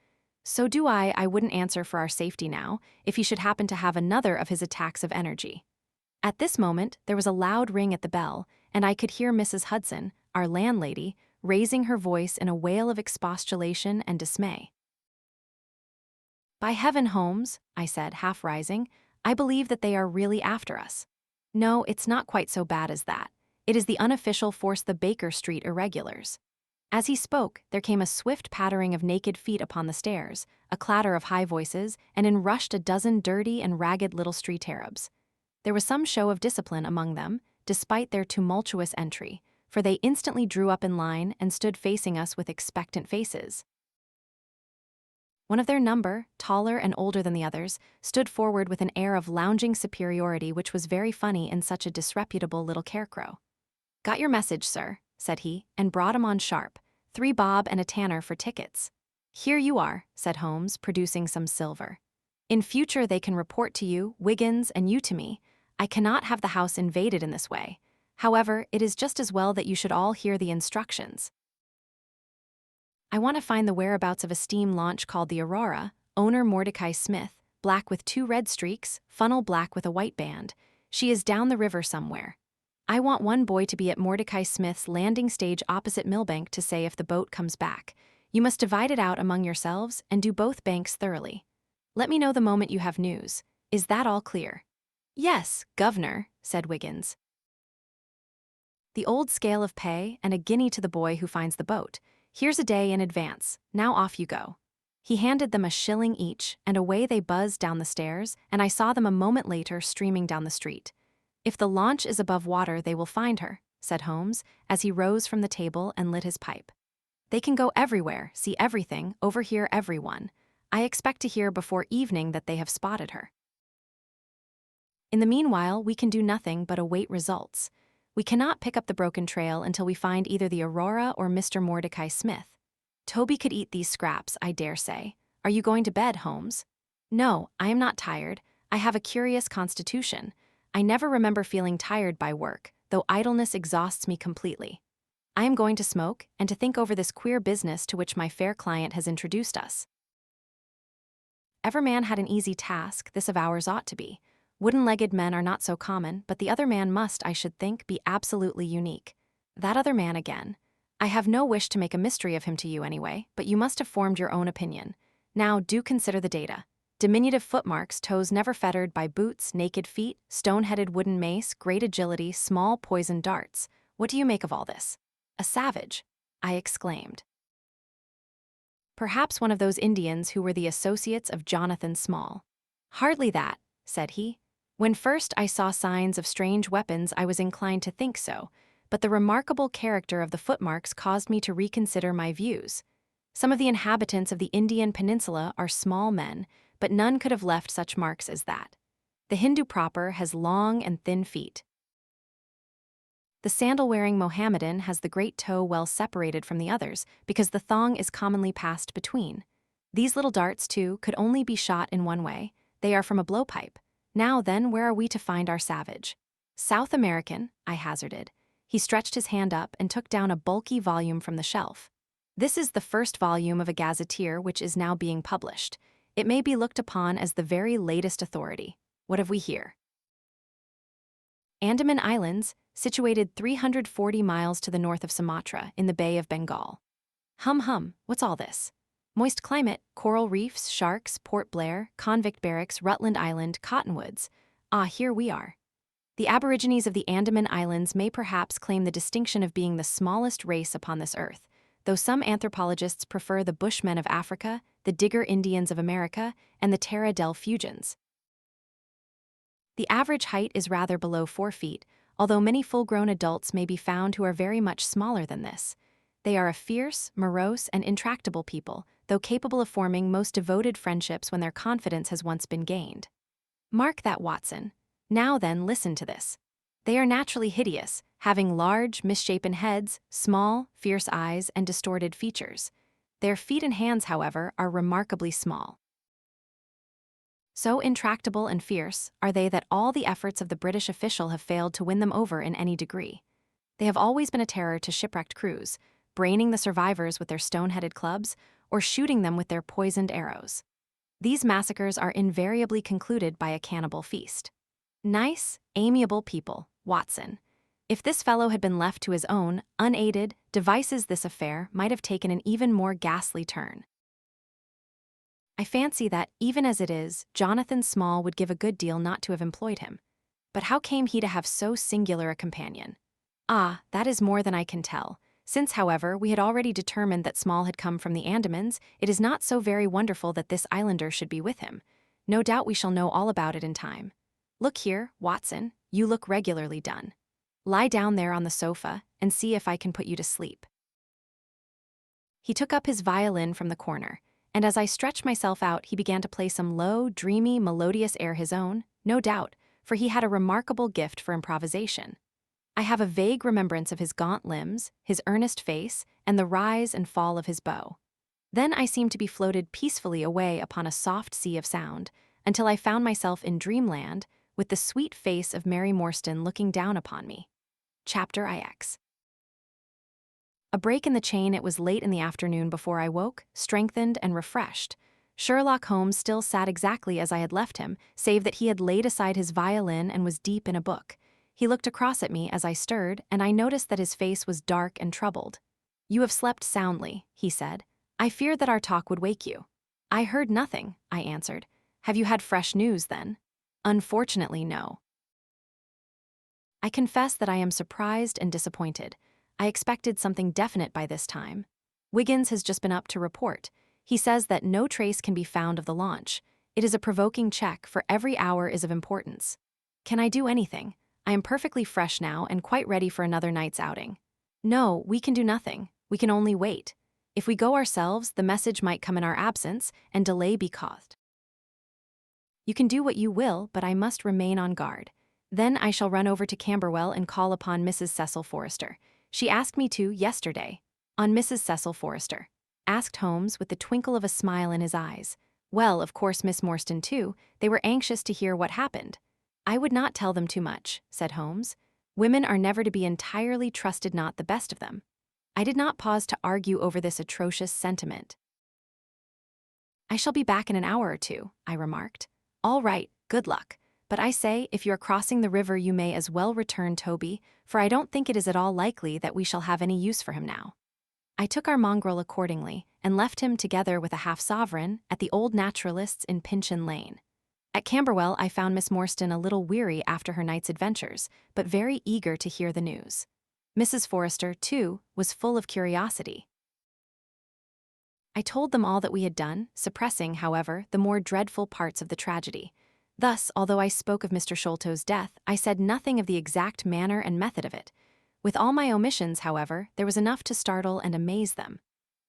"So do I. I wouldn't answer for our safety now, if he should happen to have another of his attacks of energy." At this moment, there was a loud ring at the bell, and I could hear Mrs. Hudson, our landlady, raising her voice in a wail of expostulation and dismay. "By heaven, Holmes," I said, half rising, "I believe that they are really after us." "No, it's not quite so bad as that. It is the unofficial force the Baker Street irregulars." As he spoke, there came a swift pattering of naked feet upon the stairs, a clatter of high voices, and in rushed a dozen dirty and ragged little street Arabs. There was some show of discipline among them, despite their tumultuous entry, for they instantly drew up in line and stood facing us with expectant faces. One of their number, taller and older than the others, stood forward with an air of lounging superiority which was very funny in such a disreputable little carecrow. "Got your message, sir," said he, and brought him on sharp, 3 bob and a tanner for tickets. "Here you are," said Holmes, producing some silver. "In future they can report to you, Wiggins, and you to me. I cannot have the house invaded in this way. However, it is just as well that you should all hear the instructions. I want to find the whereabouts of a steam launch called the Aurora, owner Mordecai Smith, black with 2 red streaks, funnel black with a white band. She is down the river somewhere. I want one boy to be at Mordecai Smith's landing stage opposite Millbank to say if the boat comes back. You must divide it out among yourselves and do both banks thoroughly. Let me know the moment you have news. Is that all clear?" "Yes, governor," said Wiggins. "The old scale of pay and a guinea to the boy who finds the boat. Here's a day in advance. Now off you go." He handed them a shilling each, and away they buzzed down the stairs, and I saw them a moment later streaming down the street. "If the launch is above water, they will find her," said Holmes, as he rose from the table and lit his pipe. "They can go everywhere, see everything, overhear everyone. I expect to hear before evening that they have spotted her. In the meanwhile, we can do nothing but await results. We cannot pick up the broken trail until we find either the Aurora or Mr. Mordecai Smith. Toby could eat these scraps, I dare say. Are you going to bed, Holmes?" "No, I am not tired. I have a curious constitution. I never remember feeling tired by work, though idleness exhausts me completely. I am going to smoke and to think over this queer business to which my fair client has introduced us." Ever man had an easy task, this of ours ought to be. Wooden-legged men are not so common, but the other man must, I should think, be absolutely unique. That other man again. I have no wish to make a mystery of him to you anyway, but you must have formed your own opinion. Now do consider the data. Diminutive footmarks, toes never fettered by boots, naked feet, stone-headed wooden mace, great agility, small poisoned darts. What do you make of all this?" "A savage," I exclaimed. "Perhaps one of those Indians who were the associates of Jonathan Small." "Hardly that," said he. "When first I saw signs of strange weapons, I was inclined to think so, but the remarkable character of the footmarks caused me to reconsider my views. Some of the inhabitants of the Indian peninsula are small men, but none could have left such marks as that. The Hindu proper has long and thin feet. The sandal-wearing Mohammedan has the great toe well separated from the others, because the thong is commonly passed between. These little darts, too, could only be shot in one way. They are from a blowpipe. Now then, where are we to find our savage?" "South American," I hazarded. He stretched his hand up and took down a bulky volume from the shelf. "This is the first volume of a gazetteer which is now being published. It may be looked upon as the very latest authority. What have we here? Andaman Islands, situated 340 miles to the north of Sumatra, in the Bay of Bengal." Hum, what's all this? Moist climate, coral reefs, sharks, Port Blair, convict barracks, Rutland Island, cottonwoods. Ah, here we are. The aborigines of the Andaman Islands may perhaps claim the distinction of being the smallest race upon this earth, though some anthropologists prefer the Bushmen of Africa, the Digger Indians of America, and the Terra del Fuegians. The average height is rather below 4 feet, although many full-grown adults may be found who are very much smaller than this. They are a fierce, morose, and intractable people, though capable of forming most devoted friendships when their confidence has once been gained. Mark that, Watson. Now then, listen to this. They are naturally hideous, having large, misshapen heads, small, fierce eyes, and distorted features. Their feet and hands, however, are remarkably small. So intractable and fierce are they that all the efforts of the British official have failed to win them over in any degree. They have always been a terror to shipwrecked crews, braining the survivors with their stone-headed clubs or shooting them with their poisoned arrows. These massacres are invariably concluded by a cannibal feast. Nice, amiable people, Watson. If this fellow had been left to his own, unaided, devices, this affair might have taken an even more ghastly turn. I fancy that, even as it is, Jonathan Small would give a good deal not to have employed him. But how came he to have so singular a companion? Ah, that is more than I can tell. Since, however, we had already determined that Small had come from the Andamans, it is not so very wonderful that this islander should be with him. No doubt we shall know all about it in time. Look here, Watson, you look regularly done. Lie down there on the sofa and see if I can put you to sleep. He took up his violin from the corner, and as I stretched myself out, he began to play some low, dreamy, melodious air, his own, no doubt, for he had a remarkable gift for improvisation. I have a vague remembrance of his gaunt limbs, his earnest face, and the rise and fall of his bow. Then I seemed to be floated peacefully away upon a soft sea of sound, until I found myself in dreamland, with the sweet face of Mary Morstan looking down upon me. Chapter IX. A break in the chain. It was late in the afternoon before I woke, strengthened and refreshed. Sherlock Holmes still sat exactly as I had left him, save that he had laid aside his violin and was deep in a book. He looked across at me as I stirred, and I noticed that his face was dark and troubled. "You have slept soundly," he said. "I feared that our talk would wake you." "I heard nothing," I answered. "Have you had fresh news, then?" "Unfortunately, no." I confess that I am surprised and disappointed. I expected something definite by this time. Wiggins has just been up to report. He says that no trace can be found of the launch. It is a provoking check, for every hour is of importance. Can I do anything? I am perfectly fresh now and quite ready for another night's outing. No, we can do nothing. We can only wait. If we go ourselves, the message might come in our absence, and delay be caused. You can do what you will, but I must remain on guard. Then I shall run over to Camberwell and call upon Mrs. Cecil Forrester. She asked me to, yesterday. On Mrs. Cecil Forrester? Asked Holmes, with the twinkle of a smile in his eyes. Well, of course, Miss Morstan too. They were anxious to hear what happened. I would not tell them too much, said Holmes. Women are never to be entirely trusted, not the best of them. I did not pause to argue over this atrocious sentiment. I shall be back in an hour or two, I remarked. All right, good luck. But I say, if you are crossing the river, you may as well return Toby, for I don't think it is at all likely that we shall have any use for him now. I took our mongrel accordingly, and left him together with a half-sovereign at the old naturalist's in Pinchin Lane. At Camberwell I found Miss Morstan a little weary after her night's adventures, but very eager to hear the news. Mrs. Forrester, too, was full of curiosity. I told them all that we had done, suppressing, however, the more dreadful parts of the tragedy. Thus, although I spoke of Mr. Sholto's death, I said nothing of the exact manner and method of it. With all my omissions, however, there was enough to startle and amaze them.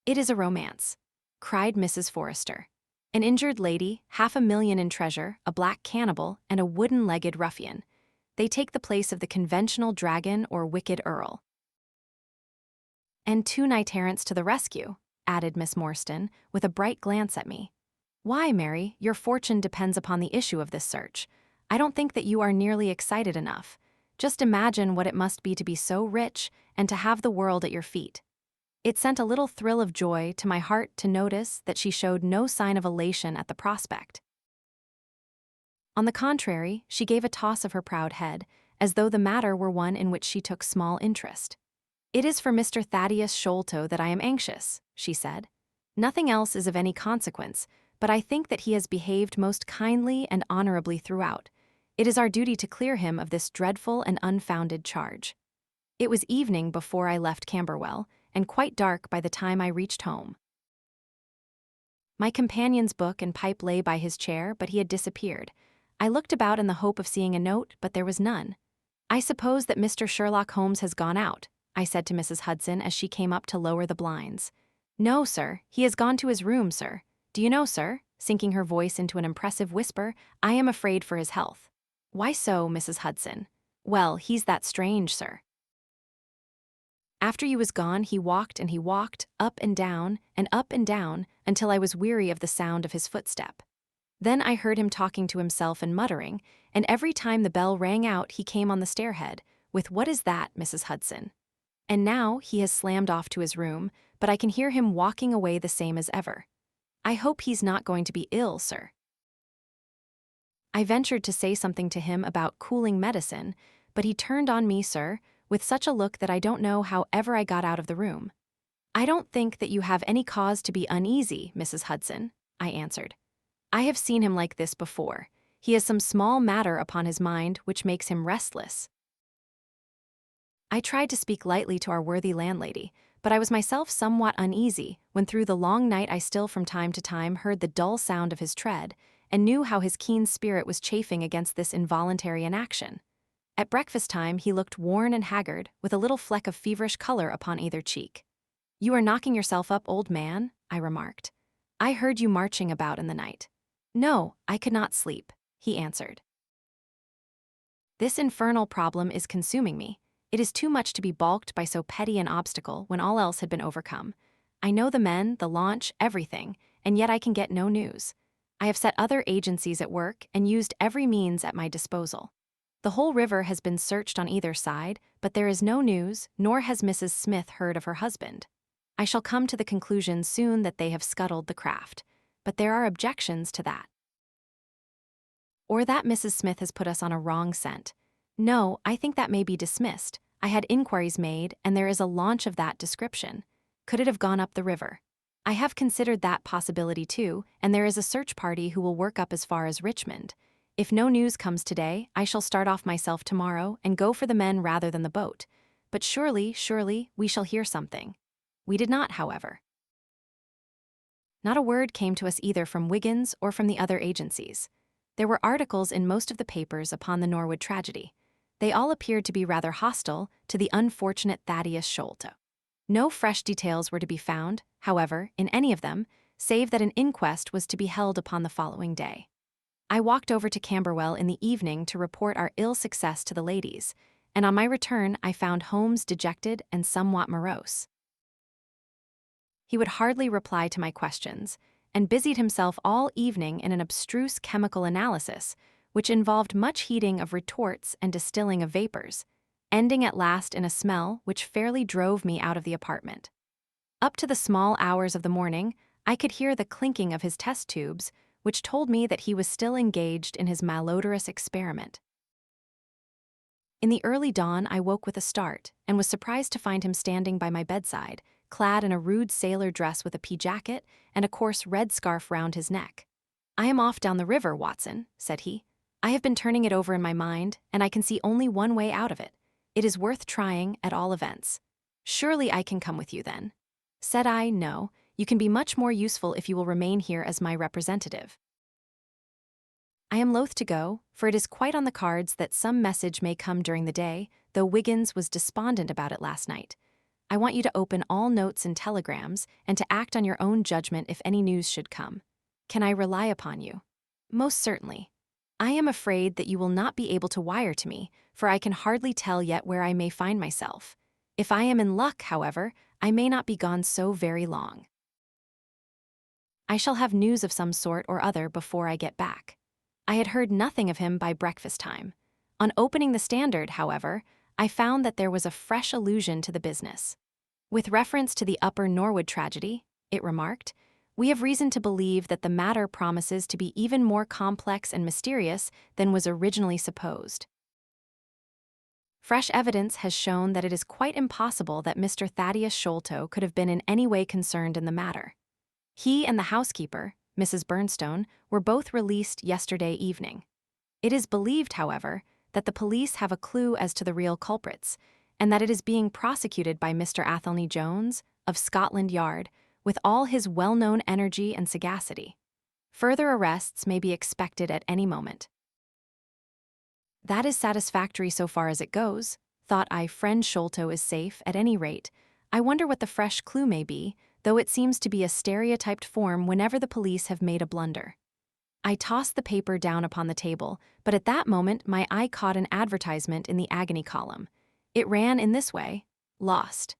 "It is a romance," cried Mrs. Forrester. "An injured lady, 500,000 in treasure, a black cannibal, and a wooden-legged ruffian. They take the place of the conventional dragon or wicked earl. And 2 knight-errants to the rescue," added Miss Morstan, with a bright glance at me. "Why, Mary, your fortune depends upon the issue of this search. I don't think that you are nearly excited enough. Just imagine what it must be to be so rich and to have the world at your feet." It sent a little thrill of joy to my heart to notice that she showed no sign of elation at the prospect. On the contrary, she gave a toss of her proud head, as though the matter were one in which she took small interest. "It is for Mr. Thaddeus Sholto that I am anxious," she said. "Nothing else is of any consequence, but I think that he has behaved most kindly and honorably throughout. It is our duty to clear him of this dreadful and unfounded charge." It was evening before I left Camberwell, and quite dark by the time I reached home. My companion's book and pipe lay by his chair, but he had disappeared. I looked about in the hope of seeing a note, but there was none. "I suppose that Mr. Sherlock Holmes has gone out," I said to Mrs. Hudson as she came up to lower the blinds. "No, sir, he has gone to his room, sir. Do you know, sir," sinking her voice into an impressive whisper, "I am afraid for his health." "Why so, Mrs. Hudson?" "Well, he's that strange, sir. After you was gone, he walked, up and down, until I was weary of the sound of his footstep. Then I heard him talking to himself and muttering, and every time the bell rang out he came on the stairhead, with 'What is that, Mrs. Hudson?' And now he has slammed off to his room, but I can hear him walking away the same as ever. I hope he's not going to be ill, sir." I ventured to say something to him about cooling medicine, but he turned on me, sir, with such a look that I don't know how ever I got out of the room. "I don't think that you have any cause to be uneasy, Mrs. Hudson," I answered. "I have seen him like this before. He has some small matter upon his mind which makes him restless." I tried to speak lightly to our worthy landlady, but I was myself somewhat uneasy when through the long night I still from time to time heard the dull sound of his tread, and knew how his keen spirit was chafing against this involuntary inaction. At breakfast time he looked worn and haggard, with a little fleck of feverish color upon either cheek. "You are knocking yourself up, old man," I remarked. "I heard you marching about in the night." "No, I could not sleep," he answered. "This infernal problem is consuming me. It is too much to be balked by so petty an obstacle when all else had been overcome. I know the men, the launch, everything, and yet I can get no news. I have set other agencies at work and used every means at my disposal. The whole river has been searched on either side, but there is no news, nor has Mrs. Smith heard of her husband. I shall come to the conclusion soon that they have scuttled the craft, but there are objections to that. Or that Mrs. Smith has put us on a wrong scent. No, I think that may be dismissed. I had inquiries made, and there is a launch of that description. Could it have gone up the river? I have considered that possibility too, and there is a search party who will work up as far as Richmond. If no news comes today, I shall start off myself tomorrow and go for the men rather than the boat. But surely, we shall hear something. We did not, however. Not a word came to us either from Wiggins or from the other agencies. There were articles in most of the papers upon the Norwood tragedy. They all appeared to be rather hostile to the unfortunate Thaddeus Sholto. No fresh details were to be found, however, in any of them, save that an inquest was to be held upon the following day. I walked over to Camberwell in the evening to report our ill success to the ladies, and on my return I found Holmes dejected and somewhat morose. He would hardly reply to my questions, and busied himself all evening in an abstruse chemical analysis, which involved much heating of retorts and distilling of vapors, ending at last in a smell which fairly drove me out of the apartment. Up to the small hours of the morning, I could hear the clinking of his test tubes, which told me that he was still engaged in his malodorous experiment. In the early dawn, I woke with a start, and was surprised to find him standing by my bedside, clad in a rude sailor dress with a pea jacket and a coarse red scarf round his neck. "I am off down the river, Watson," said he. "I have been turning it over in my mind, and I can see only one way out of it. It is worth trying, at all events." "Surely I can come with you, then?" Said I, "No, you can be much more useful if you will remain here as my representative. I am loath to go, for it is quite on the cards that some message may come during the day, though Wiggins was despondent about it last night. I want you to open all notes and telegrams, and to act on your own judgment if any news should come. Can I rely upon you?" "Most certainly. I am afraid that you will not be able to wire to me, for I can hardly tell yet where I may find myself. If I am in luck, however, I may not be gone so very long. I shall have news of some sort or other before I get back." I had heard nothing of him by breakfast time. On opening the Standard, however, I found that there was a fresh allusion to the business. "With reference to the Upper Norwood tragedy," it remarked, "we have reason to believe that the matter promises to be even more complex and mysterious than was originally supposed. Fresh evidence has shown that it is quite impossible that Mr. Thaddeus Sholto could have been in any way concerned in the matter. He and the housekeeper, Mrs. Burnstone, were both released yesterday evening. It is believed, however, that the police have a clue as to the real culprits, and that it is being prosecuted by Mr. Athelney Jones, of Scotland Yard, with all his well-known energy and sagacity. Further arrests may be expected at any moment. That is satisfactory so far as it goes, thought I. Friend Sholto is safe, at any rate. I wonder what the fresh clue may be, though it seems to be a stereotyped form whenever the police have made a blunder. I tossed the paper down upon the table, but at that moment my eye caught an advertisement in the agony column. It ran in this way: lost.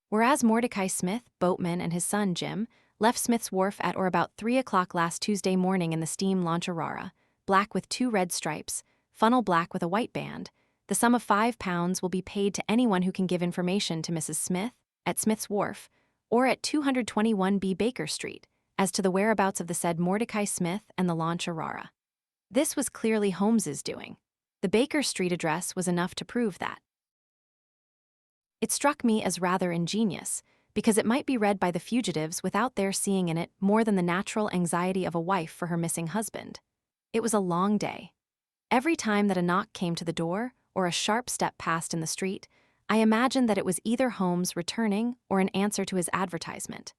Whereas Mordecai Smith, boatman, and his son Jim left Smith's Wharf at or about 3 o'clock last Tuesday morning in the steam launch Aurora, black with 2 red stripes, funnel black with a white band, the sum of £5 will be paid to anyone who can give information to Mrs. Smith at Smith's Wharf or at 221B Baker Street as to the whereabouts of the said Mordecai Smith and the launch Aurora. This was clearly Holmes's doing. The Baker Street address was enough to prove that. It struck me as rather ingenious, because it might be read by the fugitives without their seeing in it more than the natural anxiety of a wife for her missing husband. It was a long day. Every time that a knock came to the door or a sharp step passed in the street, I imagined that it was either Holmes returning or an answer to his advertisement.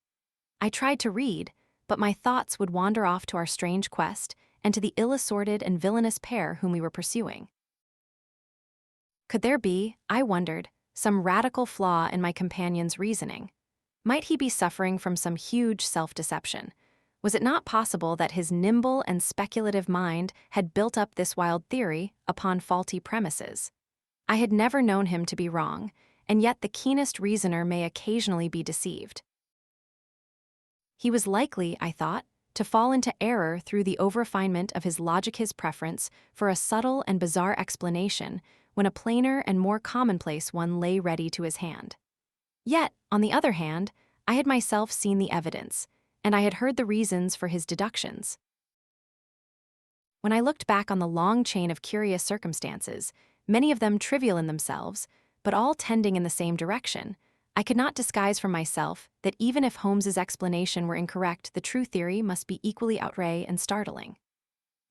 I tried to read, but my thoughts would wander off to our strange quest and to the ill-assorted and villainous pair whom we were pursuing. Could there be, I wondered, some radical flaw in my companion's reasoning? Might he be suffering from some huge self-deception? Was it not possible that his nimble and speculative mind had built up this wild theory upon faulty premises? I had never known him to be wrong, and yet the keenest reasoner may occasionally be deceived. He was likely, I thought, to fall into error through the over-refinement of his logic, his preference for a subtle and bizarre explanation when a plainer and more commonplace one lay ready to his hand. Yet, on the other hand, I had myself seen the evidence, and I had heard the reasons for his deductions. When I looked back on the long chain of curious circumstances, many of them trivial in themselves, but all tending in the same direction, I could not disguise from myself that even if Holmes's explanation were incorrect, the true theory must be equally outrageous and startling.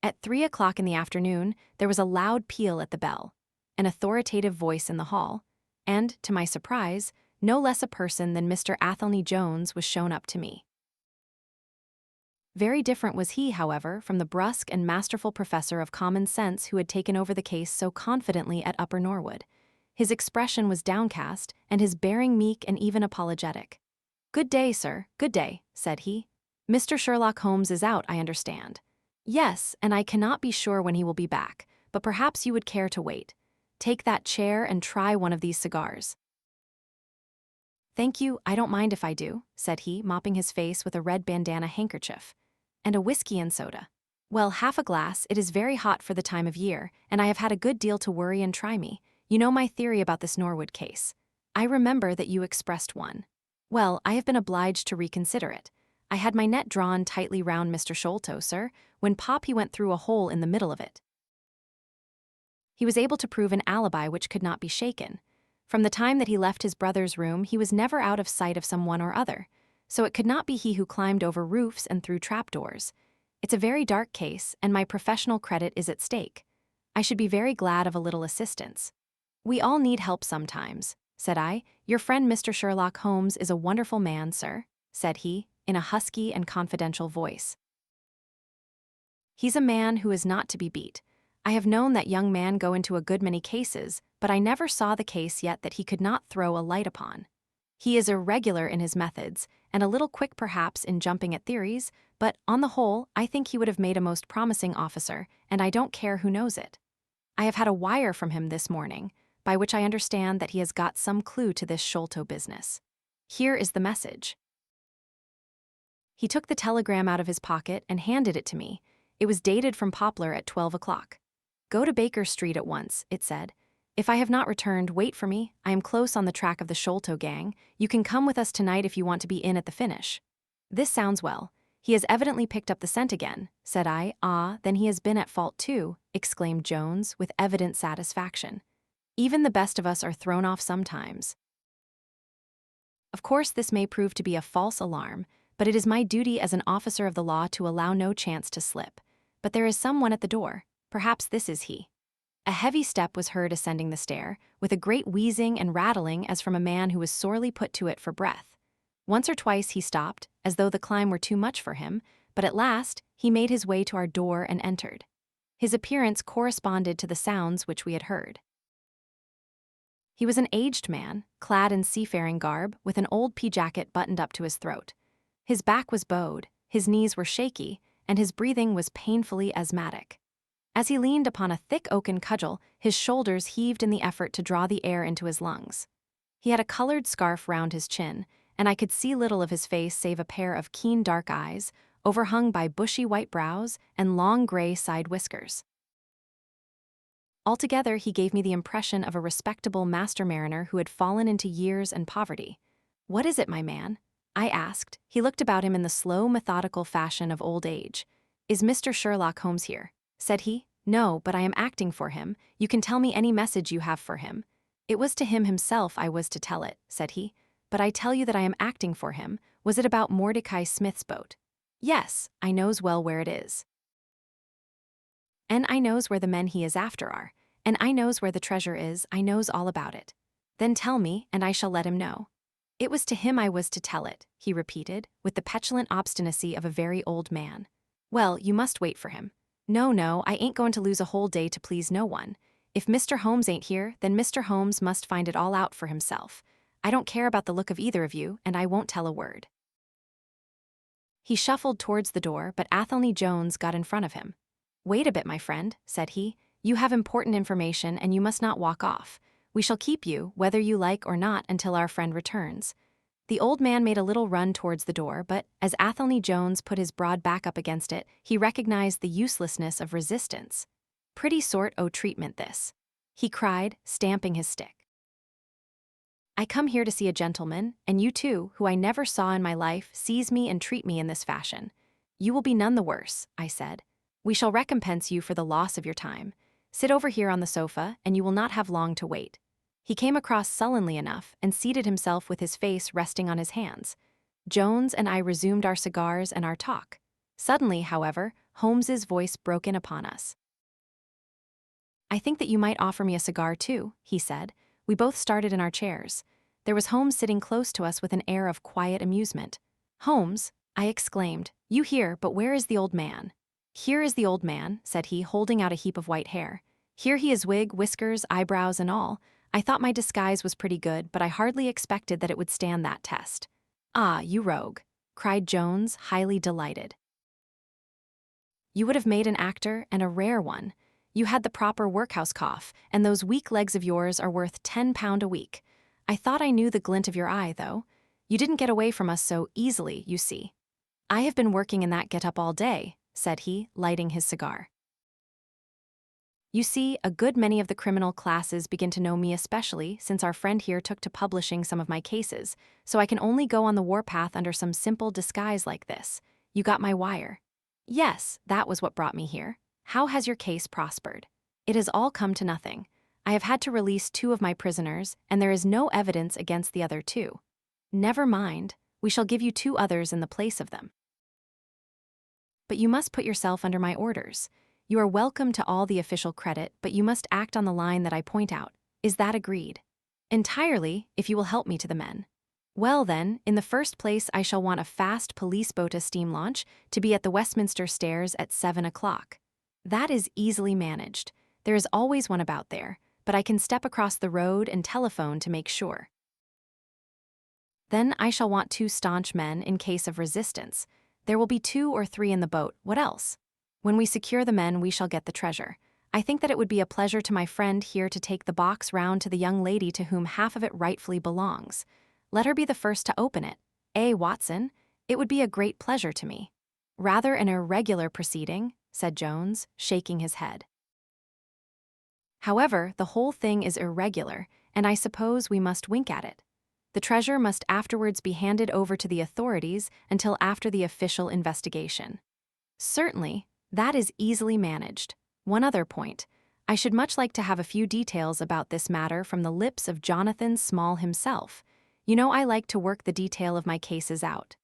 At 3 o'clock in the afternoon, there was a loud peal at the bell, an authoritative voice in the hall, and, to my surprise, no less a person than Mr. Athelney Jones was shown up to me. Very different was he, however, from the brusque and masterful professor of common sense who had taken over the case so confidently at Upper Norwood. His expression was downcast, and his bearing meek and even apologetic. "Good day, sir, good day," said he. "Mr. Sherlock Holmes is out, I understand." "Yes, and I cannot be sure when he will be back, but perhaps you would care to wait. Take that chair and try one of these cigars." "Thank you, I don't mind if I do," said he, mopping his face with a red bandana handkerchief. "And a whiskey and soda." "Well, half a glass, it is very hot for the time of year, and I have had a good deal to worry and try me. You know my theory about this Norwood case. I remember that you expressed one. Well, I have been obliged to reconsider it. I had my net drawn tightly round Mr. Sholto, sir, when pop he went through a hole in the middle of it. He was able to prove an alibi which could not be shaken. From the time that he left his brother's room, he was never out of sight of some one or other, so it could not be he who climbed over roofs and through trapdoors. It's a very dark case, and my professional credit is at stake. I should be very glad of a little assistance." "We all need help sometimes," said I. "Your friend Mr. Sherlock Holmes is a wonderful man, sir," said he, in a husky and confidential voice. "He's a man who is not to be beat. I have known that young man go into a good many cases, but I never saw the case yet that he could not throw a light upon. He is irregular in his methods, and a little quick perhaps in jumping at theories, but on the whole, I think he would have made a most promising officer, and I don't care who knows it. I have had a wire from him this morning, by which I understand that he has got some clue to this Sholto business. Here is the message." He took the telegram out of his pocket and handed it to me. It was dated from Poplar at 12 o'clock. "Go to Baker Street at once," it said. "If I have not returned, wait for me. I am close on the track of the Sholto gang. You can come with us tonight if you want to be in at the finish." "This sounds well. He has evidently picked up the scent again," said I. "Ah, then he has been at fault too," exclaimed Jones, with evident satisfaction. "Even the best of us are thrown off sometimes. Of course this may prove to be a false alarm, but it is my duty as an officer of the law to allow no chance to slip. But there is someone at the door. Perhaps this is he." A heavy step was heard ascending the stair, with a great wheezing and rattling as from a man who was sorely put to it for breath. Once or twice he stopped, as though the climb were too much for him, but at last he made his way to our door and entered. His appearance corresponded to the sounds which we had heard. He was an aged man, clad in seafaring garb, with an old pea jacket buttoned up to his throat. His back was bowed, his knees were shaky, and his breathing was painfully asthmatic. As he leaned upon a thick oaken cudgel, his shoulders heaved in the effort to draw the air into his lungs. He had a colored scarf round his chin, and I could see little of his face save a pair of keen dark eyes, overhung by bushy white brows and long gray side whiskers. Altogether, he gave me the impression of a respectable master mariner who had fallen into years and poverty. "What is it, my man?" I asked. He looked about him in the slow, methodical fashion of old age. "Is Mr. Sherlock Holmes here?" said he. "No, but I am acting for him. You can tell me any message you have for him." "It was to him himself I was to tell it," said he. "But I tell you that I am acting for him. Was it about Mordecai Smith's boat?" "Yes, I knows well where it is. And I knows where the men he is after are. And I knows where the treasure is, I knows all about it." "Then tell me, and I shall let him know." "It was to him I was to tell it," he repeated, with the petulant obstinacy of a very old man. "Well, you must wait for him." No, I ain't going to lose a whole day to please no one. If Mr. Holmes ain't here, then Mr. Holmes must find it all out for himself. I don't care about the look of either of you, and I won't tell a word." He shuffled towards the door, but Athelney Jones got in front of him. "Wait a bit, my friend," said he. "You have important information, and you must not walk off. We shall keep you, whether you like or not, until our friend returns." The old man made a little run towards the door, but as Athelney Jones put his broad back up against it, he recognized the uselessness of resistance. "Pretty sort o' treatment this," he cried, stamping his stick. "I come here to see a gentleman, and you too, who I never saw in my life, seize me and treat me in this fashion." "You will be none the worse," I said. "We shall recompense you for the loss of your time. Sit over here on the sofa, and you will not have long to wait." He came across sullenly enough and seated himself with his face resting on his hands. Jones and I resumed our cigars and our talk. Suddenly, however, Holmes's voice broke in upon us. "I think that you might offer me a cigar too," he said. We both started in our chairs. There was Holmes sitting close to us with an air of quiet amusement. "Holmes," I exclaimed, "you here, but where is the old man?" "Here is the old man," said he, holding out a heap of white hair. "Here he is, wig, whiskers, eyebrows, and all. I thought my disguise was pretty good, but I hardly expected that it would stand that test." "Ah, you rogue," cried Jones, highly delighted. "You would have made an actor, and a rare one. You had the proper workhouse cough, and those weak legs of yours are worth £10 a week. I thought I knew the glint of your eye, though. You didn't get away from us so easily, you see." "I have been working in that get-up all day," said he, lighting his cigar. "You see, a good many of the criminal classes begin to know me especially since our friend here took to publishing some of my cases, so I can only go on the warpath under some simple disguise like this. You got my wire?" "Yes, that was what brought me here. How has your case prospered?" "It has all come to nothing. I have had to release 2 of my prisoners, and there is no evidence against the other 2. "Never mind, we shall give you 2 others in the place of them. But you must put yourself under my orders. You are welcome to all the official credit, but you must act on the line that I point out. Is that agreed?" "Entirely, if you will help me to the men." "Well then, in the first place I shall want a fast police boat, a steam launch, to be at the Westminster Stairs at 7 o'clock. "That is easily managed. There is always one about there, but I can step across the road and telephone to make sure. Then I shall want 2 staunch men in case of resistance. There will be 2 or 3 in the boat. What else? When we secure the men, we shall get the treasure. I think that it would be a pleasure to my friend here to take the box round to the young lady to whom half of it rightfully belongs. Let her be the first to open it. Watson? It would be a great pleasure to me." "Rather an irregular proceeding," said Jones, shaking his head. "However, the whole thing is irregular, and I suppose we must wink at it. The treasure must afterwards be handed over to the authorities until after the official investigation." "Certainly, that is easily managed. One other point. I should much like to have a few details about this matter from the lips of Jonathan Small himself. You know I like to work the detail of my cases out."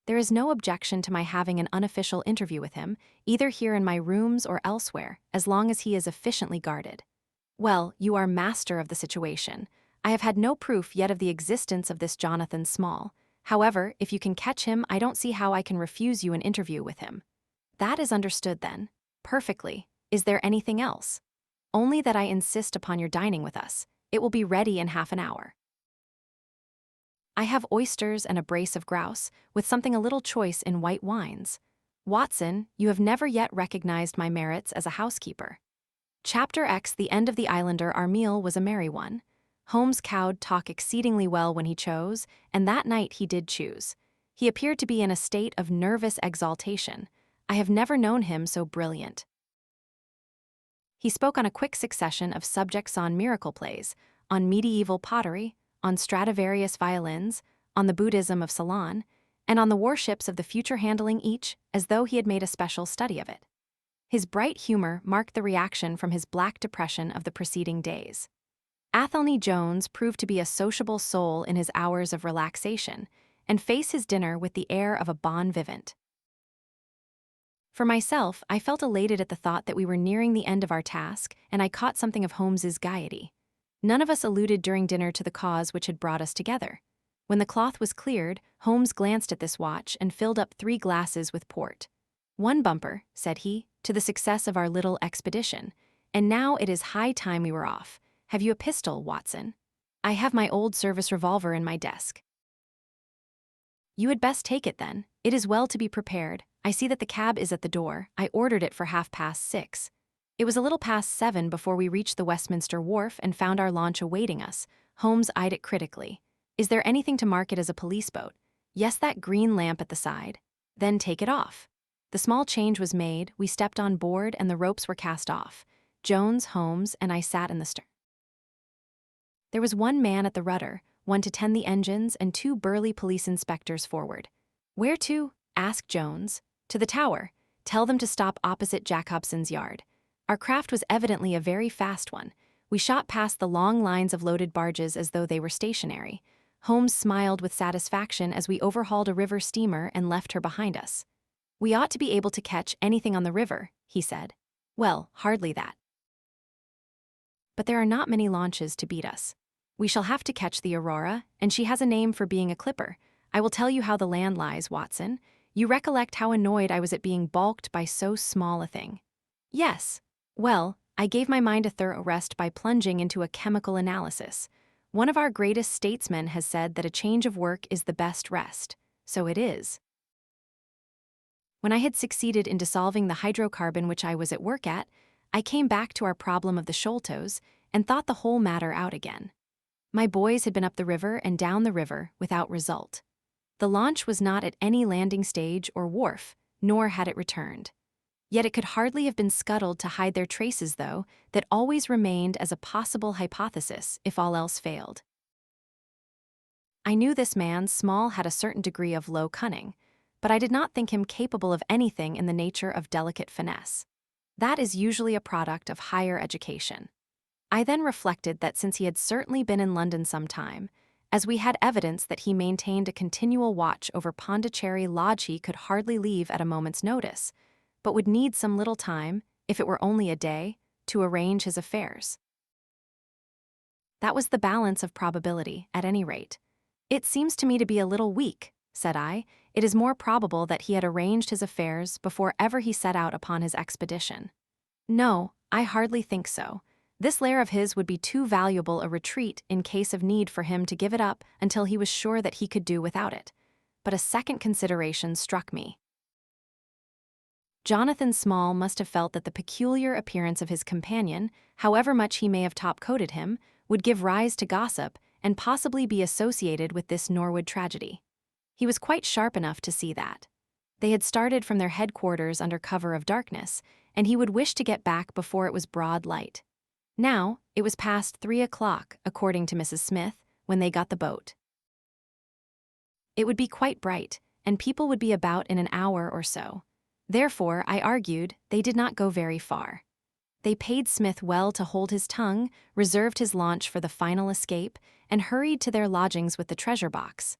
"There is no objection to my having an unofficial interview with him, either here in my rooms or elsewhere, as long as he is efficiently guarded." "Well, you are master of the situation. I have had no proof yet of the existence of this Jonathan Small. However, if you can catch him, I don't see how I can refuse you an interview with him." "That is understood then. Perfectly. Is there anything else? Only that I insist upon your dining with us. It will be ready in half an hour. I have oysters and a brace of grouse, with something a little choice in white wines. Watson, you have never yet recognized my merits as a housekeeper. Chapter X. The End of the Islander. Our meal was a merry one. Holmes cowed talk exceedingly well when he chose, and that night he did choose. He appeared to be in a state of nervous exaltation. I have never known him so brilliant. He spoke on a quick succession of subjects: on miracle plays, on medieval pottery, on Stradivarius violins, on the Buddhism of Ceylon, and on the warships of the future, handling each as though he had made a special study of it. His bright humor marked the reaction from his black depression of the preceding days. Athelney Jones proved to be a sociable soul in his hours of relaxation, and faced his dinner with the air of a bon vivant. For myself, I felt elated at the thought that we were nearing the end of our task, and I caught something of Holmes's gaiety. None of us alluded during dinner to the cause which had brought us together. When the cloth was cleared, Holmes glanced at this watch and filled up 3 glasses with port. "One bumper," said he, "to the success of our little expedition. And now it is high time we were off. Have you a pistol, Watson?" "I have my old service revolver in my desk." "You had best take it then. It is well to be prepared. I see that the cab is at the door. I ordered it for 6:30. It was a little past 7 before we reached the Westminster Wharf and found our launch awaiting us." Holmes eyed it critically. "Is there anything to mark it as a police boat?" "Yes, that green lamp at the side." "Then take it off." The small change was made, we stepped on board, and the ropes were cast off. Jones, Holmes, and I sat in the stern. There was one man at the rudder, one to tend the engines, and 2 burly police inspectors forward. "Where to?" asked Jones. "To the tower. Tell them to stop opposite Jacobson's yard." Our craft was evidently a very fast one. We shot past the long lines of loaded barges as though they were stationary. Holmes smiled with satisfaction as we overhauled a river steamer and left her behind us. "We ought to be able to catch anything on the river," he said. "Well, hardly that. But there are not many launches to beat us. We shall have to catch the Aurora, and she has a name for being a clipper. I will tell you how the land lies, Watson. You recollect how annoyed I was at being balked by so small a thing?" "Yes. Well, I gave my mind a thorough rest by plunging into a chemical analysis. One of our greatest statesmen has said that a change of work is the best rest. So it is. When I had succeeded in dissolving the hydrocarbon which I was at work at, I came back to our problem of the Sholtos and thought the whole matter out again. My boys had been up the river and down the river without result. The launch was not at any landing stage or wharf, nor had it returned. Yet it could hardly have been scuttled to hide their traces, though, that always remained as a possible hypothesis if all else failed. I knew this man, Small, had a certain degree of low cunning, but I did not think him capable of anything in the nature of delicate finesse. That is usually a product of higher education. I then reflected that since he had certainly been in London some time, as we had evidence that he maintained a continual watch over Pondicherry Lodge, he could hardly leave at a moment's notice, but would need some little time, if it were only a day, to arrange his affairs. That was the balance of probability, at any rate. "It seems to me to be a little weak," said I. "It is more probable that he had arranged his affairs before ever he set out upon his expedition." "No, I hardly think so. This lair of his would be too valuable a retreat in case of need for him to give it up until he was sure that he could do without it." But a second consideration struck me. Jonathan Small must have felt that the peculiar appearance of his companion, however much he may have top-coated him, would give rise to gossip and possibly be associated with this Norwood tragedy. He was quite sharp enough to see that. They had started from their headquarters under cover of darkness, and he would wish to get back before it was broad light. Now, it was past 3 o'clock, according to Mrs. Smith, when they got the boat. It would be quite bright, and people would be about in an hour or so. Therefore, I argued, they did not go very far. They paid Smith well to hold his tongue, reserved his launch for the final escape, and hurried to their lodgings with the treasure box.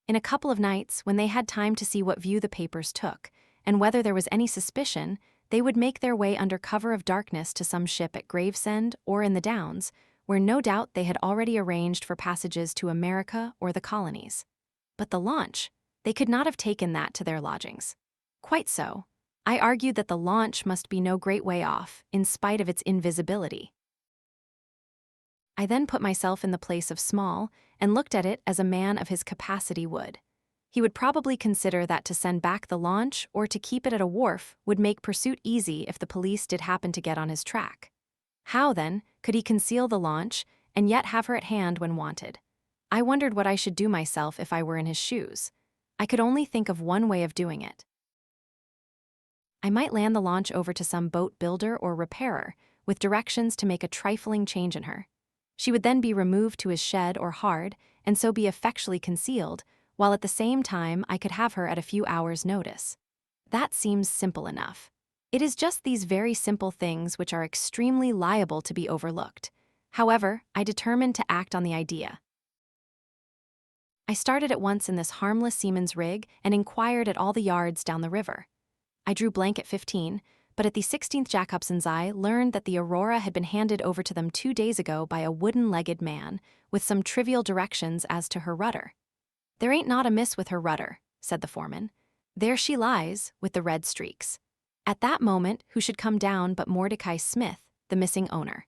In a couple of nights, when they had time to see what view the papers took, and whether there was any suspicion, they would make their way under cover of darkness to some ship at Gravesend or in the Downs, where no doubt they had already arranged for passages to America or the colonies. But the launch, they could not have taken that to their lodgings. Quite so. I argued that the launch must be no great way off, in spite of its invisibility. I then put myself in the place of Small and looked at it as a man of his capacity would. He would probably consider that to send back the launch or to keep it at a wharf would make pursuit easy if the police did happen to get on his track. How, then, could he conceal the launch and yet have her at hand when wanted? I wondered what I should do myself if I were in his shoes. I could only think of one way of doing it. I might land the launch over to some boat builder or repairer, with directions to make a trifling change in her. She would then be removed to his shed or hard, and so be effectually concealed, while at the same time I could have her at a few hours' notice. That seems simple enough. It is just these very simple things which are extremely liable to be overlooked. However, I determined to act on the idea. I started at once in this harmless seaman's rig and inquired at all the yards down the river. I drew blank at 15, but at the 16th Jacobson's I learned that the Aurora had been handed over to them 2 days ago by a wooden-legged man, with some trivial directions as to her rudder. "There ain't naught amiss with her rudder," said the foreman. "There she lies, with the red streaks." At that moment, who should come down but Mordecai Smith, the missing owner.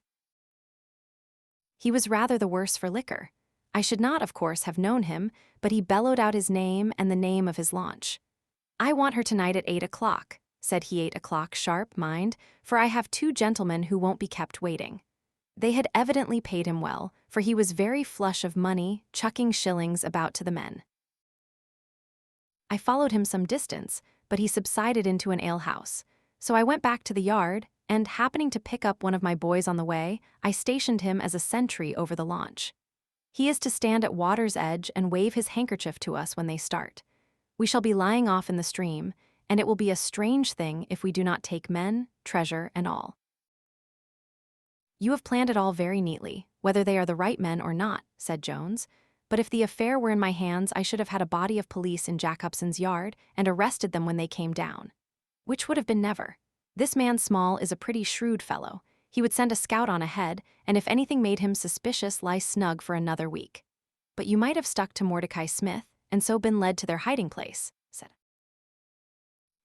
He was rather the worse for liquor. I should not, of course, have known him, but he bellowed out his name and the name of his launch. "I want her tonight at 8 o'clock, said he. 8 o'clock sharp, mind, for I have 2 gentlemen who won't be kept waiting. They had evidently paid him well, for he was very flush of money, chucking shillings about to the men. I followed him some distance, but he subsided into an alehouse. So I went back to the yard, and happening to pick up one of my boys on the way, I stationed him as a sentry over the launch. He is to stand at water's edge and wave his handkerchief to us when they start. We shall be lying off in the stream, and it will be a strange thing if we do not take men, treasure, and all." "You have planned it all very neatly, whether they are the right men or not," said Jones. "But if the affair were in my hands, I should have had a body of police in Jacobson's yard and arrested them when they came down. Which would have been never. This man Small is a pretty shrewd fellow. He would send a scout on ahead, and if anything made him suspicious, lie snug for another week. But you might have stuck to Mordecai Smith, and so been led to their hiding place," said.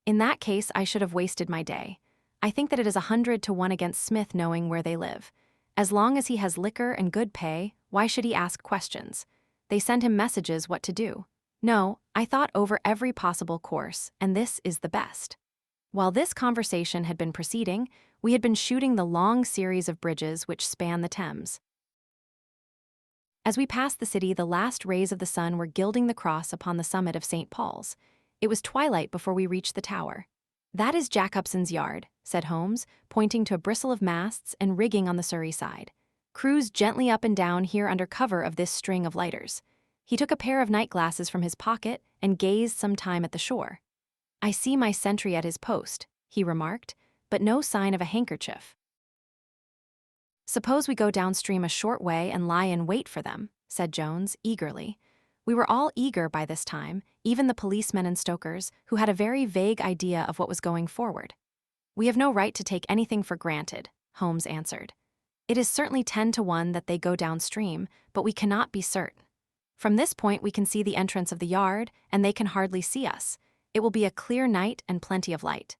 "In that case, I should have wasted my day. I think that it is 100 to 1 against Smith knowing where they live. As long as he has liquor and good pay, why should he ask questions? They send him messages what to do. No, I thought over every possible course, and this is the best." While this conversation had been proceeding, we had been shooting the long series of bridges which span the Thames. As we passed the city, the last rays of the sun were gilding the cross upon the summit of St. Paul's. It was twilight before we reached the tower. "That is Jacobson's yard," said Holmes, pointing to a bristle of masts and rigging on the Surrey side. "Cruise gently up and down here under cover of this string of lighters." He took a pair of night glasses from his pocket and gazed some time at the shore. "I see my sentry at his post," he remarked, "but no sign of a handkerchief." "Suppose we go downstream a short way and lie in wait for them," said Jones, eagerly. We were all eager by this time, even the policemen and stokers, who had a very vague idea of what was going forward. "We have no right to take anything for granted," Holmes answered. "It is certainly 10 to 1 that they go downstream, but we cannot be certain. From this point we can see the entrance of the yard, and they can hardly see us. It will be a clear night and plenty of light.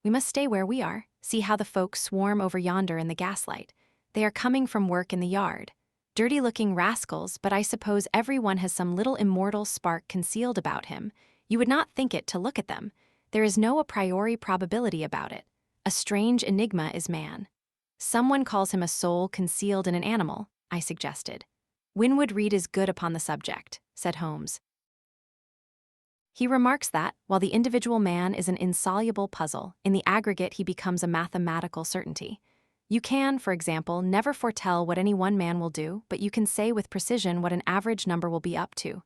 We must stay where we are, see how the folks swarm over yonder in the gaslight. They are coming from work in the yard. Dirty-looking rascals, but I suppose every one has some little immortal spark concealed about him. You would not think it to look at them. There is no a priori probability about it. A strange enigma is man. Someone calls him a soul concealed in an animal," I suggested. "Winwood Reade is good upon the subject," said Holmes. "He remarks that, while the individual man is an insoluble puzzle, in the aggregate he becomes a mathematical certainty. You can, for example, never foretell what any one man will do, but you can say with precision what an average number will be up to.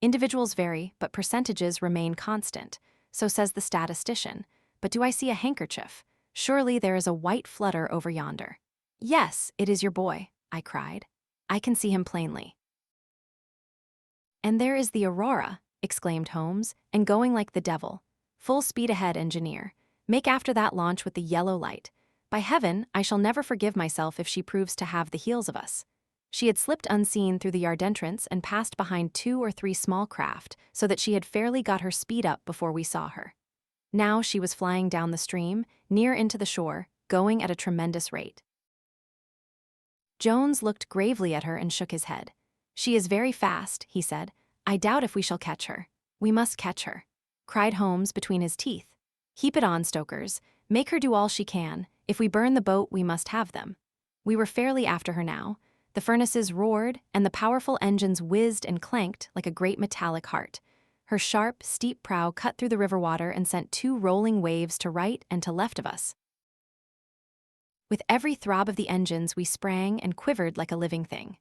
Individuals vary, but percentages remain constant, so says the statistician. But do I see a handkerchief? Surely there is a white flutter over yonder." "Yes, it is your boy," I cried. "I can see him plainly." "And there is the Aurora," exclaimed Holmes, "and going like the devil. Full speed ahead, engineer. Make after that launch with the yellow light. By heaven, I shall never forgive myself if she proves to have the heels of us." She had slipped unseen through the yard entrance and passed behind 2 or 3 small craft, so that she had fairly got her speed up before we saw her. Now she was flying down the stream, near into the shore, going at a tremendous rate. Jones looked gravely at her and shook his head. "She is very fast," he said. "I doubt if we shall catch her." "We must catch her," cried Holmes between his teeth. "Heap it on, stokers. Make her do all she can. If we burn the boat, we must have them." We were fairly after her now. The furnaces roared, and the powerful engines whizzed and clanked like a great metallic heart. Her sharp, steep prow cut through the river water and sent 2 rolling waves to right and to left of us. With every throb of the engines, we sprang and quivered like a living thing.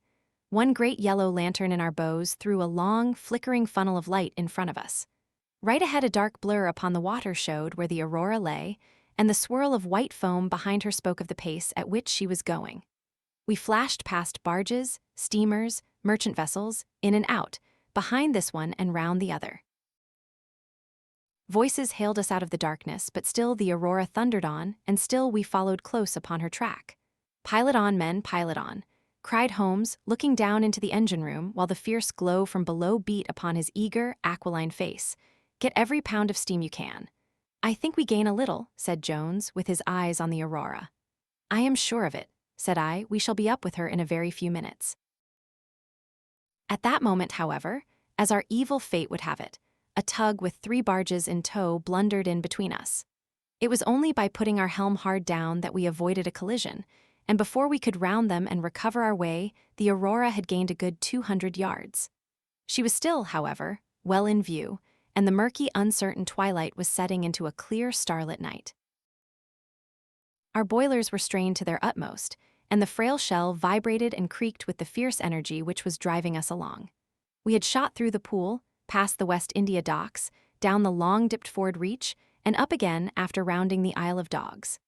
One great yellow lantern in our bows threw a long, flickering funnel of light in front of us. Right ahead, a dark blur upon the water showed where the Aurora lay, and the swirl of white foam behind her spoke of the pace at which she was going. We flashed past barges, steamers, merchant vessels, in and out, behind this one and round the other. Voices hailed us out of the darkness, but still the Aurora thundered on, and still we followed close upon her track. "Pilot on, men, pilot on," cried Holmes, looking down into the engine room while the fierce glow from below beat upon his eager, aquiline face. "Get every pound of steam you can." "I think we gain a little," said Jones, with his eyes on the Aurora. "I am sure of it," said I. "We shall be up with her in a very few minutes." At that moment, however, as our evil fate would have it, a tug with 3 barges in tow blundered in between us. It was only by putting our helm hard down that we avoided a collision, and before we could round them and recover our way, the Aurora had gained a good 200 yards. She was still, however, well in view, and the murky, uncertain twilight was setting into a clear, starlit night. Our boilers were strained to their utmost, and the frail shell vibrated and creaked with the fierce energy which was driving us along. We had shot through the Pool, past the West India docks, down the long-dipped Ford Reach, and up again after rounding the Isle of Dogs.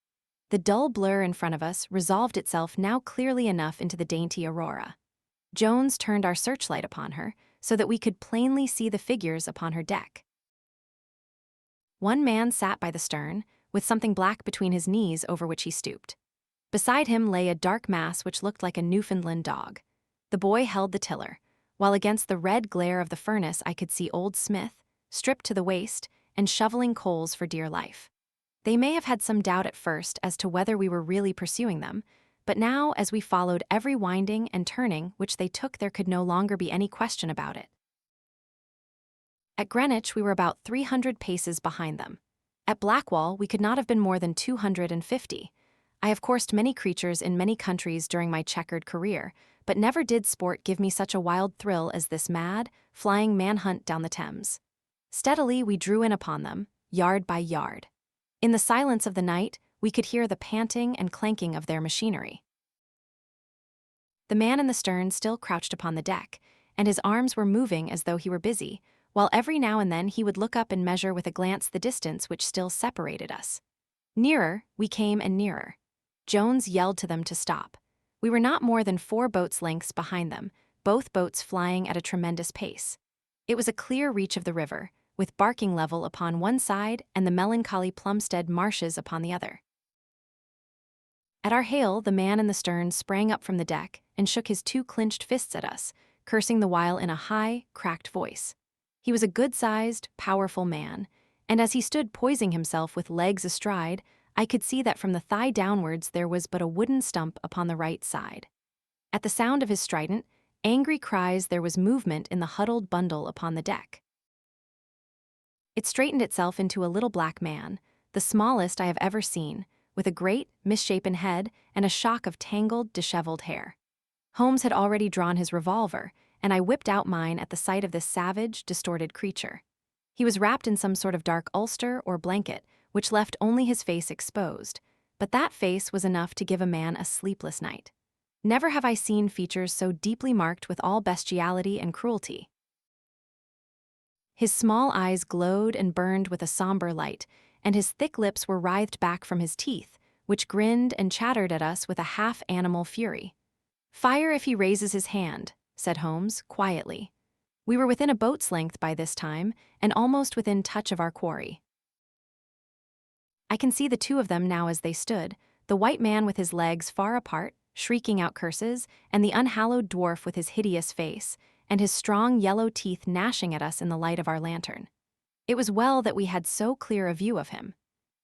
The dull blur in front of us resolved itself now clearly enough into the dainty Aurora. Jones turned our searchlight upon her, so that we could plainly see the figures upon her deck. One man sat by the stern, with something black between his knees over which he stooped. Beside him lay a dark mass which looked like a Newfoundland dog. The boy held the tiller, while against the red glare of the furnace I could see old Smith, stripped to the waist, and shoveling coals for dear life. They may have had some doubt at first as to whether we were really pursuing them, but now, as we followed every winding and turning which they took, there could no longer be any question about it. At Greenwich, we were about 300 paces behind them. At Blackwall, we could not have been more than 250. I have coursed many creatures in many countries during my checkered career, but never did sport give me such a wild thrill as this mad, flying manhunt down the Thames. Steadily we drew in upon them, yard by yard. In the silence of the night, we could hear the panting and clanking of their machinery. The man in the stern still crouched upon the deck, and his arms were moving as though he were busy, while every now and then he would look up and measure with a glance the distance which still separated us. Nearer, we came and nearer. Jones yelled to them to stop. We were not more than 4 boats' lengths behind them, both boats flying at a tremendous pace. It was a clear reach of the river, with Barking Level upon one side and the melancholy Plumstead marshes upon the other. At our hail, the man in the stern sprang up from the deck and shook his 2 clenched fists at us, cursing the while in a high, cracked voice. He was a good-sized, powerful man, and as he stood poising himself with legs astride, I could see that from the thigh downwards there was but a wooden stump upon the right side. At the sound of his strident, angry cries there was movement in the huddled bundle upon the deck. It straightened itself into a little black man, the smallest I have ever seen, with a great, misshapen head and a shock of tangled, disheveled hair. Holmes had already drawn his revolver, and I whipped out mine at the sight of this savage, distorted creature. He was wrapped in some sort of dark ulster or blanket, which left only his face exposed, but that face was enough to give a man a sleepless night. Never have I seen features so deeply marked with all bestiality and cruelty. His small eyes glowed and burned with a somber light, and his thick lips were writhed back from his teeth, which grinned and chattered at us with a half-animal fury. "Fire if he raises his hand," said Holmes, quietly. We were within a boat's length by this time, and almost within touch of our quarry. I can see the 2 of them now as they stood, the white man with his legs far apart, shrieking out curses, and the unhallowed dwarf with his hideous face, and his strong yellow teeth gnashing at us in the light of our lantern. It was well that we had so clear a view of him.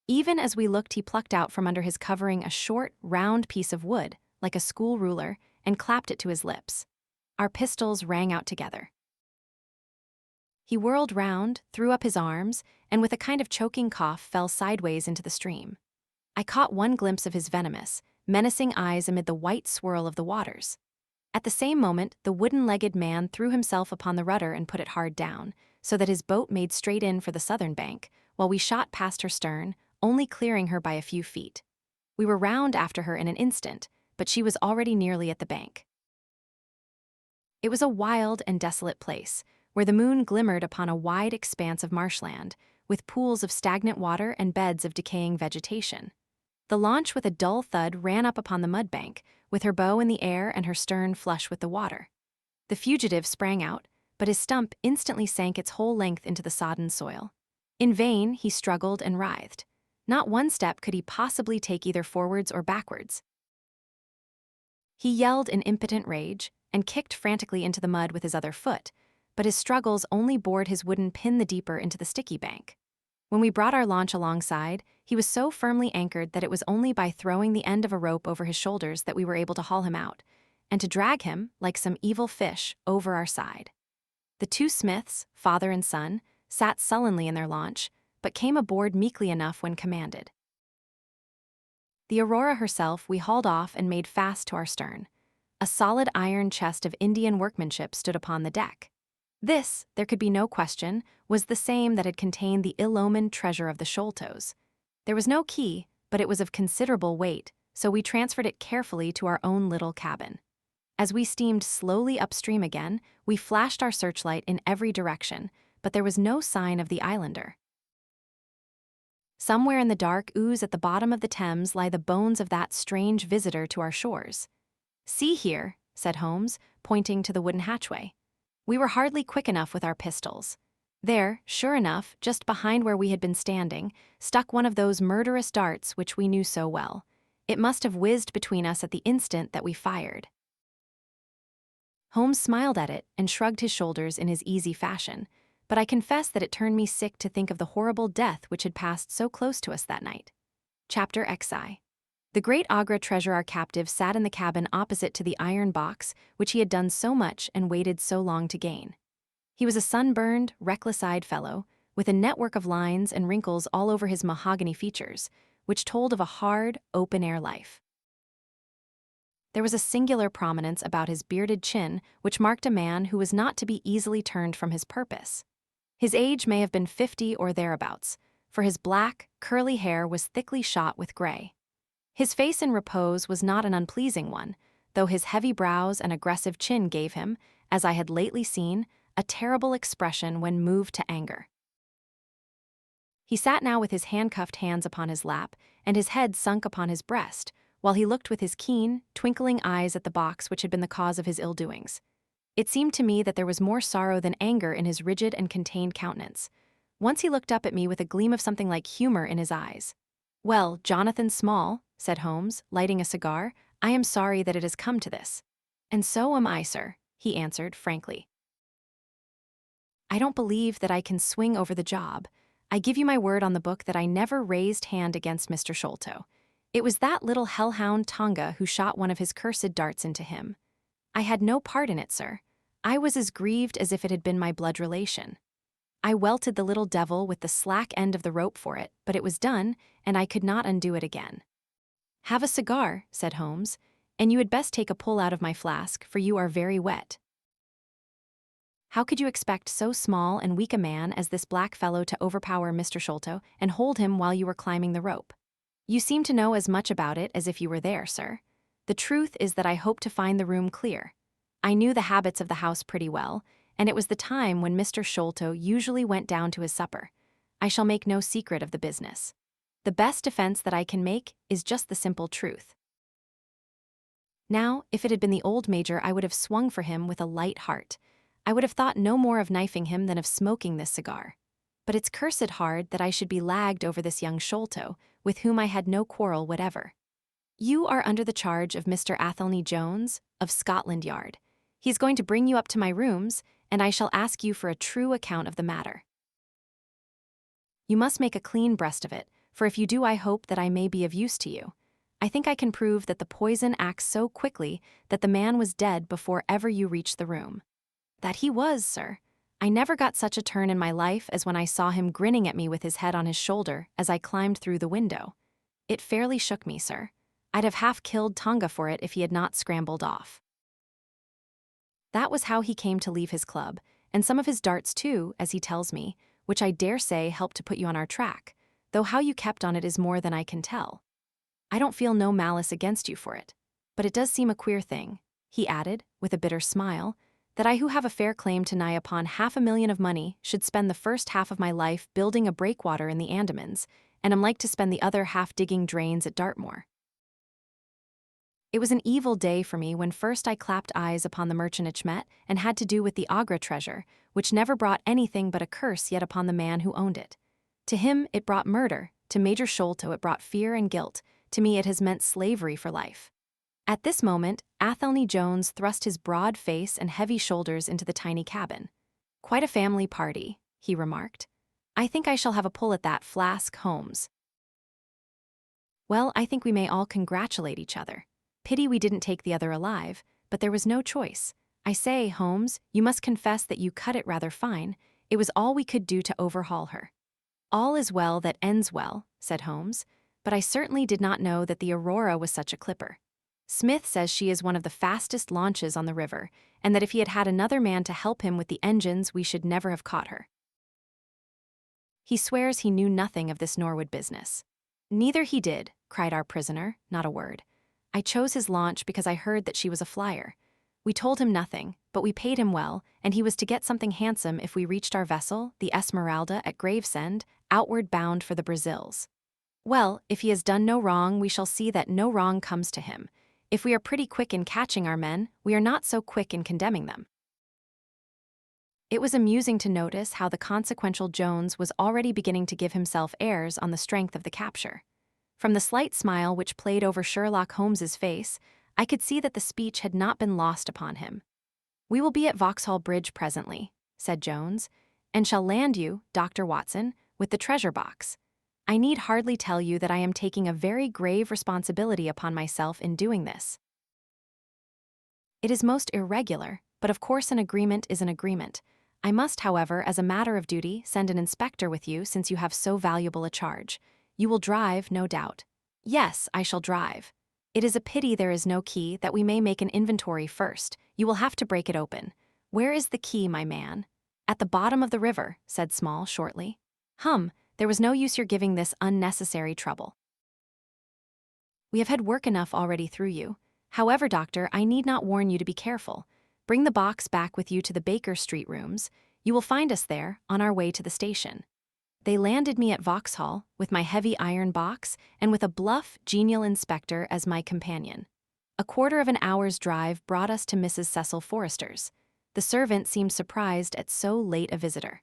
Even as we looked, he plucked out from under his covering a short, round piece of wood, like a school ruler, and clapped it to his lips. Our pistols rang out together. He whirled round, threw up his arms, and with a kind of choking cough fell sideways into the stream. I caught one glimpse of his venomous, menacing eyes amid the white swirl of the waters. At the same moment, the wooden-legged man threw himself upon the rudder and put it hard down, so that his boat made straight in for the southern bank, while we shot past her stern, only clearing her by a few feet. We were round after her in an instant, but she was already nearly at the bank. It was a wild and desolate place, where the moon glimmered upon a wide expanse of marshland, with pools of stagnant water and beds of decaying vegetation. The launch with a dull thud ran up upon the mudbank, with her bow in the air and her stern flush with the water. The fugitive sprang out, but his stump instantly sank its whole length into the sodden soil. In vain he struggled and writhed. Not one step could he possibly take either forwards or backwards. He yelled in impotent rage and kicked frantically into the mud with his other foot, but his struggles only bored his wooden pin the deeper into the sticky bank. When we brought our launch alongside, he was so firmly anchored that it was only by throwing the end of a rope over his shoulders that we were able to haul him out, and to drag him, like some evil fish, over our side. The two Smiths, father and son, sat sullenly in their launch, but came aboard meekly enough when commanded. The Aurora herself we hauled off and made fast to our stern. A solid iron chest of Indian workmanship stood upon the deck. This, there could be no question, was the same that had contained the ill-omened treasure of the Sholtos. There was no key, but it was of considerable weight, so we transferred it carefully to our own little cabin. As we steamed slowly upstream again, we flashed our searchlight in every direction, but there was no sign of the islander. Somewhere in the dark ooze at the bottom of the Thames lie the bones of that strange visitor to our shores. "See here," said Holmes, pointing to the wooden hatchway. We were hardly quick enough with our pistols. There, sure enough, just behind where we had been standing, stuck one of those murderous darts which we knew so well. It must have whizzed between us at the instant that we fired. Holmes smiled at it and shrugged his shoulders in his easy fashion, but I confess that it turned me sick to think of the horrible death which had passed so close to us that night. Chapter XI. The great Agra treasure our captive sat in the cabin opposite to the iron box which he had done so much and waited so long to gain. He was a sunburned, reckless-eyed fellow, with a network of lines and wrinkles all over his mahogany features, which told of a hard, open-air life. There was a singular prominence about his bearded chin which marked a man who was not to be easily turned from his purpose. His age may have been 50 or thereabouts, for his black, curly hair was thickly shot with gray. His face in repose was not an unpleasing one, though his heavy brows and aggressive chin gave him, as I had lately seen, a terrible expression when moved to anger. He sat now with his handcuffed hands upon his lap and his head sunk upon his breast, while he looked with his keen, twinkling eyes at the box which had been the cause of his ill-doings. It seemed to me that there was more sorrow than anger in his rigid and contained countenance. Once he looked up at me with a gleam of something like humor in his eyes. "Well, Jonathan Small," said Holmes, lighting a cigar, "I am sorry that it has come to this." "And so am I, sir," he answered frankly. "I don't believe that I can swing over the job. I give you my word on the book that I never raised hand against Mr. Sholto. It was that little hellhound Tonga who shot one of his cursed darts into him. I had no part in it, sir. I was as grieved as if it had been my blood relation. I welted the little devil with the slack end of the rope for it, but it was done, and I could not undo it again." "Have a cigar," said Holmes, "and you had best take a pull out of my flask, for you are very wet." How could you expect so small and weak a man as this black fellow to overpower Mr. Sholto and hold him while you were climbing the rope? You seem to know as much about it as if you were there, sir. The truth is that I hoped to find the room clear. I knew the habits of the house pretty well, and it was the time when Mr. Sholto usually went down to his supper. I shall make no secret of the business. The best defense that I can make is just the simple truth. Now, if it had been the old major, I would have swung for him with a light heart. I would have thought no more of knifing him than of smoking this cigar. But it's cursed hard that I should be lagged over this young Sholto, with whom I had no quarrel whatever. You are under the charge of Mr. Athelney Jones, of Scotland Yard. He's going to bring you up to my rooms, and I shall ask you for a true account of the matter. You must make a clean breast of it, for if you do I hope that I may be of use to you. I think I can prove that the poison acts so quickly that the man was dead before ever you reached the room." "That he was, sir. I never got such a turn in my life as when I saw him grinning at me with his head on his shoulder as I climbed through the window. It fairly shook me, sir. I'd have half killed Tonga for it if he had not scrambled off." That was how he came to leave his club, and some of his darts too, as he tells me, which I dare say helped to put you on our track, though how you kept on it is more than I can tell. I don't feel no malice against you for it. But it does seem a queer thing," he added, with a bitter smile, "that I who have a fair claim to nigh upon $500,000 of money should spend the first half of my life building a breakwater in the Andamans, and am like to spend the other half digging drains at Dartmoor. It was an evil day for me when first I clapped eyes upon the merchantage met and had to do with the Agra treasure, which never brought anything but a curse yet upon the man who owned it. To him it brought murder, to Major Sholto it brought fear and guilt, to me it has meant slavery for life." At this moment, Athelney Jones thrust his broad face and heavy shoulders into the tiny cabin. "Quite a family party," he remarked. "I think I shall have a pull at that flask, Holmes." "Well, I think we may all congratulate each other. Pity we didn't take the other alive, but there was no choice. I say, Holmes, you must confess that you cut it rather fine. It was all we could do to overhaul her." "All is well that ends well," said Holmes, "but I certainly did not know that the Aurora was such a clipper. Smith says she is one of the fastest launches on the river, and that if he had had another man to help him with the engines we should never have caught her. He swears he knew nothing of this Norwood business." "Neither he did," cried our prisoner, not a word. "I chose his launch because I heard that she was a flyer. We told him nothing, but we paid him well, and he was to get something handsome if we reached our vessel, the Esmeralda, at Gravesend, outward bound for the Brazils. Well, if he has done no wrong, we shall see that no wrong comes to him. If we are pretty quick in catching our men, we are not so quick in condemning them." It was amusing to notice how the consequential Jones was already beginning to give himself airs on the strength of the capture. From the slight smile which played over Sherlock Holmes's face, I could see that the speech had not been lost upon him. "We will be at Vauxhall Bridge presently," said Jones, "and shall land you, Dr. Watson, with the treasure box. I need hardly tell you that I am taking a very grave responsibility upon myself in doing this. It is most irregular, but of course an agreement is an agreement. I must, however, as a matter of duty, send an inspector with you since you have so valuable a charge. You will drive, no doubt." "Yes, I shall drive. It is a pity there is no key, that we may make an inventory first. You will have to break it open. Where is the key, my man?" "At the bottom of the river," said Small shortly. "Hum, there was no use your giving this unnecessary trouble. We have had work enough already through you. However, doctor, I need not warn you to be careful. Bring the box back with you to the Baker Street rooms. You will find us there, on our way to the station." They landed me at Vauxhall, with my heavy iron box, and with a bluff, genial inspector as my companion. A quarter of an hour's drive brought us to Mrs. Cecil Forrester's. The servant seemed surprised at so late a visitor.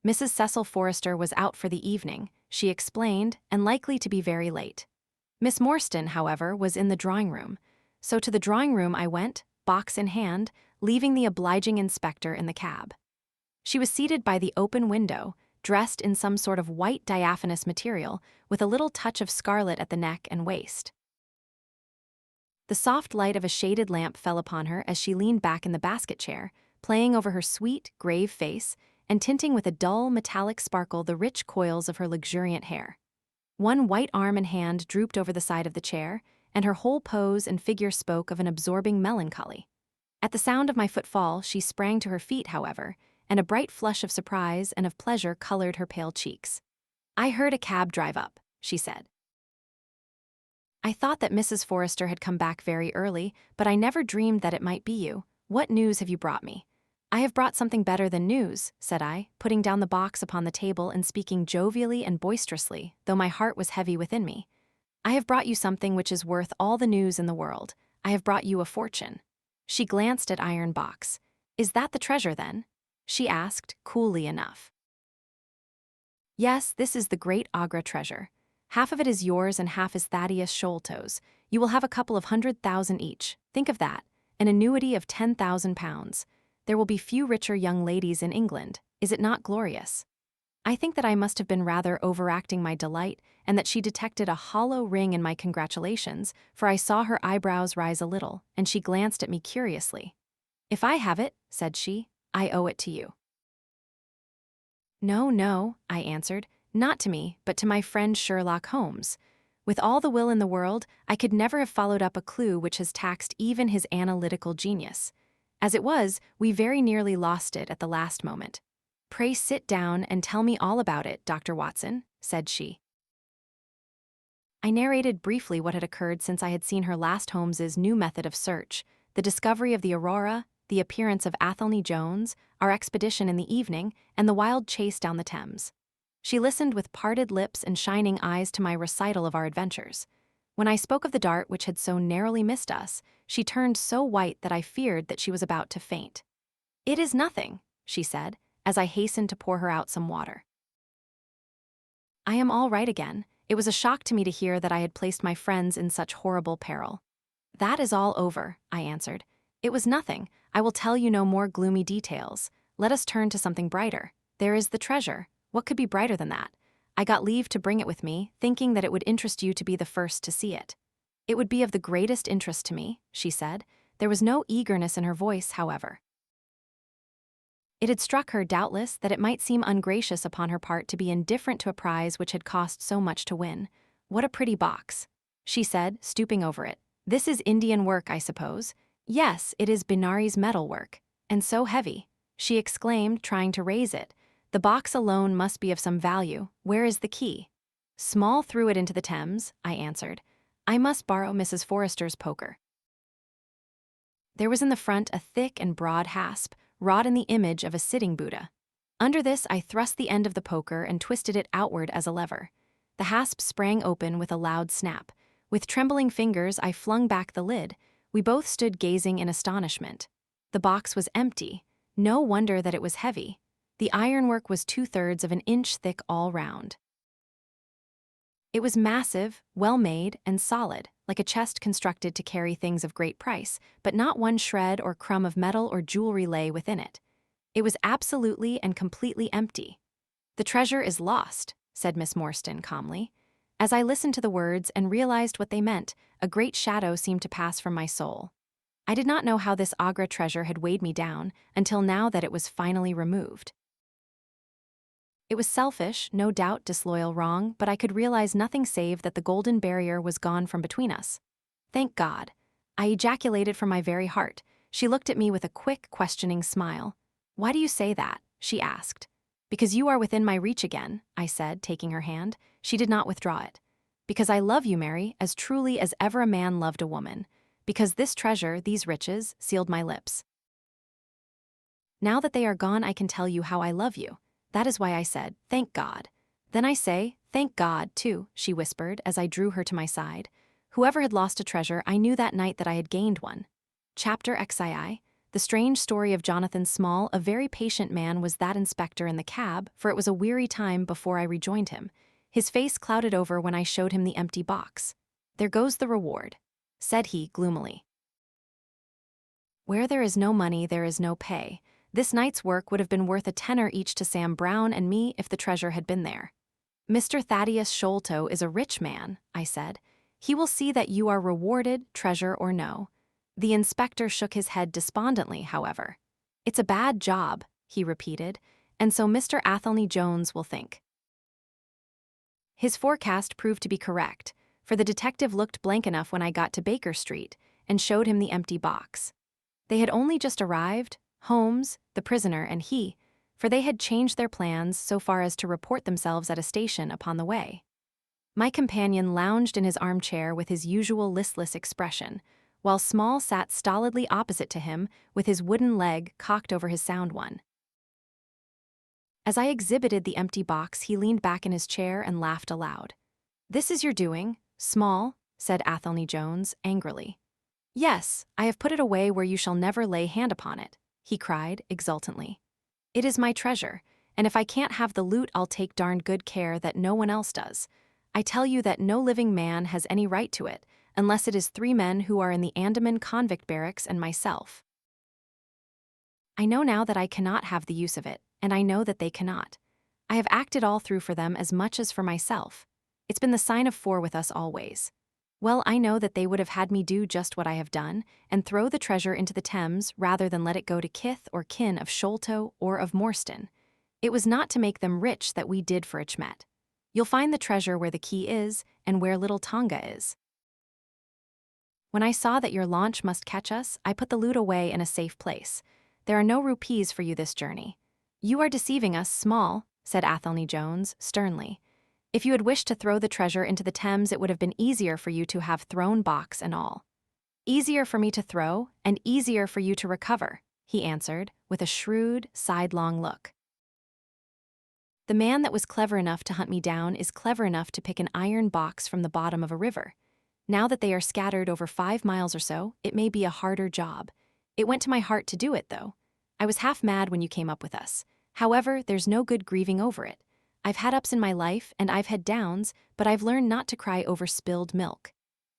Mrs. Cecil Forrester was out for the evening, she explained, and likely to be very late. Miss Morstan, however, was in the drawing-room, so to the drawing-room I went, box in hand, leaving the obliging inspector in the cab. She was seated by the open window, dressed in some sort of white diaphanous material, with a little touch of scarlet at the neck and waist. The soft light of a shaded lamp fell upon her as she leaned back in the basket chair, playing over her sweet, grave face, and tinting with a dull, metallic sparkle the rich coils of her luxuriant hair. One white arm and hand drooped over the side of the chair, and her whole pose and figure spoke of an absorbing melancholy. At the sound of my footfall, she sprang to her feet, however, and a bright flush of surprise and of pleasure colored her pale cheeks. "I heard a cab drive up," she said. "I thought that Mrs. Forrester had come back very early, but I never dreamed that it might be you. What news have you brought me?" "I have brought something better than news," said I, putting down the box upon the table and speaking jovially and boisterously, though my heart was heavy within me. "I have brought you something which is worth all the news in the world. I have brought you a fortune." She glanced at Iron Box. "Is that the treasure, then?" she asked, coolly enough. "Yes, this is the great Agra treasure. Half of it is yours and half is Thaddeus Sholto's. You will have a couple of 100,000 each. Think of that, an annuity of £10,000. There will be few richer young ladies in England. Is it not glorious?" I think that I must have been rather overacting my delight, and that she detected a hollow ring in my congratulations, for I saw her eyebrows rise a little, and she glanced at me curiously. "If I have it," said she, "I owe it to you." "No, no," I answered, "not to me, but to my friend Sherlock Holmes. With all the will in the world, I could never have followed up a clue which has taxed even his analytical genius. As it was, we very nearly lost it at the last moment. Pray sit down and tell me all about it, Dr. Watson," said she. I narrated briefly what had occurred since I had seen her last. Holmes's new method of search, the discovery of the Aurora, the appearance of Athelney Jones, our expedition in the evening, and the wild chase down the Thames. She listened with parted lips and shining eyes to my recital of our adventures. When I spoke of the dart which had so narrowly missed us, she turned so white that I feared that she was about to faint. "It is nothing," she said, as I hastened to pour her out some water. "I am all right again. It was a shock to me to hear that I had placed my friends in such horrible peril." "That is all over," I answered. "It was nothing. I will tell you no more gloomy details. Let us turn to something brighter. There is the treasure. What could be brighter than that? I got leave to bring it with me, thinking that it would interest you to be the first to see it." "It would be of the greatest interest to me," she said. There was no eagerness in her voice, however. It had struck her, doubtless, that it might seem ungracious upon her part to be indifferent to a prize which had cost so much to win. "What a pretty box," she said, stooping over it. "This is Indian work, I suppose?" "Yes, it is Benares metal work. And so heavy," she exclaimed, trying to raise it. "The box alone must be of some value. Where is the key?" "Small threw it into the Thames," I answered. "I must borrow Mrs. Forrester's poker." There was in the front a thick and broad hasp, wrought in the image of a sitting Buddha. Under this I thrust the end of the poker and twisted it outward as a lever. The hasp sprang open with a loud snap. With trembling fingers I flung back the lid. We both stood gazing in astonishment. The box was empty. No wonder that it was heavy. The ironwork was 2/3 of an inch thick all round. It was massive, well-made, and solid, like a chest constructed to carry things of great price, but not one shred or crumb of metal or jewelry lay within it. It was absolutely and completely empty. "The treasure is lost," said Miss Morstan calmly. As I listened to the words and realized what they meant, a great shadow seemed to pass from my soul. I did not know how this Agra treasure had weighed me down until now that it was finally removed. It was selfish, no doubt disloyal, wrong, but I could realize nothing save that the golden barrier was gone from between us. "Thank God," I ejaculated from my very heart. She looked at me with a quick, questioning smile. "Why do you say that?" she asked. "Because you are within my reach again," I said, taking her hand. She did not withdraw it. "Because I love you, Mary, as truly as ever a man loved a woman. Because this treasure, these riches, sealed my lips. Now that they are gone, I can tell you how I love you. That is why I said, thank God. Then I say, thank God, too," she whispered as I drew her to my side. Whoever had lost a treasure, I knew that night that I had gained one. Chapter XII. The strange story of Jonathan Small, a very patient man was that inspector in the cab, for it was a weary time before I rejoined him. His face clouded over when I showed him the empty box. "There goes the reward," said he gloomily. "Where there is no money, there is no pay. This night's work would have been worth a tenner each to Sam Brown and me if the treasure had been there." "Mr. Thaddeus Sholto is a rich man," I said. "He will see that you are rewarded, treasure or no." The inspector shook his head despondently, however. "It's a bad job," he repeated, "and so Mr. Athelney Jones will think." His forecast proved to be correct, for the detective looked blank enough when I got to Baker Street and showed him the empty box. They had only just arrived, Holmes, the prisoner, and he, for they had changed their plans so far as to report themselves at a station upon the way. My companion lounged in his armchair with his usual listless expression, while Small sat stolidly opposite to him with his wooden leg cocked over his sound one. As I exhibited the empty box, he leaned back in his chair and laughed aloud. "This is your doing, Small," said Athelney Jones, angrily. "Yes, I have put it away where you shall never lay hand upon it," he cried, exultantly. "It is my treasure, and if I can't have the loot, I'll take darned good care that no one else does. I tell you that no living man has any right to it, unless it is 3 men who are in the Andaman convict barracks and myself. I know now that I cannot have the use of it, and I know that they cannot. I have acted all through for them as much as for myself. It's been the sign of four with us always. Well, I know that they would have had me do just what I have done, and throw the treasure into the Thames rather than let it go to kith or kin of Sholto or of Morstan. It was not to make them rich that we did for Achmet. You'll find the treasure where the key is, and where little Tonga is. When I saw that your launch must catch us, I put the loot away in a safe place. There are no rupees for you this journey. You are deceiving us, Small, said Athelney Jones, sternly. If you had wished to throw the treasure into the Thames, it would have been easier for you to have thrown box and all. Easier for me to throw, and easier for you to recover, he answered, with a shrewd, sidelong look. The man that was clever enough to hunt me down is clever enough to pick an iron box from the bottom of a river. Now that they are scattered over 5 miles or so, it may be a harder job. It went to my heart to do it, though. I was half mad when you came up with us. However, there's no good grieving over it. I've had ups in my life, and I've had downs, but I've learned not to cry over spilled milk.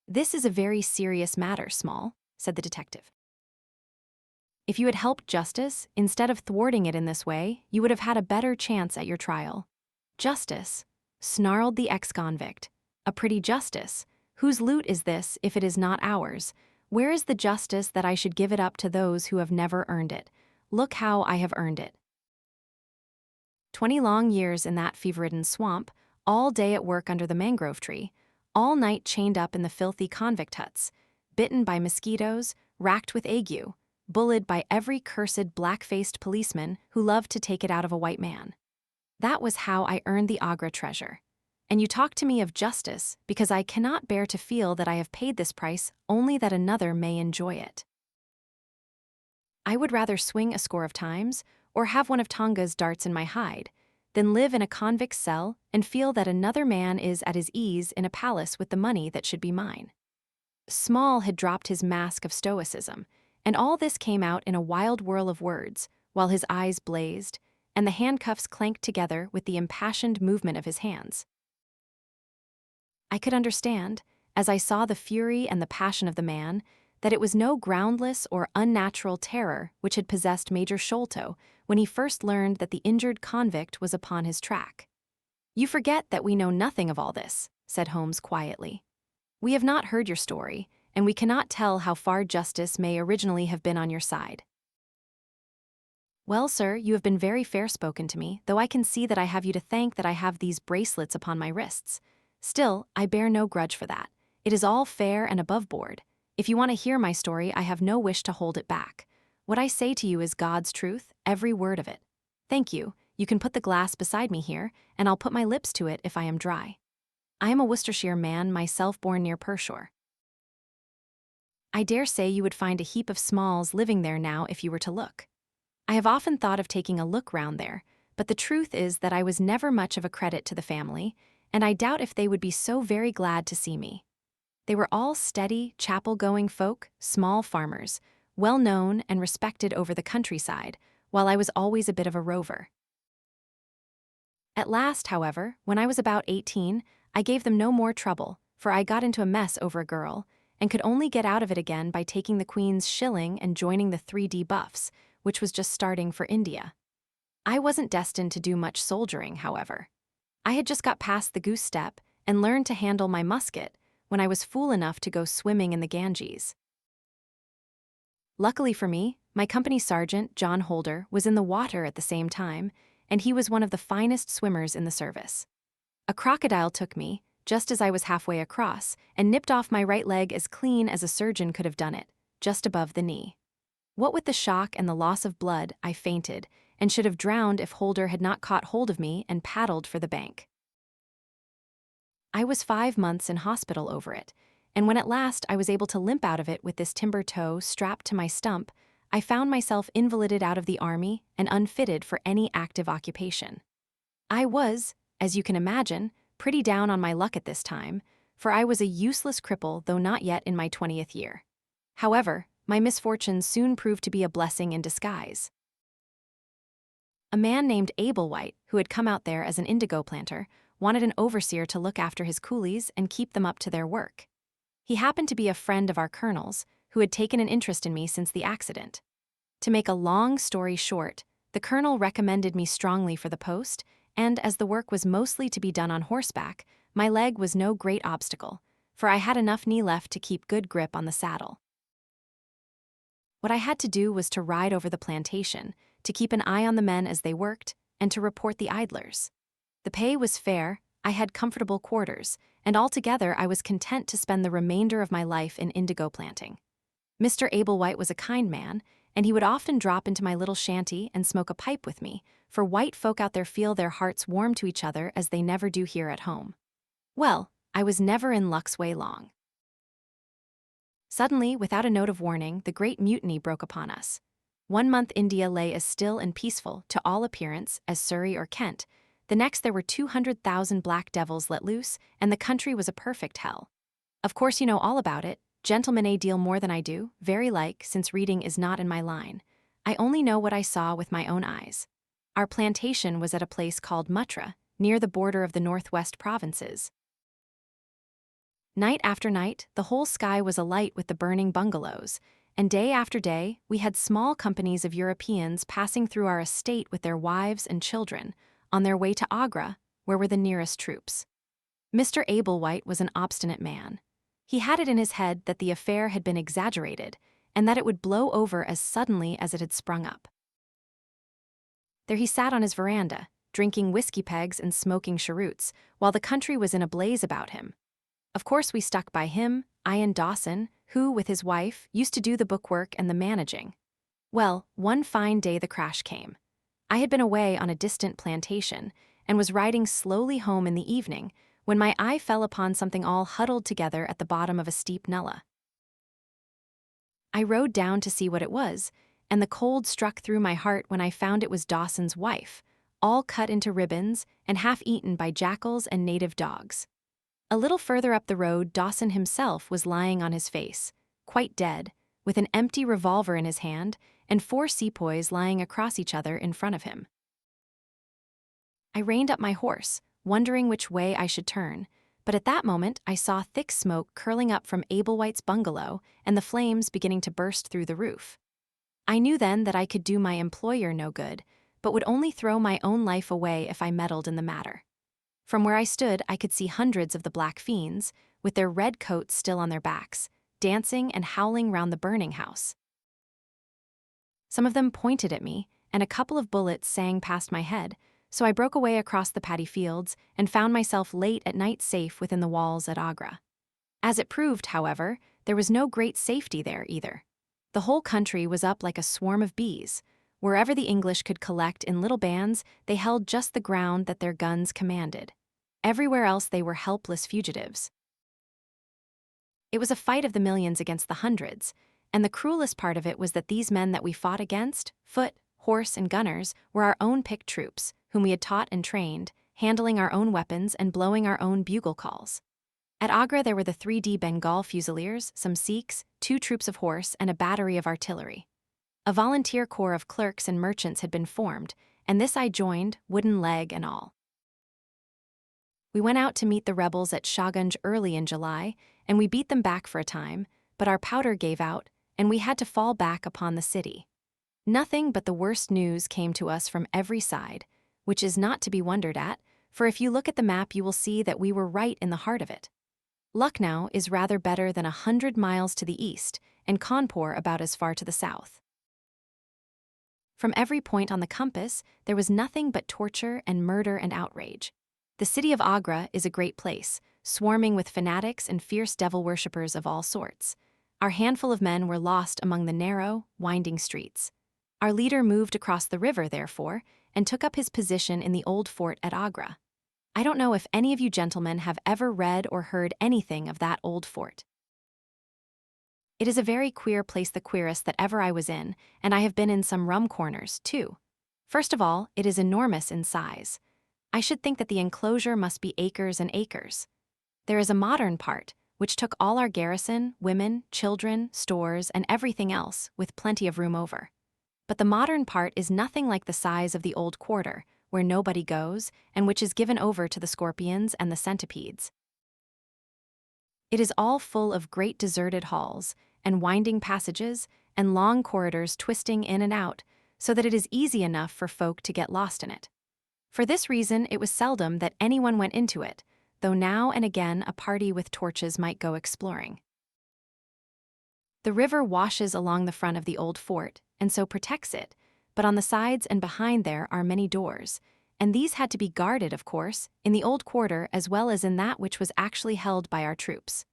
This is a very serious matter, Small, said the detective. If you had helped justice, instead of thwarting it in this way, you would have had a better chance at your trial. Justice? Snarled the ex-convict. A pretty justice. Whose loot is this, if it is not ours? Where is the justice that I should give it up to those who have never earned it? Look how I have earned it. 20 long years in that fever-ridden swamp, all day at work under the mangrove tree, all night chained up in the filthy convict huts, bitten by mosquitoes, racked with ague, bullied by every cursed black-faced policeman who loved to take it out of a white man. That was how I earned the Agra treasure. And you talk to me of justice because I cannot bear to feel that I have paid this price only that another may enjoy it. I would rather swing a score of times, or have one of Tonga's darts in my hide, than live in a convict's cell and feel that another man is at his ease in a palace with the money that should be mine. Small had dropped his mask of stoicism, and all this came out in a wild whirl of words, while his eyes blazed, and the handcuffs clanked together with the impassioned movement of his hands. I could understand, as I saw the fury and the passion of the man, that it was no groundless or unnatural terror which had possessed Major Sholto when he first learned that the injured convict was upon his track. You forget that we know nothing of all this, said Holmes quietly. We have not heard your story, and we cannot tell how far justice may originally have been on your side. Well, sir, you have been very fair-spoken to me, though I can see that I have you to thank that I have these bracelets upon my wrists. Still, I bear no grudge for that. It is all fair and above board. If you want to hear my story, I have no wish to hold it back. What I say to you is God's truth, every word of it. Thank you. You can put the glass beside me here, and I'll put my lips to it if I am dry. I am a Worcestershire man, myself born near Pershore. I dare say you would find a heap of Smalls living there now if you were to look. I have often thought of taking a look round there, but the truth is that I was never much of a credit to the family, and I doubt if they would be so very glad to see me. They were all steady, chapel-going folk, small farmers, well-known and respected over the countryside, while I was always a bit of a rover. At last, however, when I was about 18, I gave them no more trouble, for I got into a mess over a girl, and could only get out of it again by taking the Queen's shilling and joining the 3D Buffs, which was just starting for India. I wasn't destined to do much soldiering, however. I had just got past the goose step and learned to handle my musket when I was fool enough to go swimming in the Ganges. Luckily for me, my company sergeant, John Holder, was in the water at the same time, and he was one of the finest swimmers in the service. A crocodile took me, just as I was halfway across, and nipped off my right leg as clean as a surgeon could have done it, just above the knee. What with the shock and the loss of blood, I fainted, and should have drowned if Holder had not caught hold of me and paddled for the bank. I was 5 months in hospital over it, and when at last I was able to limp out of it with this timber toe strapped to my stump, I found myself invalided out of the army and unfitted for any active occupation. I was, as you can imagine, pretty down on my luck at this time, for I was a useless cripple, though not yet in my 20th year. However, my misfortunes soon proved to be a blessing in disguise. A man named Ablewhite, who had come out there as an indigo planter, wanted an overseer to look after his coolies and keep them up to their work. He happened to be a friend of our colonel's, who had taken an interest in me since the accident. To make a long story short, the colonel recommended me strongly for the post, and as the work was mostly to be done on horseback, my leg was no great obstacle, for I had enough knee left to keep good grip on the saddle. What I had to do was to ride over the plantation, to keep an eye on the men as they worked, and to report the idlers. The pay was fair, I had comfortable quarters, and altogether I was content to spend the remainder of my life in indigo planting. Mr. Ablewhite was a kind man, and he would often drop into my little shanty and smoke a pipe with me, for white folk out there feel their hearts warm to each other as they never do here at home. Well, I was never in luck's way long. Suddenly, without a note of warning, the Great Mutiny broke upon us. 1 month India lay as still and peaceful, to all appearance, as Surrey or Kent. The next there were 200,000 black devils let loose, and the country was a perfect hell. Of course you know all about it. Gentlemen a deal more than I do, very like, since reading is not in my line. I only know what I saw with my own eyes. Our plantation was at a place called Mutra, near the border of the northwest provinces. Night after night, the whole sky was alight with the burning bungalows, and day after day, we had small companies of Europeans passing through our estate with their wives and children, on their way to Agra, where were the nearest troops. Mr. Ablewhite was an obstinate man. He had it in his head that the affair had been exaggerated, and that it would blow over as suddenly as it had sprung up. There he sat on his veranda, drinking whiskey pegs and smoking cheroots, while the country was in a blaze about him. Of course we stuck by him, I and Dawson, who, with his wife, used to do the bookwork and the managing. Well, one fine day the crash came. I had been away on a distant plantation, and was riding slowly home in the evening, when my eye fell upon something all huddled together at the bottom of a steep nullah. I rode down to see what it was, and the cold struck through my heart when I found it was Dawson's wife, all cut into ribbons and half eaten by jackals and native dogs. A little further up the road, Dawson himself was lying on his face, quite dead, with an empty revolver in his hand and 4 sepoys lying across each other in front of him. I reined up my horse, wondering which way I should turn, but at that moment I saw thick smoke curling up from Ablewhite's bungalow and the flames beginning to burst through the roof. I knew then that I could do my employer no good, but would only throw my own life away if I meddled in the matter. From where I stood, I could see hundreds of the black fiends, with their red coats still on their backs, dancing and howling round the burning house. Some of them pointed at me, and a couple of bullets sang past my head, so I broke away across the paddy fields and found myself late at night safe within the walls at Agra. As it proved, however, there was no great safety there either. The whole country was up like a swarm of bees. Wherever the English could collect in little bands, they held just the ground that their guns commanded. Everywhere else they were helpless fugitives. It was a fight of the millions against the hundreds, and the cruelest part of it was that these men that we fought against, foot, horse, and gunners, were our own picked troops, whom we had taught and trained, handling our own weapons and blowing our own bugle calls. At Agra there were the 3D Bengal Fusiliers, some Sikhs, 2 troops of horse, and a battery of artillery. A volunteer corps of clerks and merchants had been formed, and this I joined, wooden leg and all. We went out to meet the rebels at Shahgunj early in July, and we beat them back for a time, but our powder gave out, and we had to fall back upon the city. Nothing but the worst news came to us from every side, which is not to be wondered at, for if you look at the map you will see that we were right in the heart of it. Lucknow is rather better than 100 miles to the east, and Kanpur about as far to the south. From every point on the compass, there was nothing but torture and murder and outrage. The city of Agra is a great place, swarming with fanatics and fierce devil worshippers of all sorts. Our handful of men were lost among the narrow, winding streets. Our leader moved across the river, therefore, and took up his position in the old fort at Agra. I don't know if any of you gentlemen have ever read or heard anything of that old fort. It is a very queer place, the queerest that ever I was in, and I have been in some rum corners, too. First of all, it is enormous in size. I should think that the enclosure must be acres and acres. There is a modern part, which took all our garrison, women, children, stores, and everything else, with plenty of room over. But the modern part is nothing like the size of the old quarter, where nobody goes, and which is given over to the scorpions and the centipedes. It is all full of great deserted halls, and winding passages, and long corridors twisting in and out, so that it is easy enough for folk to get lost in it. For this reason, it was seldom that anyone went into it, though now and again a party with torches might go exploring. The river washes along the front of the old fort, and so protects it, but on the sides and behind there are many doors, and these had to be guarded, of course, in the old quarter as well as in that which was actually held by our troops.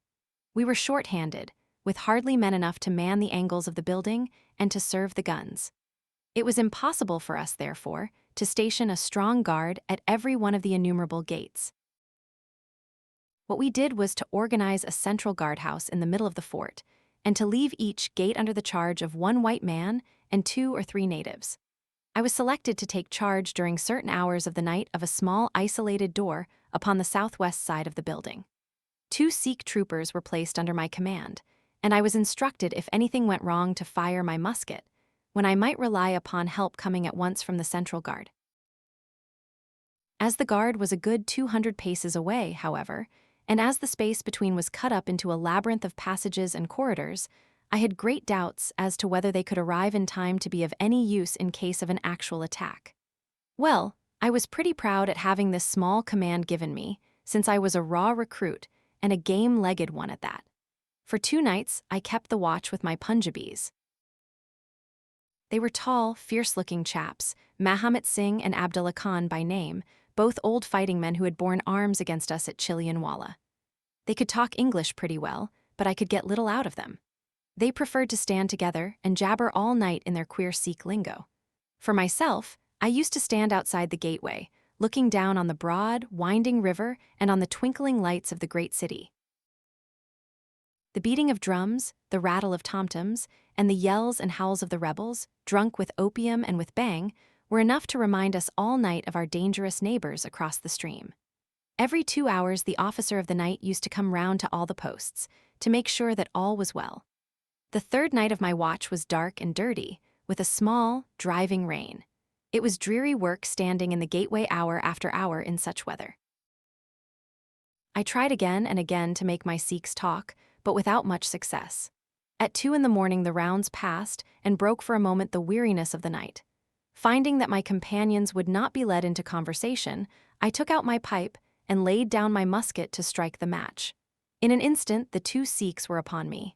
We were short-handed, with hardly men enough to man the angles of the building and to serve the guns. It was impossible for us, therefore, to station a strong guard at every one of the innumerable gates. What we did was to organize a central guardhouse in the middle of the fort, and to leave each gate under the charge of one white man and 2 or 3 natives. I was selected to take charge during certain hours of the night of a small isolated door upon the southwest side of the building. 2 Sikh troopers were placed under my command, and I was instructed if anything went wrong to fire my musket, when I might rely upon help coming at once from the central guard. As the guard was a good 200 paces away, however, and as the space between was cut up into a labyrinth of passages and corridors, I had great doubts as to whether they could arrive in time to be of any use in case of an actual attack. Well, I was pretty proud at having this small command given me, since I was a raw recruit, and a game-legged one at that. For 2 nights, I kept the watch with my Punjabis. They were tall, fierce-looking chaps, Mahomet Singh and Abdullah Khan by name, both old fighting men who had borne arms against us at Chilianwala. They could talk English pretty well, but I could get little out of them. They preferred to stand together and jabber all night in their queer Sikh lingo. For myself, I used to stand outside the gateway, looking down on the broad, winding river and on the twinkling lights of the great city. The beating of drums, the rattle of tom-toms, and the yells and howls of the rebels, drunk with opium and with bang, were enough to remind us all night of our dangerous neighbors across the stream. Every 2 hours the officer of the night used to come round to all the posts, to make sure that all was well. The 3rd night of my watch was dark and dirty, with a small, driving rain. It was dreary work standing in the gateway hour after hour in such weather. I tried again and again to make my Sikhs talk, but without much success. At 2 in the morning the rounds passed and broke for a moment the weariness of the night. Finding that my companions would not be led into conversation, I took out my pipe and laid down my musket to strike the match. In an instant, the 2 Sikhs were upon me.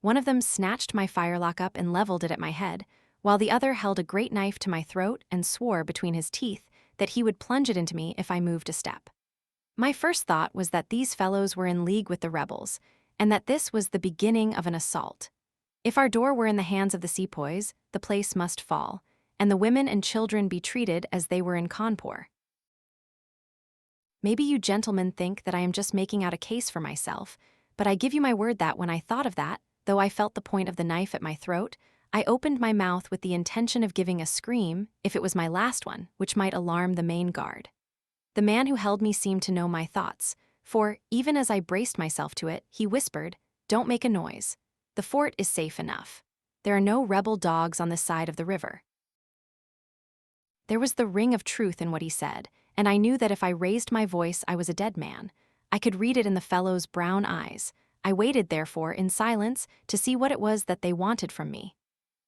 One of them snatched my firelock up and leveled it at my head, while the other held a great knife to my throat and swore between his teeth that he would plunge it into me if I moved a step. My first thought was that these fellows were in league with the rebels, and that this was the beginning of an assault. If our door were in the hands of the sepoys, the place must fall, and the women and children be treated as they were in Cawnpore. Maybe you gentlemen think that I am just making out a case for myself, but I give you my word that when I thought of that, though I felt the point of the knife at my throat, I opened my mouth with the intention of giving a scream, if it was my last one, which might alarm the main guard. The man who held me seemed to know my thoughts, for, even as I braced myself to it, he whispered, "Don't make a noise. The fort is safe enough. There are no rebel dogs on this side of the river." There was the ring of truth in what he said, and I knew that if I raised my voice I was a dead man. I could read it in the fellow's brown eyes. I waited, therefore, in silence to see what it was that they wanted from me.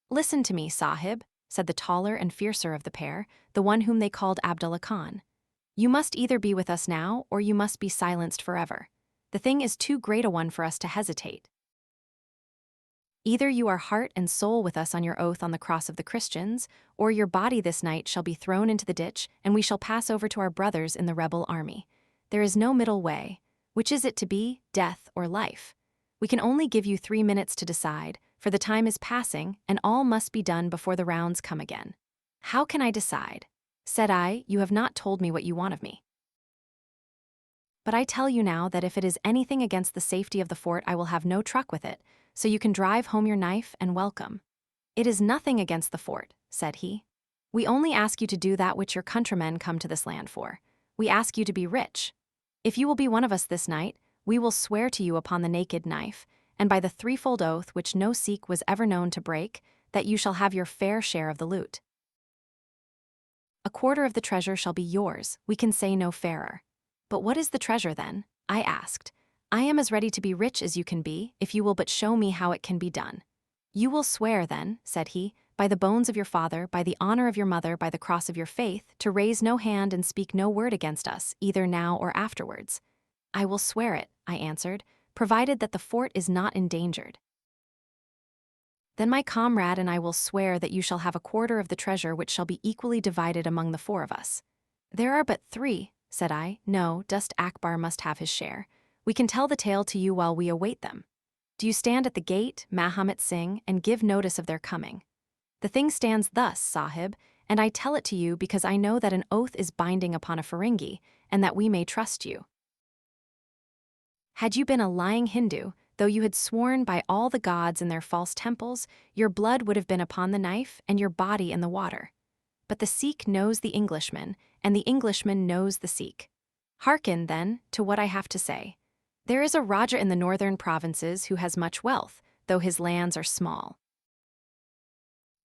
"Listen to me, Sahib," said the taller and fiercer of the pair, the one whom they called Abdullah Khan. "You must either be with us now, or you must be silenced forever. The thing is too great a one for us to hesitate. Either you are heart and soul with us on your oath on the cross of the Christians, or your body this night shall be thrown into the ditch, and we shall pass over to our brothers in the rebel army. There is no middle way. Which is it to be, death or life? We can only give you 3 minutes to decide, for the time is passing, and all must be done before the rounds come again." "How can I decide?" said I. "You have not told me what you want of me. But I tell you now that if it is anything against the safety of the fort, I will have no truck with it, so you can drive home your knife and welcome." "It is nothing against the fort," said he. "We only ask you to do that which your countrymen come to this land for. We ask you to be rich. If you will be one of us this night, we will swear to you upon the naked knife, and by the threefold oath which no Sikh was ever known to break, that you shall have your fair share of the loot. A quarter of the treasure shall be yours, we can say no fairer." "But what is the treasure then?" I asked. "I am as ready to be rich as you can be, if you will but show me how it can be done." "You will swear then," said he, by the bones of your father, by the honor of your mother, by the cross of your faith, to raise no hand and speak no word against us, either now or afterwards." "I will swear it," I answered, "provided that the fort is not endangered." "Then my comrade and I will swear that you shall have a quarter of the treasure, which shall be equally divided among the four of us." "There are but three," said I. "No, Dost Akbar must have his share. We can tell the tale to you while we await them. Do you stand at the gate, Mahomet Singh, and give notice of their coming. The thing stands thus, Sahib, and I tell it to you because I know that an oath is binding upon a Ferengi, and that we may trust you. Had you been a lying Hindu, though you had sworn by all the gods in their false temples, your blood would have been upon the knife and your body in the water. But the Sikh knows the Englishman, and the Englishman knows the Sikh. Hearken, then, to what I have to say. There is a Raja in the northern provinces who has much wealth, though his lands are small.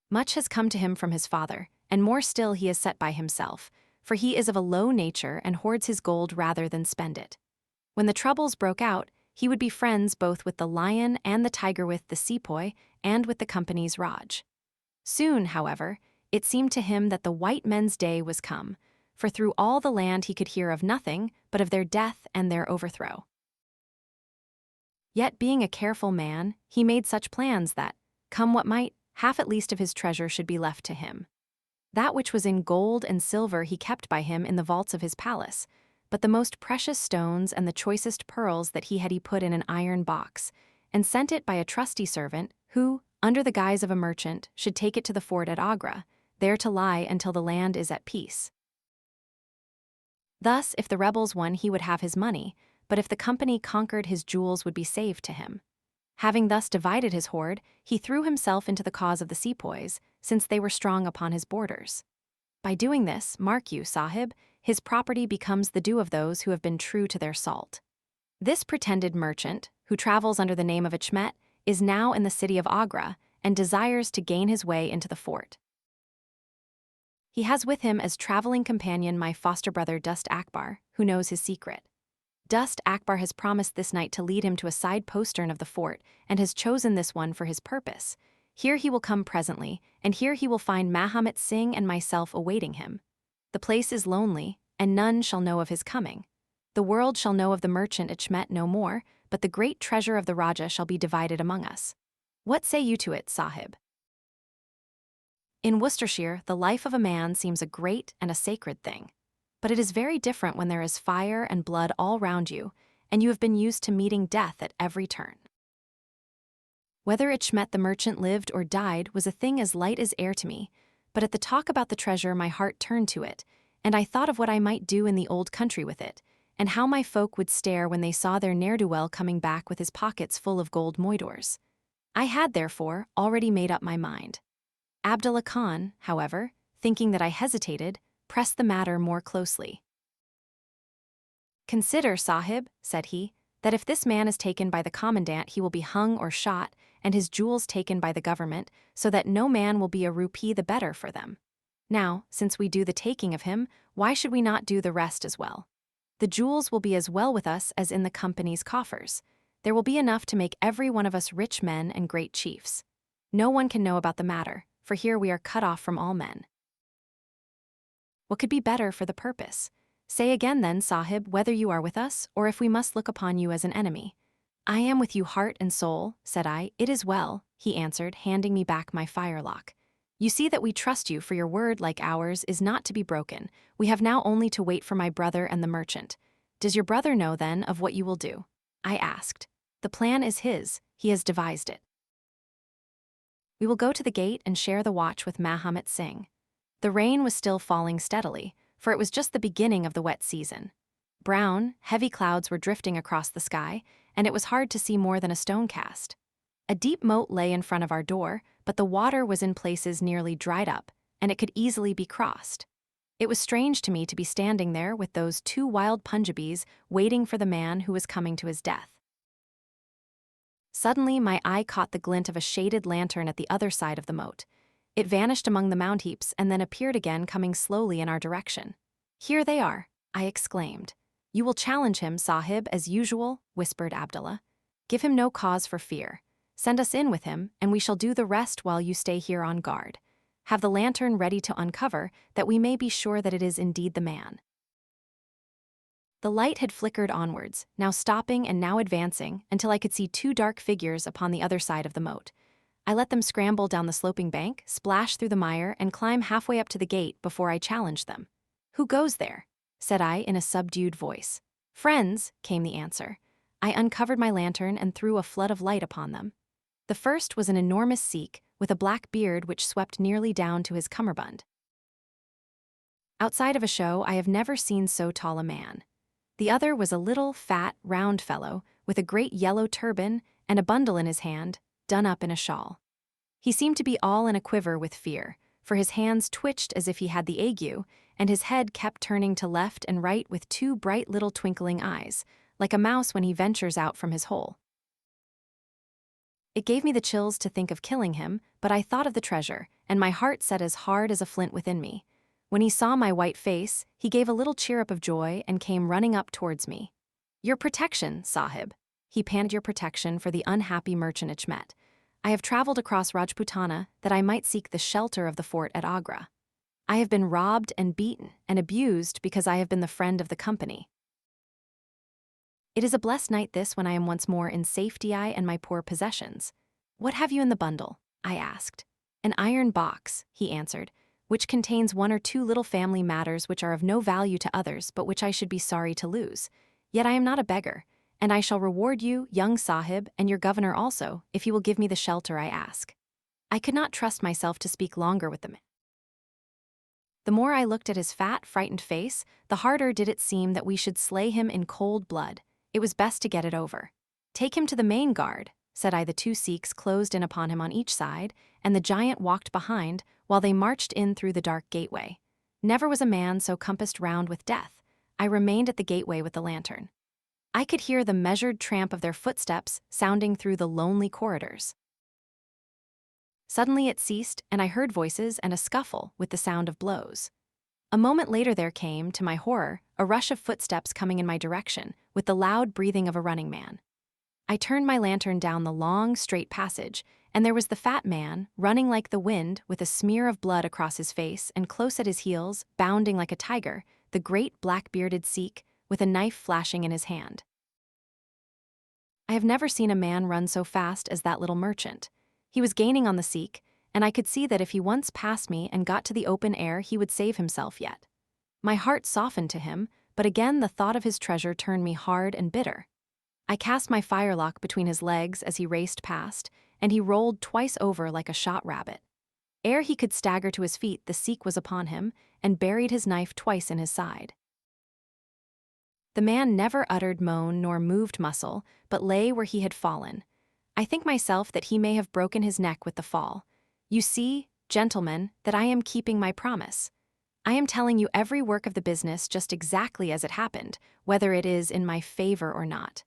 Much has come to him from his father, and more still he has set by himself, for he is of a low nature and hoards his gold rather than spend it. When the troubles broke out, he would be friends both with the lion and the tiger, with the sepoy, and with the company's Raj. Soon, however, it seemed to him that the white men's day was come, for through all the land he could hear of nothing but of their death and their overthrow. Yet being a careful man, he made such plans that, come what might, half at least of his treasure should be left to him. That which was in gold and silver he kept by him in the vaults of his palace, but the most precious stones and the choicest pearls that he put in an iron box, and sent it by a trusty servant who, under the guise of a merchant, should take it to the fort at Agra, there to lie until the land is at peace. Thus, if the rebels won, he would have his money, but if the company conquered, his jewels would be saved to him. Having thus divided his hoard, he threw himself into the cause of the sepoys, since they were strong upon his borders. By doing this, mark you, Sahib, his property becomes the due of those who have been true to their salt. This pretended merchant, who travels under the name of Achmet, is now in the city of Agra and desires to gain his way into the fort. He has with him as traveling companion my foster brother Dost Akbar, who knows his secret. Dost Akbar has promised this night to lead him to a side postern of the fort, and has chosen this one for his purpose. Here he will come presently, and here he will find Mahomet Singh and myself awaiting him. The place is lonely, and none shall know of his coming. The world shall know of the merchant Achmet no more, but the great treasure of the Raja shall be divided among us. What say you to it, Sahib? In Worcestershire, the life of a man seems a great and a sacred thing. But it is very different when there is fire and blood all round you, and you have been used to meeting death at every turn. Whether Achmet the merchant lived or died was a thing as light as air to me, but at the talk about the treasure my heart turned to it, and I thought of what I might do in the old country with it, and how my folk would stare when they saw their ne'er-do-well coming back with his pockets full of gold moidores. I had, therefore, already made up my mind. Abdullah Khan, however, thinking that I hesitated, pressed the matter more closely. "Consider, Sahib," said he, "that if this man is taken by the commandant, he will be hung or shot, and his jewels taken by the government, so that no man will be a rupee the better for them. Now, since we do the taking of him, why should we not do the rest as well? The jewels will be as well with us as in the company's coffers. There will be enough to make every one of us rich men and great chiefs. No one can know about the matter, for here we are cut off from all men. What could be better for the purpose? Say again then, Sahib, whether you are with us, or if we must look upon you as an enemy." "I am with you heart and soul," said I. "It is well," he answered, handing me back my firelock. "You see that we trust you, for your word, like ours, is not to be broken. We have now only to wait for my brother and the merchant. Does your brother know, then, of what you will do?" I asked. "The plan is his. He has devised it. We will go to the gate and share the watch with Mahomet Singh." The rain was still falling steadily, for it was just the beginning of the wet season. Brown, heavy clouds were drifting across the sky, and it was hard to see more than a stone cast. A deep moat lay in front of our door, but the water was in places nearly dried up, and it could easily be crossed. It was strange to me to be standing there with those two wild Punjabis waiting for the man who was coming to his death. Suddenly, my eye caught the glint of a shaded lantern at the other side of the moat. It vanished among the mound heaps and then appeared again, coming slowly in our direction. "Here they are," I exclaimed. "You will challenge him, Sahib, as usual," whispered Abdullah. "Give him no cause for fear. Send us in with him, and we shall do the rest while you stay here on guard. Have the lantern ready to uncover, that we may be sure that it is indeed the man." The light had flickered onwards, now stopping and now advancing, until I could see two dark figures upon the other side of the moat. I let them scramble down the sloping bank, splash through the mire, and climb halfway up to the gate before I challenged them. "Who goes there?" said I in a subdued voice. "Friends," came the answer. I uncovered my lantern and threw a flood of light upon them. The first was an enormous Sikh, with a black beard which swept nearly down to his cummerbund. Outside of a show, I have never seen so tall a man. The other was a little, fat, round fellow, with a great yellow turban and a bundle in his hand, done up in a shawl. He seemed to be all in a quiver with fear, for his hands twitched as if he had the ague, and his head kept turning to left and right with two bright little twinkling eyes, like a mouse when he ventures out from his hole. It gave me the chills to think of killing him, but I thought of the treasure, and my heart set as hard as a flint within me. When he saw my white face, he gave a little chirrup of joy and came running up towards me. "Your protection, Sahib," he panted, "your protection for the unhappy merchant Achmet. I have traveled across Rajputana that I might seek the shelter of the fort at Agra. I have been robbed and beaten and abused because I have been the friend of the company. It is a blessed night this, when I am once more in safety, I and my poor possessions." "What have you in the bundle?" I asked. "An iron box," he answered, "which contains one or two little family matters which are of no value to others, but which I should be sorry to lose. Yet I am not a beggar, and I shall reward you, young Sahib, and your governor also, if you will give me the shelter I ask." I could not trust myself to speak longer with them. The more I looked at his fat, frightened face, the harder did it seem that we should slay him in cold blood. It was best to get it over. "Take him to the main guard," said I. The two Sikhs closed in upon him on each side, and the giant walked behind, while they marched in through the dark gateway. Never was a man so compassed round with death. I remained at the gateway with the lantern. I could hear the measured tramp of their footsteps sounding through the lonely corridors. Suddenly it ceased, and I heard voices and a scuffle with the sound of blows. A moment later there came, to my horror, a rush of footsteps coming in my direction, with the loud breathing of a running man. I turned my lantern down the long, straight passage, and there was the fat man, running like the wind, with a smear of blood across his face, and close at his heels, bounding like a tiger, the great black-bearded Sikh, with a knife flashing in his hand. I have never seen a man run so fast as that little merchant. He was gaining on the Sikh, and I could see that if he once passed me and got to the open air, he would save himself yet. My heart softened to him, but again the thought of his treasure turned me hard and bitter. I cast my firelock between his legs as he raced past, and he rolled twice over like a shot rabbit. Ere he could stagger to his feet, the Sikh was upon him, and buried his knife twice in his side. The man never uttered moan nor moved muscle, but lay where he had fallen. I think myself that he may have broken his neck with the fall. You see, gentlemen, that I am keeping my promise. I am telling you every work of the business just exactly as it happened, whether it is in my favor or not.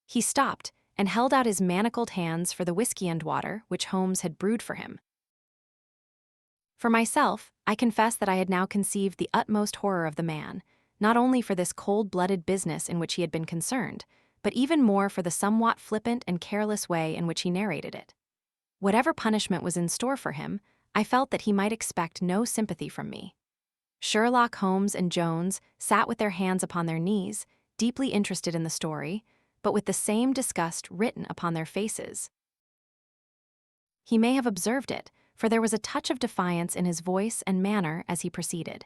He stopped and held out his manacled hands for the whiskey and water which Holmes had brewed for him. For myself, I confess that I had now conceived the utmost horror of the man, not only for this cold-blooded business in which he had been concerned, but even more for the somewhat flippant and careless way in which he narrated it. Whatever punishment was in store for him, I felt that he might expect no sympathy from me. Sherlock Holmes and Jones sat with their hands upon their knees, deeply interested in the story, but with the same disgust written upon their faces. He may have observed it, for there was a touch of defiance in his voice and manner as he proceeded.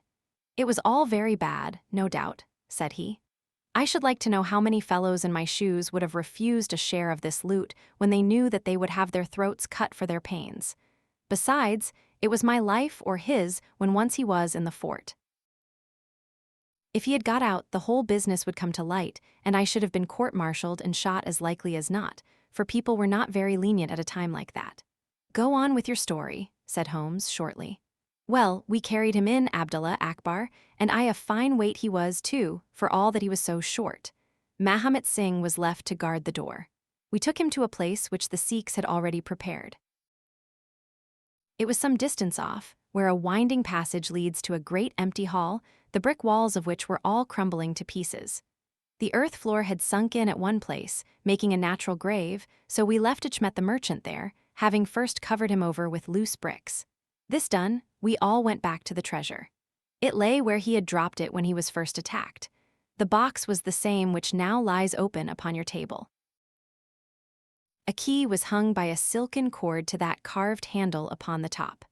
"It was all very bad, no doubt," said he. "I should like to know how many fellows in my shoes would have refused a share of this loot when they knew that they would have their throats cut for their pains. Besides, it was my life or his when once he was in the fort. If he had got out, the whole business would come to light, and I should have been court-martialed and shot as likely as not, for people were not very lenient at a time like that." "Go on with your story," said Holmes shortly. "Well, we carried him in, Abdullah Akbar, and a fine weight he was, too, for all that he was so short. Mahomet Singh was left to guard the door. We took him to a place which the Sikhs had already prepared. It was some distance off, where a winding passage leads to a great empty hall, the brick walls of which were all crumbling to pieces. The earth floor had sunk in at one place, making a natural grave, so we left Achmet the merchant there, having first covered him over with loose bricks. This done, we all went back to the treasure. It lay where he had dropped it when he was first attacked. The box was the same which now lies open upon your table. A key was hung by a silken cord to that carved handle upon the top.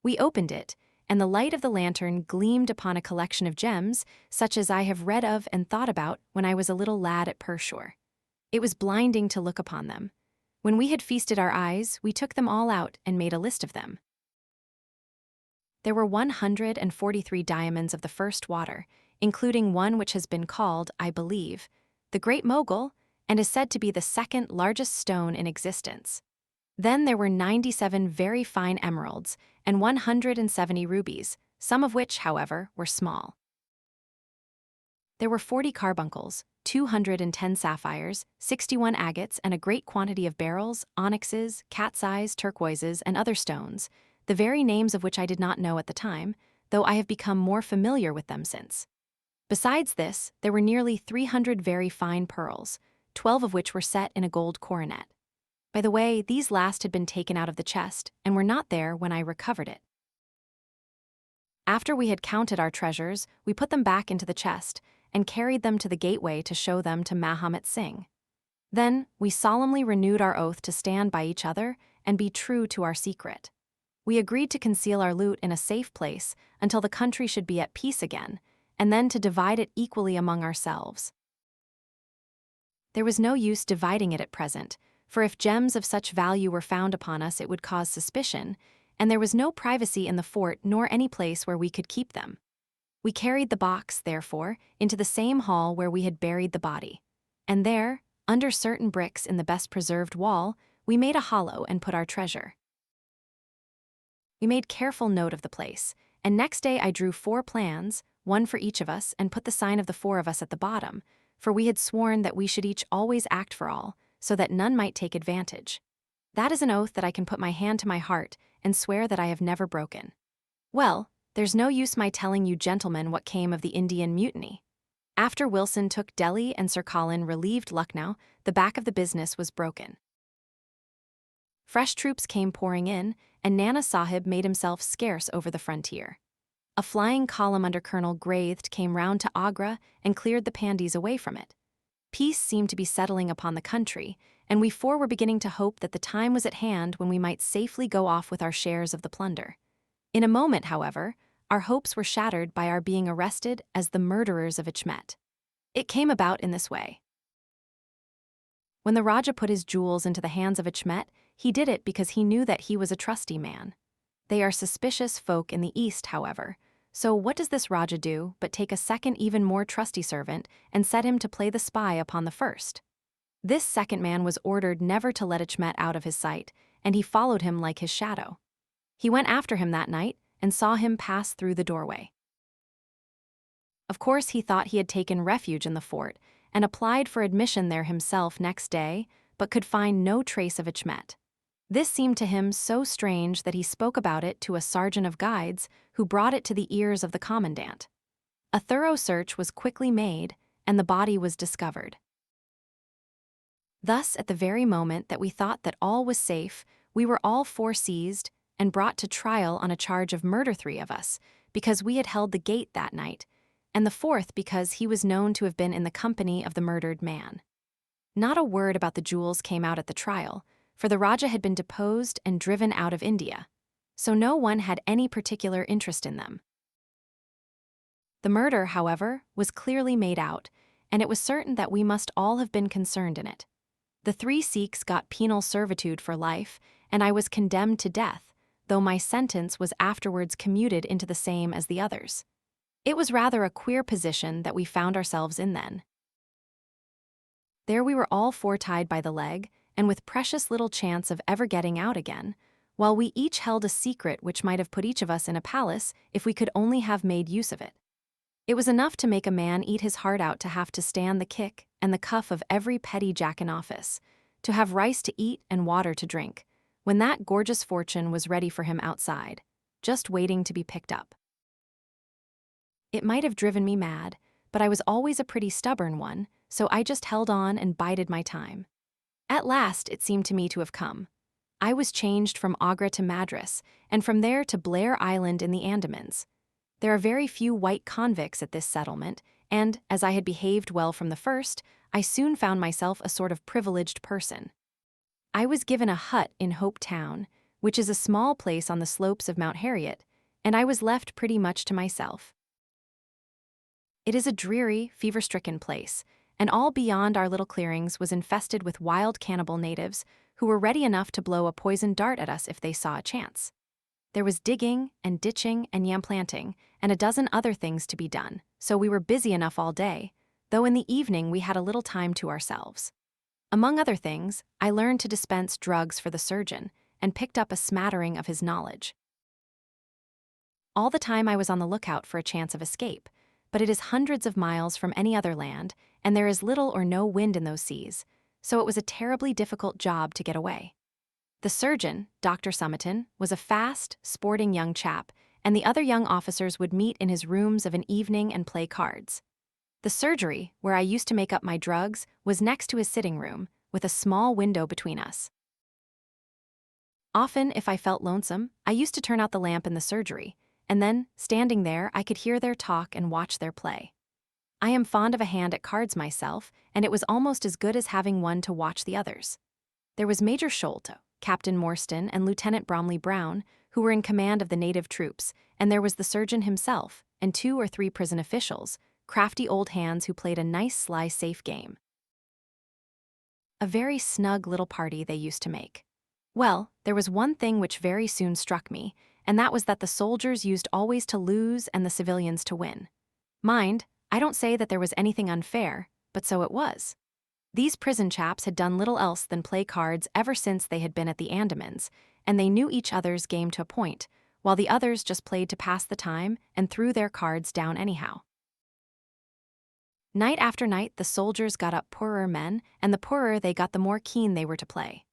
We opened it, and the light of the lantern gleamed upon a collection of gems, such as I have read of and thought about when I was a little lad at Pershore. It was blinding to look upon them. When we had feasted our eyes, we took them all out and made a list of them. There were 143 diamonds of the first water, including one which has been called, I believe, the Great Mogul, and is said to be the second largest stone in existence. Then there were 97 very fine emeralds and 170 rubies, some of which, however, were small. There were 40 carbuncles, 210 sapphires, 61 agates, and a great quantity of beryls, onyxes, cat's eyes, turquoises, and other stones, the very names of which I did not know at the time, though I have become more familiar with them since. Besides this, there were nearly 300 very fine pearls, 12 of which were set in a gold coronet. By the way, these last had been taken out of the chest and were not there when I recovered it. After we had counted our treasures, we put them back into the chest and carried them to the gateway to show them to Mahomet Singh. Then we solemnly renewed our oath to stand by each other and be true to our secret. We agreed to conceal our loot in a safe place until the country should be at peace again, and then to divide it equally among ourselves. There was no use dividing it at present, for if gems of such value were found upon us it would cause suspicion, and there was no privacy in the fort nor any place where we could keep them. We carried the box, therefore, into the same hall where we had buried the body, and there, under certain bricks in the best preserved wall, we made a hollow and put our treasure. We made careful note of the place, and next day I drew 4 plans, one for each of us, and put the sign of the 4 of us at the bottom, for we had sworn that we should each always act for all, so that none might take advantage. That is an oath that I can put my hand to my heart and swear that I have never broken. Well, there's no use my telling you gentlemen what came of the Indian Mutiny. After Wilson took Delhi and Sir Colin relieved Lucknow, the back of the business was broken. Fresh troops came pouring in, and Nana Sahib made himself scarce over the frontier. A flying column under Colonel Graithed came round to Agra and cleared the Pandis away from it. Peace seemed to be settling upon the country, and we 4 were beginning to hope that the time was at hand when we might safely go off with our shares of the plunder. In a moment, however, our hopes were shattered by our being arrested as the murderers of Ichmet. It came about in this way. When the Rajah put his jewels into the hands of Ichmet, he did it because he knew that he was a trusty man. They are suspicious folk in the East, however, so what does this Rajah do but take a second even more trusty servant and set him to play the spy upon the first? This second man was ordered never to let Ichmet out of his sight, and he followed him like his shadow. He went after him that night and saw him pass through the doorway. Of course he thought he had taken refuge in the fort and applied for admission there himself next day, but could find no trace of Ichmet. This seemed to him so strange that he spoke about it to a sergeant of guides who brought it to the ears of the commandant. A thorough search was quickly made, and the body was discovered. Thus, at the very moment that we thought that all was safe, we were all 4 seized and brought to trial on a charge of murder, 3 of us, because we had held the gate that night, and the 4th because he was known to have been in the company of the murdered man. Not a word about the jewels came out at the trial, for the Rajah had been deposed and driven out of India, so no one had any particular interest in them. The murder, however, was clearly made out, and it was certain that we must all have been concerned in it. The 3 Sikhs got penal servitude for life, and I was condemned to death, though my sentence was afterwards commuted into the same as the others. It was rather a queer position that we found ourselves in then. There we were all 4 tied by the leg, and with precious little chance of ever getting out again, while we each held a secret which might have put each of us in a palace if we could only have made use of it. It was enough to make a man eat his heart out to have to stand the kick and the cuff of every petty jack in office, to have rice to eat and water to drink, when that gorgeous fortune was ready for him outside, just waiting to be picked up. It might have driven me mad, but I was always a pretty stubborn one, so I just held on and bided my time. At last it seemed to me to have come. I was changed from Agra to Madras, and from there to Blair Island in the Andamans. There are very few white convicts at this settlement, and, as I had behaved well from the first, I soon found myself a sort of privileged person. I was given a hut in Hope Town, which is a small place on the slopes of Mount Harriet, and I was left pretty much to myself. It is a dreary, fever-stricken place, and all beyond our little clearings was infested with wild cannibal natives who were ready enough to blow a poisoned dart at us if they saw a chance. There was digging and ditching and yam planting and a dozen other things to be done, so we were busy enough all day, though in the evening we had a little time to ourselves. Among other things, I learned to dispense drugs for the surgeon and picked up a smattering of his knowledge. All the time I was on the lookout for a chance of escape, but it is hundreds of miles from any other land, and there is little or no wind in those seas, so it was a terribly difficult job to get away. The surgeon, Dr. Summerton, was a fast, sporting young chap, and the other young officers would meet in his rooms of an evening and play cards. The surgery, where I used to make up my drugs, was next to his sitting room, with a small window between us. Often, if I felt lonesome, I used to turn out the lamp in the surgery, and then, standing there, I could hear their talk and watch their play. I am fond of a hand at cards myself, and it was almost as good as having one to watch the others. There was Major Sholto, Captain Morstan, and Lieutenant Bromley Brown, who were in command of the native troops, and there was the surgeon himself, and 2 or 3 prison officials, crafty old hands who played a nice sly safe game. A very snug little party they used to make. Well, there was one thing which very soon struck me, and that was that the soldiers used always to lose and the civilians to win. Mind, I don't say that there was anything unfair, but so it was. These prison chaps had done little else than play cards ever since they had been at the Andamans, and they knew each other's game to a point, while the others just played to pass the time and threw their cards down anyhow. Night after night, the soldiers got up poorer men, and the poorer they got, the more keen they were to play.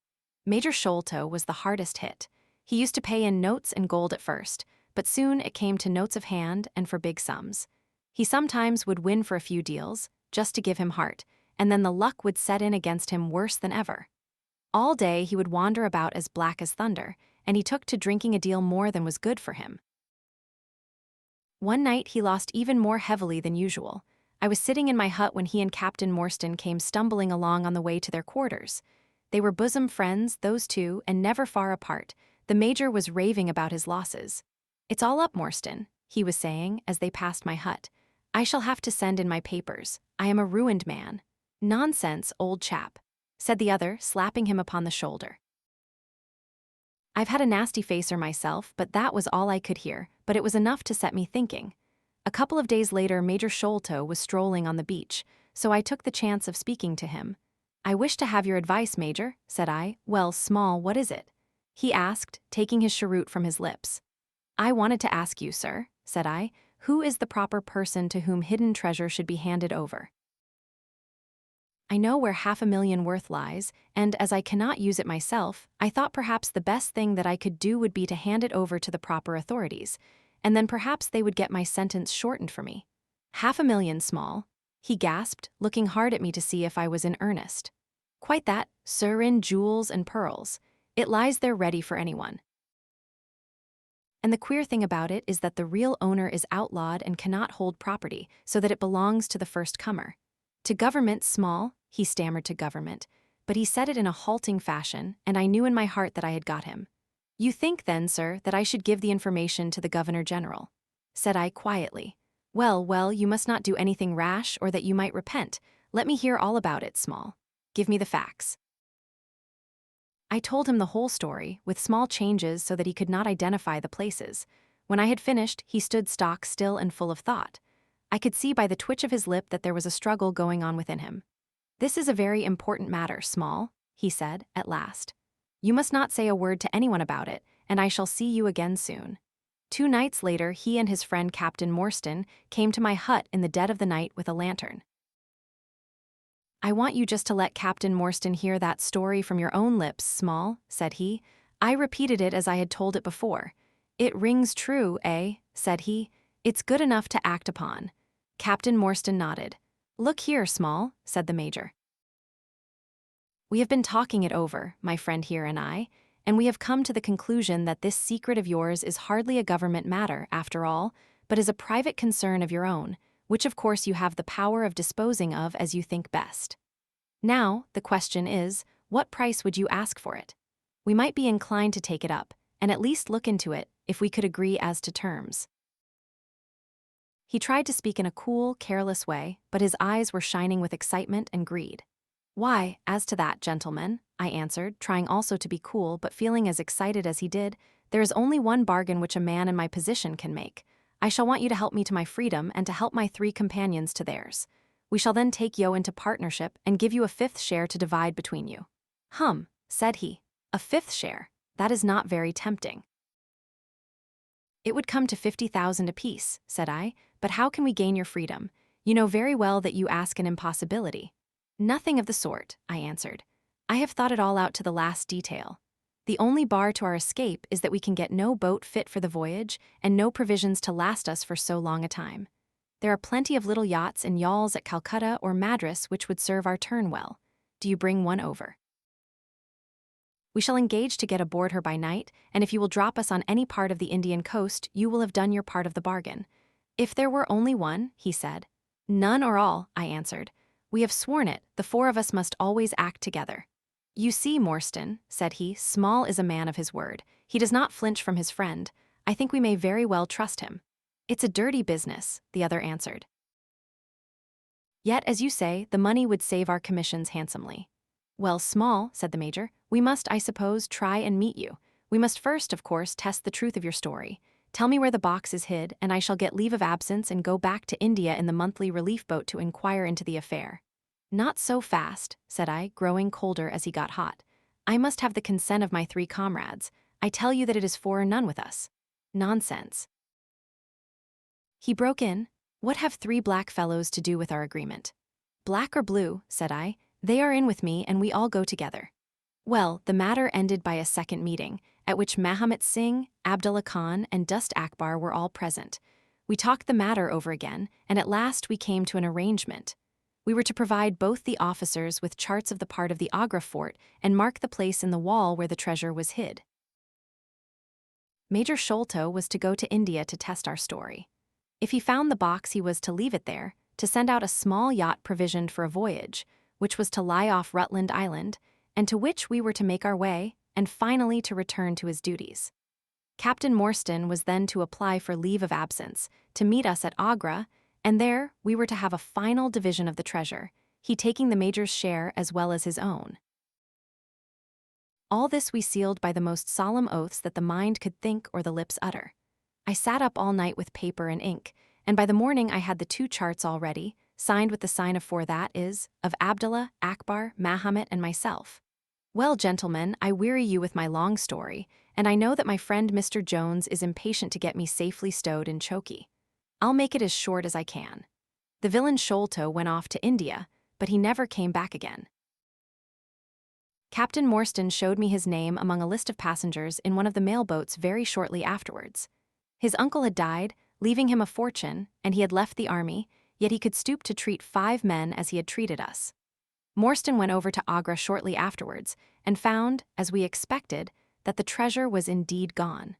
Major Sholto was the hardest hit. He used to pay in notes and gold at first, but soon it came to notes of hand and for big sums. He sometimes would win for a few deals, just to give him heart, and then the luck would set in against him worse than ever. All day he would wander about as black as thunder, and he took to drinking a deal more than was good for him. One night he lost even more heavily than usual. I was sitting in my hut when he and Captain Morstan came stumbling along on the way to their quarters. They were bosom friends, those two, and never far apart. The major was raving about his losses. "It's all up, Morstan," he was saying as they passed my hut. "I shall have to send in my papers. I am a ruined man." "Nonsense, old chap," said the other, slapping him upon the shoulder. I've had a nasty facer myself, but that was all I could hear, but it was enough to set me thinking. A couple of days later, Major Sholto was strolling on the beach, so I took the chance of speaking to him. "I wish to have your advice, Major," said I. "Well, Small, what is it?" he asked, taking his cheroot from his lips. "I wanted to ask you, sir," said I, "who is the proper person to whom hidden treasure should be handed over? I know where $500,000 worth lies, and as I cannot use it myself, I thought perhaps the best thing that I could do would be to hand it over to the proper authorities, and then perhaps they would get my sentence shortened for me." "$500,000, Small," he gasped, looking hard at me to see if I was in earnest. "Quite that, sir, in jewels and pearls. It lies there ready for anyone. And the queer thing about it is that the real owner is outlawed and cannot hold property, so that it belongs to the first comer. To government, Small," he stammered, "to government," but he said it in a halting fashion, and I knew in my heart that I had got him. "You think then, sir, that I should give the information to the Governor-General?" said I quietly. Well, you must not do anything rash or that you might repent. Let me hear all about it, Small. Give me the facts." I told him the whole story, with small changes so that he could not identify the places. When I had finished, he stood stock still and full of thought. I could see by the twitch of his lip that there was a struggle going on within him. "This is a very important matter, Small," he said, at last. "You must not say a word to anyone about it, and I shall see you again soon." 2 nights later, he and his friend Captain Morstan came to my hut in the dead of the night with a lantern. "I want you just to let Captain Morstan hear that story from your own lips, Small," said he. I repeated it as I had told it before. "It rings true, eh?" said he. "It's good enough to act upon." Captain Morstan nodded. "Look here, Small," said the major. "We have been talking it over, my friend here and I, and we have come to the conclusion that this secret of yours is hardly a government matter, after all, but is a private concern of your own, which of course you have the power of disposing of as you think best. Now, the question is, what price would you ask for it? We might be inclined to take it up, and at least look into it, if we could agree as to terms." He tried to speak in a cool, careless way, but his eyes were shining with excitement and greed. "Why, as to that, gentlemen," I answered, trying also to be cool but feeling as excited as he did, "there is only one bargain which a man in my position can make. I shall want you to help me to my freedom and to help my 3 companions to theirs. We shall then take you into partnership and give you a 5th share to divide between you." "Hum," said he, "a 5th share? That is not very tempting." "It would come to 50,000 apiece," said I, "but how can we gain your freedom? You know very well that you ask an impossibility." "Nothing of the sort," I answered. "I have thought it all out to the last detail. The only bar to our escape is that we can get no boat fit for the voyage and no provisions to last us for so long a time. There are plenty of little yachts and yawls at Calcutta or Madras which would serve our turn well. Do you bring one over? We shall engage to get aboard her by night, and if you will drop us on any part of the Indian coast, you will have done your part of the bargain." "If there were only one," he said. "None or all," I answered. "We have sworn it, the 4 of us must always act together." "You see, Morstan," said he, "Small is a man of his word. He does not flinch from his friend. I think we may very well trust him." "It's a dirty business," the other answered. "Yet, as you say, the money would save our commissions handsomely." "Well, Small," said the Major, "we must, I suppose, try and meet you. We must first, of course, test the truth of your story. Tell me where the box is hid, and I shall get leave of absence and go back to India in the monthly relief boat to inquire into the affair." "Not so fast," said I, growing colder as he got hot. "I must have the consent of my 3 comrades. I tell you that it is 4 or none with us." "Nonsense." He broke in. "What have 3 black fellows to do with our agreement?" "Black or blue," said I, "they are in with me and we all go together." Well, the matter ended by a second meeting, at which Mahomet Singh, Abdullah Khan, and Dust Akbar were all present. We talked the matter over again, and at last we came to an arrangement. We were to provide both the officers with charts of the part of the Agra fort and mark the place in the wall where the treasure was hid. Major Sholto was to go to India to test our story. If he found the box, he was to leave it there, to send out a small yacht provisioned for a voyage, which was to lie off Rutland Island, and to which we were to make our way, and finally to return to his duties. Captain Morstan was then to apply for leave of absence, to meet us at Agra, and there we were to have a final division of the treasure, he taking the Major's share as well as his own. All this we sealed by the most solemn oaths that the mind could think or the lips utter. I sat up all night with paper and ink, and by the morning I had the 2 charts all ready, signed with the sign of 4, that is, of Abdullah, Akbar, Mahomet, and myself. Well, gentlemen, I weary you with my long story, and I know that my friend Mr. Jones is impatient to get me safely stowed in Choki. I'll make it as short as I can. The villain Sholto went off to India, but he never came back again. Captain Morstan showed me his name among a list of passengers in one of the mail boats very shortly afterwards. His uncle had died, leaving him a fortune, and he had left the army, yet he could stoop to treat 5 men as he had treated us. Morstan went over to Agra shortly afterwards, and found, as we expected, that the treasure was indeed gone.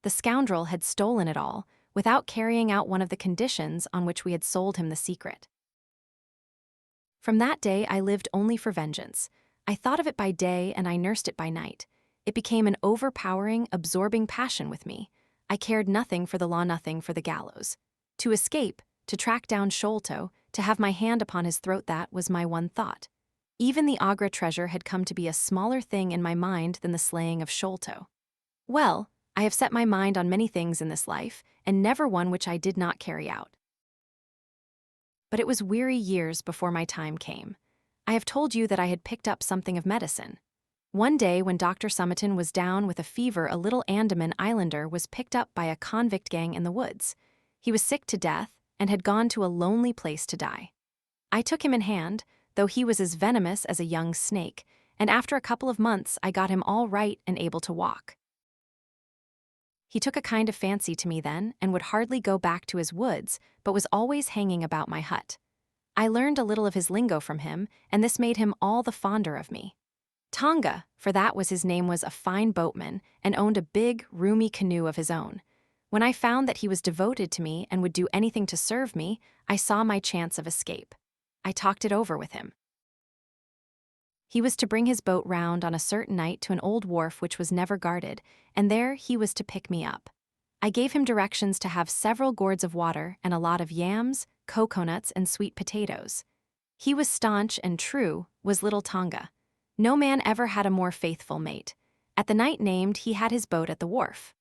The scoundrel had stolen it all, without carrying out one of the conditions on which we had sold him the secret. From that day I lived only for vengeance. I thought of it by day and I nursed it by night. It became an overpowering, absorbing passion with me. I cared nothing for the law, nothing for the gallows. To escape, to track down Sholto, to have my hand upon his throat, that was my one thought. Even the Agra treasure had come to be a smaller thing in my mind than the slaying of Sholto. Well, I have set my mind on many things in this life, and never one which I did not carry out. But it was weary years before my time came. I have told you that I had picked up something of medicine. One day when Dr. Summerton was down with a fever, a little Andaman islander was picked up by a convict gang in the woods. He was sick to death and had gone to a lonely place to die. I took him in hand, though he was as venomous as a young snake, and after a couple of months I got him all right and able to walk. He took a kind of fancy to me then, and would hardly go back to his woods, but was always hanging about my hut. I learned a little of his lingo from him, and this made him all the fonder of me. Tonga, for that was his name, was a fine boatman and owned a big, roomy canoe of his own. When I found that he was devoted to me and would do anything to serve me, I saw my chance of escape. I talked it over with him. He was to bring his boat round on a certain night to an old wharf which was never guarded, and there he was to pick me up. I gave him directions to have several gourds of water and a lot of yams, coconuts, and sweet potatoes. He was staunch and true, was little Tonga. No man ever had a more faithful mate. At the night named, he had his boat at the wharf.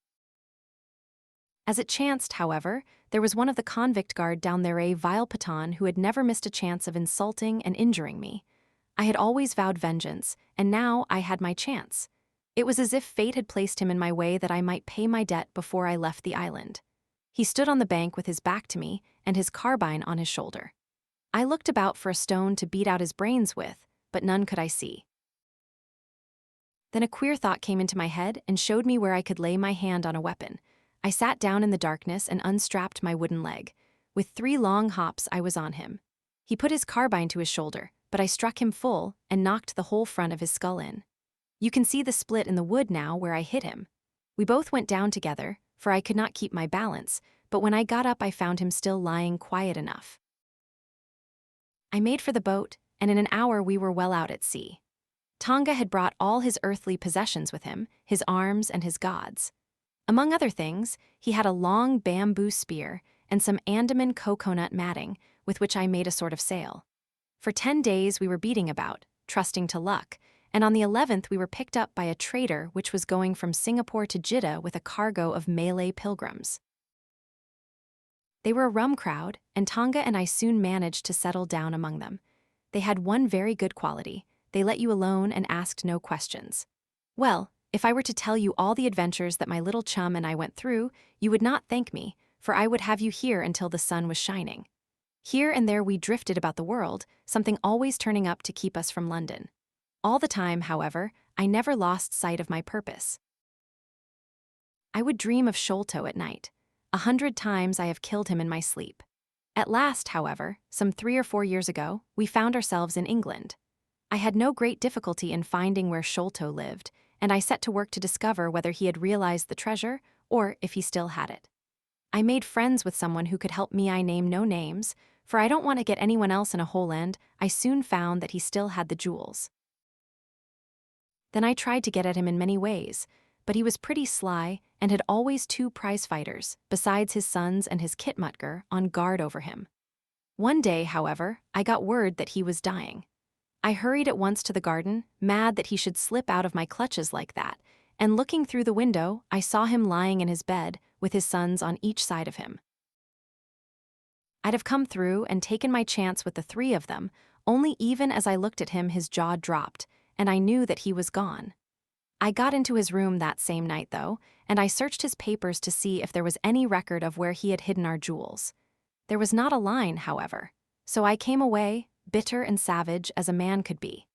As it chanced, however, there was one of the convict guard down there, a vile Pathan who had never missed a chance of insulting and injuring me. I had always vowed vengeance, and now I had my chance. It was as if fate had placed him in my way that I might pay my debt before I left the island. He stood on the bank with his back to me and his carbine on his shoulder. I looked about for a stone to beat out his brains with, but none could I see. Then a queer thought came into my head and showed me where I could lay my hand on a weapon. I sat down in the darkness and unstrapped my wooden leg. With 3 long hops, I was on him. He put his carbine to his shoulder, but I struck him full and knocked the whole front of his skull in. You can see the split in the wood now where I hit him. We both went down together, for I could not keep my balance, but when I got up I found him still lying quiet enough. I made for the boat, and in an hour we were well out at sea. Tonga had brought all his earthly possessions with him, his arms and his gods. Among other things, he had a long bamboo spear and some Andaman coconut matting, with which I made a sort of sail. For 10 days we were beating about, trusting to luck, and on the 11th we were picked up by a trader which was going from Singapore to Jeddah with a cargo of Malay pilgrims. They were a rum crowd, and Tonga and I soon managed to settle down among them. They had one very good quality: they let you alone and asked no questions. Well, if I were to tell you all the adventures that my little chum and I went through, you would not thank me, for I would have you here until the sun was shining. Here and there we drifted about the world, something always turning up to keep us from London. All the time, however, I never lost sight of my purpose. I would dream of Sholto at night. 100 times I have killed him in my sleep. At last, however, some 3 or 4 years ago, we found ourselves in England. I had no great difficulty in finding where Sholto lived, and I set to work to discover whether he had realized the treasure or if he still had it. I made friends with someone who could help me. I name no names, for I don't want to get anyone else in a hole, and I soon found that he still had the jewels. Then I tried to get at him in many ways, but he was pretty sly and had always 2 prize fighters, besides his sons and his Kitmutger, on guard over him. One day, however, I got word that he was dying. I hurried at once to the garden, mad that he should slip out of my clutches like that, and looking through the window, I saw him lying in his bed, with his sons on each side of him. I'd have come through and taken my chance with the 3 of them, only even as I looked at him his jaw dropped, and I knew that he was gone. I got into his room that same night, though, and I searched his papers to see if there was any record of where he had hidden our jewels. There was not a line, however, so I came away, bitter and savage as a man could be.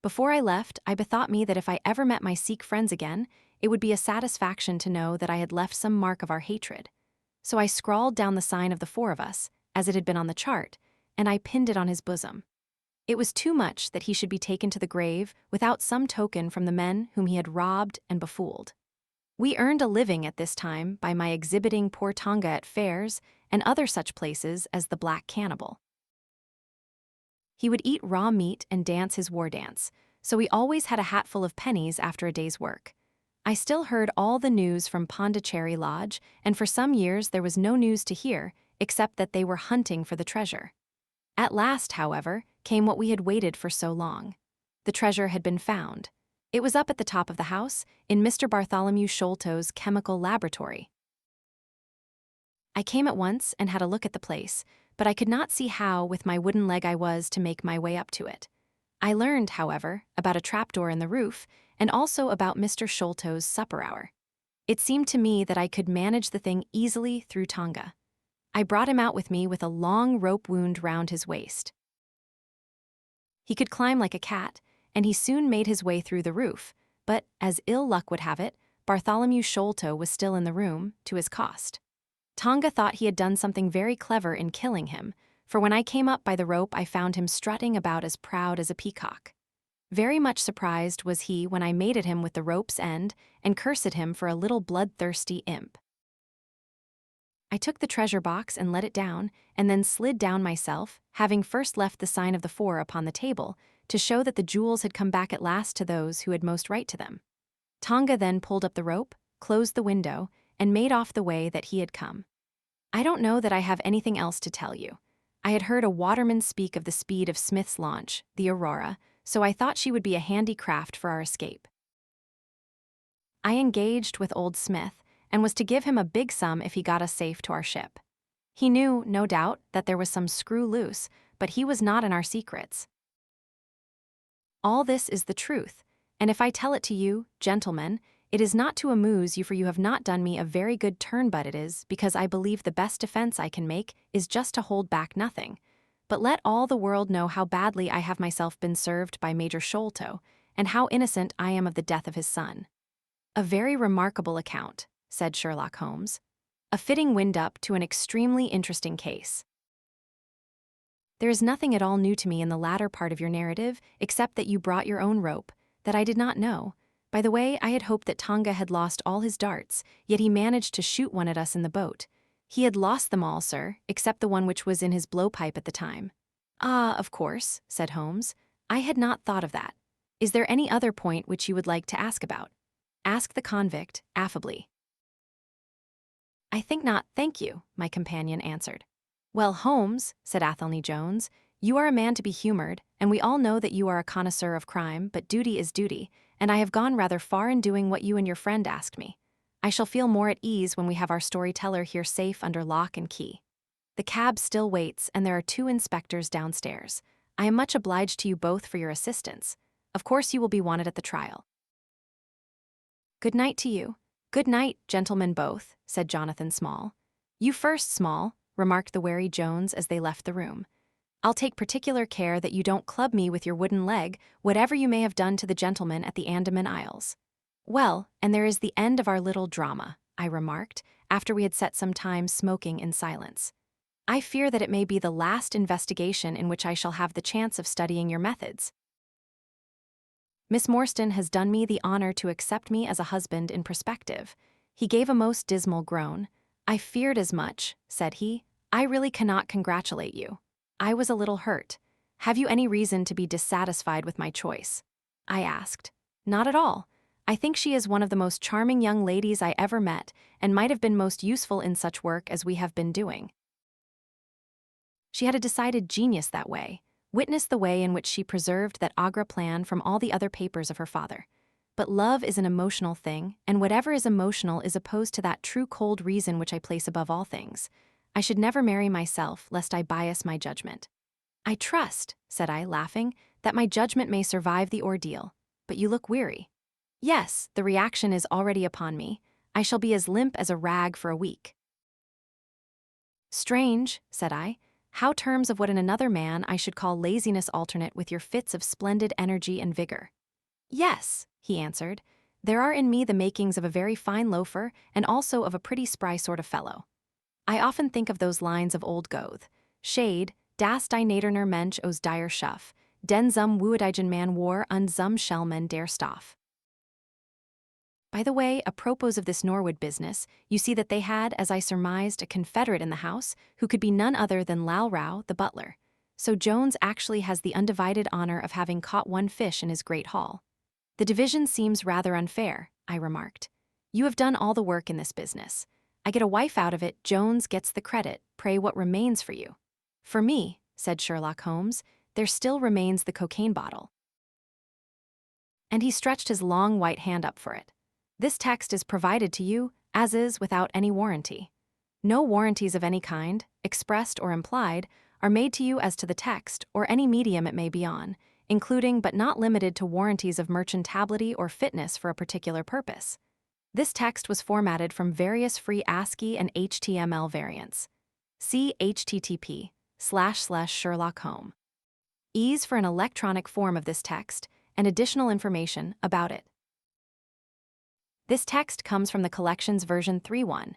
Before I left, I bethought me that if I ever met my Sikh friends again, it would be a satisfaction to know that I had left some mark of our hatred. So I scrawled down the sign of the 4 of us, as it had been on the chart, and I pinned it on his bosom. It was too much that he should be taken to the grave without some token from the men whom he had robbed and befooled. We earned a living at this time by my exhibiting poor Tonga at fairs and other such places as the Black Cannibal. He would eat raw meat and dance his war dance, so we always had a hatful of pennies after a day's work. I still heard all the news from Pondicherry Lodge, and for some years there was no news to hear, except that they were hunting for the treasure. At last, however, came what we had waited for so long. The treasure had been found. It was up at the top of the house, in Mr. Bartholomew Sholto's chemical laboratory. I came at once and had a look at the place, but I could not see how, with my wooden leg, I was to make my way up to it. I learned, however, about a trapdoor in the roof, and also about Mr. Sholto's supper hour. It seemed to me that I could manage the thing easily through Tonga. I brought him out with me with a long rope wound round his waist. He could climb like a cat, and he soon made his way through the roof, but, as ill luck would have it, Bartholomew Sholto was still in the room, to his cost. Tonga thought he had done something very clever in killing him, for when I came up by the rope I found him strutting about as proud as a peacock. Very much surprised was he when I made at him with the rope's end and cursed him for a little bloodthirsty imp. I took the treasure box and let it down, and then slid down myself, having first left the sign of the 4 upon the table, to show that the jewels had come back at last to those who had most right to them. Tonga then pulled up the rope, closed the window, and made off the way that he had come. I don't know that I have anything else to tell you. I had heard a waterman speak of the speed of Smith's launch, the Aurora, so I thought she would be a handy craft for our escape. I engaged with old Smith, and was to give him a big sum if he got us safe to our ship. He knew, no doubt, that there was some screw loose, but he was not in our secrets. All this is the truth, and if I tell it to you, gentlemen, it is not to amuse you, for you have not done me a very good turn, but it is because I believe the best defense I can make is just to hold back nothing. But let all the world know how badly I have myself been served by Major Sholto, and how innocent I am of the death of his son. A very remarkable account, said Sherlock Holmes. A fitting wind-up to an extremely interesting case. There is nothing at all new to me in the latter part of your narrative, except that you brought your own rope, that I did not know. By the way, I had hoped that Tonga had lost all his darts, yet he managed to shoot one at us in the boat. He had lost them all, sir, except the one which was in his blowpipe at the time. Ah, of course, said Holmes. I had not thought of that. Is there any other point which you would like to ask about? Asked the convict, affably. I think not, thank you, my companion answered. Well, Holmes, said Athelney Jones, you are a man to be humored, and we all know that you are a connoisseur of crime, but duty is duty, and I have gone rather far in doing what you and your friend asked me. I shall feel more at ease when we have our storyteller here safe under lock and key. The cab still waits, and there are 2 inspectors downstairs. I am much obliged to you both for your assistance. Of course you will be wanted at the trial. Good night to you. Good night, gentlemen both, said Jonathan Small. You first, Small, remarked the wary Jones as they left the room. I'll take particular care that you don't club me with your wooden leg, whatever you may have done to the gentleman at the Andaman Isles. Well, and there is the end of our little drama, I remarked, after we had sat some time smoking in silence. I fear that it may be the last investigation in which I shall have the chance of studying your methods. Miss Morstan has done me the honor to accept me as a husband in prospective. He gave a most dismal groan. I feared as much, said he. I really cannot congratulate you. I was a little hurt. Have you any reason to be dissatisfied with my choice? I asked. Not at all. I think she is one of the most charming young ladies I ever met, and might have been most useful in such work as we have been doing. She had a decided genius that way. Witness the way in which she preserved that Agra plan from all the other papers of her father. But love is an emotional thing, and whatever is emotional is opposed to that true cold reason which I place above all things. I should never marry myself, lest I bias my judgment. I trust, said I, laughing, that my judgment may survive the ordeal. But you look weary. Yes, the reaction is already upon me. I shall be as limp as a rag for a week. Strange, said I. How terms of what in another man I should call laziness alternate with your fits of splendid energy and vigor. Yes, he answered, there are in me the makings of a very fine loafer and also of a pretty spry sort of fellow. I often think of those lines of old Goethe. Shade, das die Naderner Mensch aus dire Schuff, den zum Wuedigen man war und zum Schellman der Stoff. By the way, apropos of this Norwood business, you see that they had, as I surmised, a confederate in the house, who could be none other than Lal Rao, the butler. So Jones actually has the undivided honor of having caught one fish in his great haul. The division seems rather unfair, I remarked. You have done all the work in this business. I get a wife out of it, Jones gets the credit, pray what remains for you? For me, said Sherlock Holmes, there still remains the cocaine bottle. And he stretched his long white hand up for it. This text is provided to you, as is, without any warranty. No warranties of any kind, expressed or implied, are made to you as to the text or any medium it may be on, including but not limited to warranties of merchantability or fitness for a particular purpose. This text was formatted from various free ASCII and HTML variants. See http://Sherlock Holmes. Ease for an electronic form of this text and additional information about it. This text comes from the collection's version 3.1,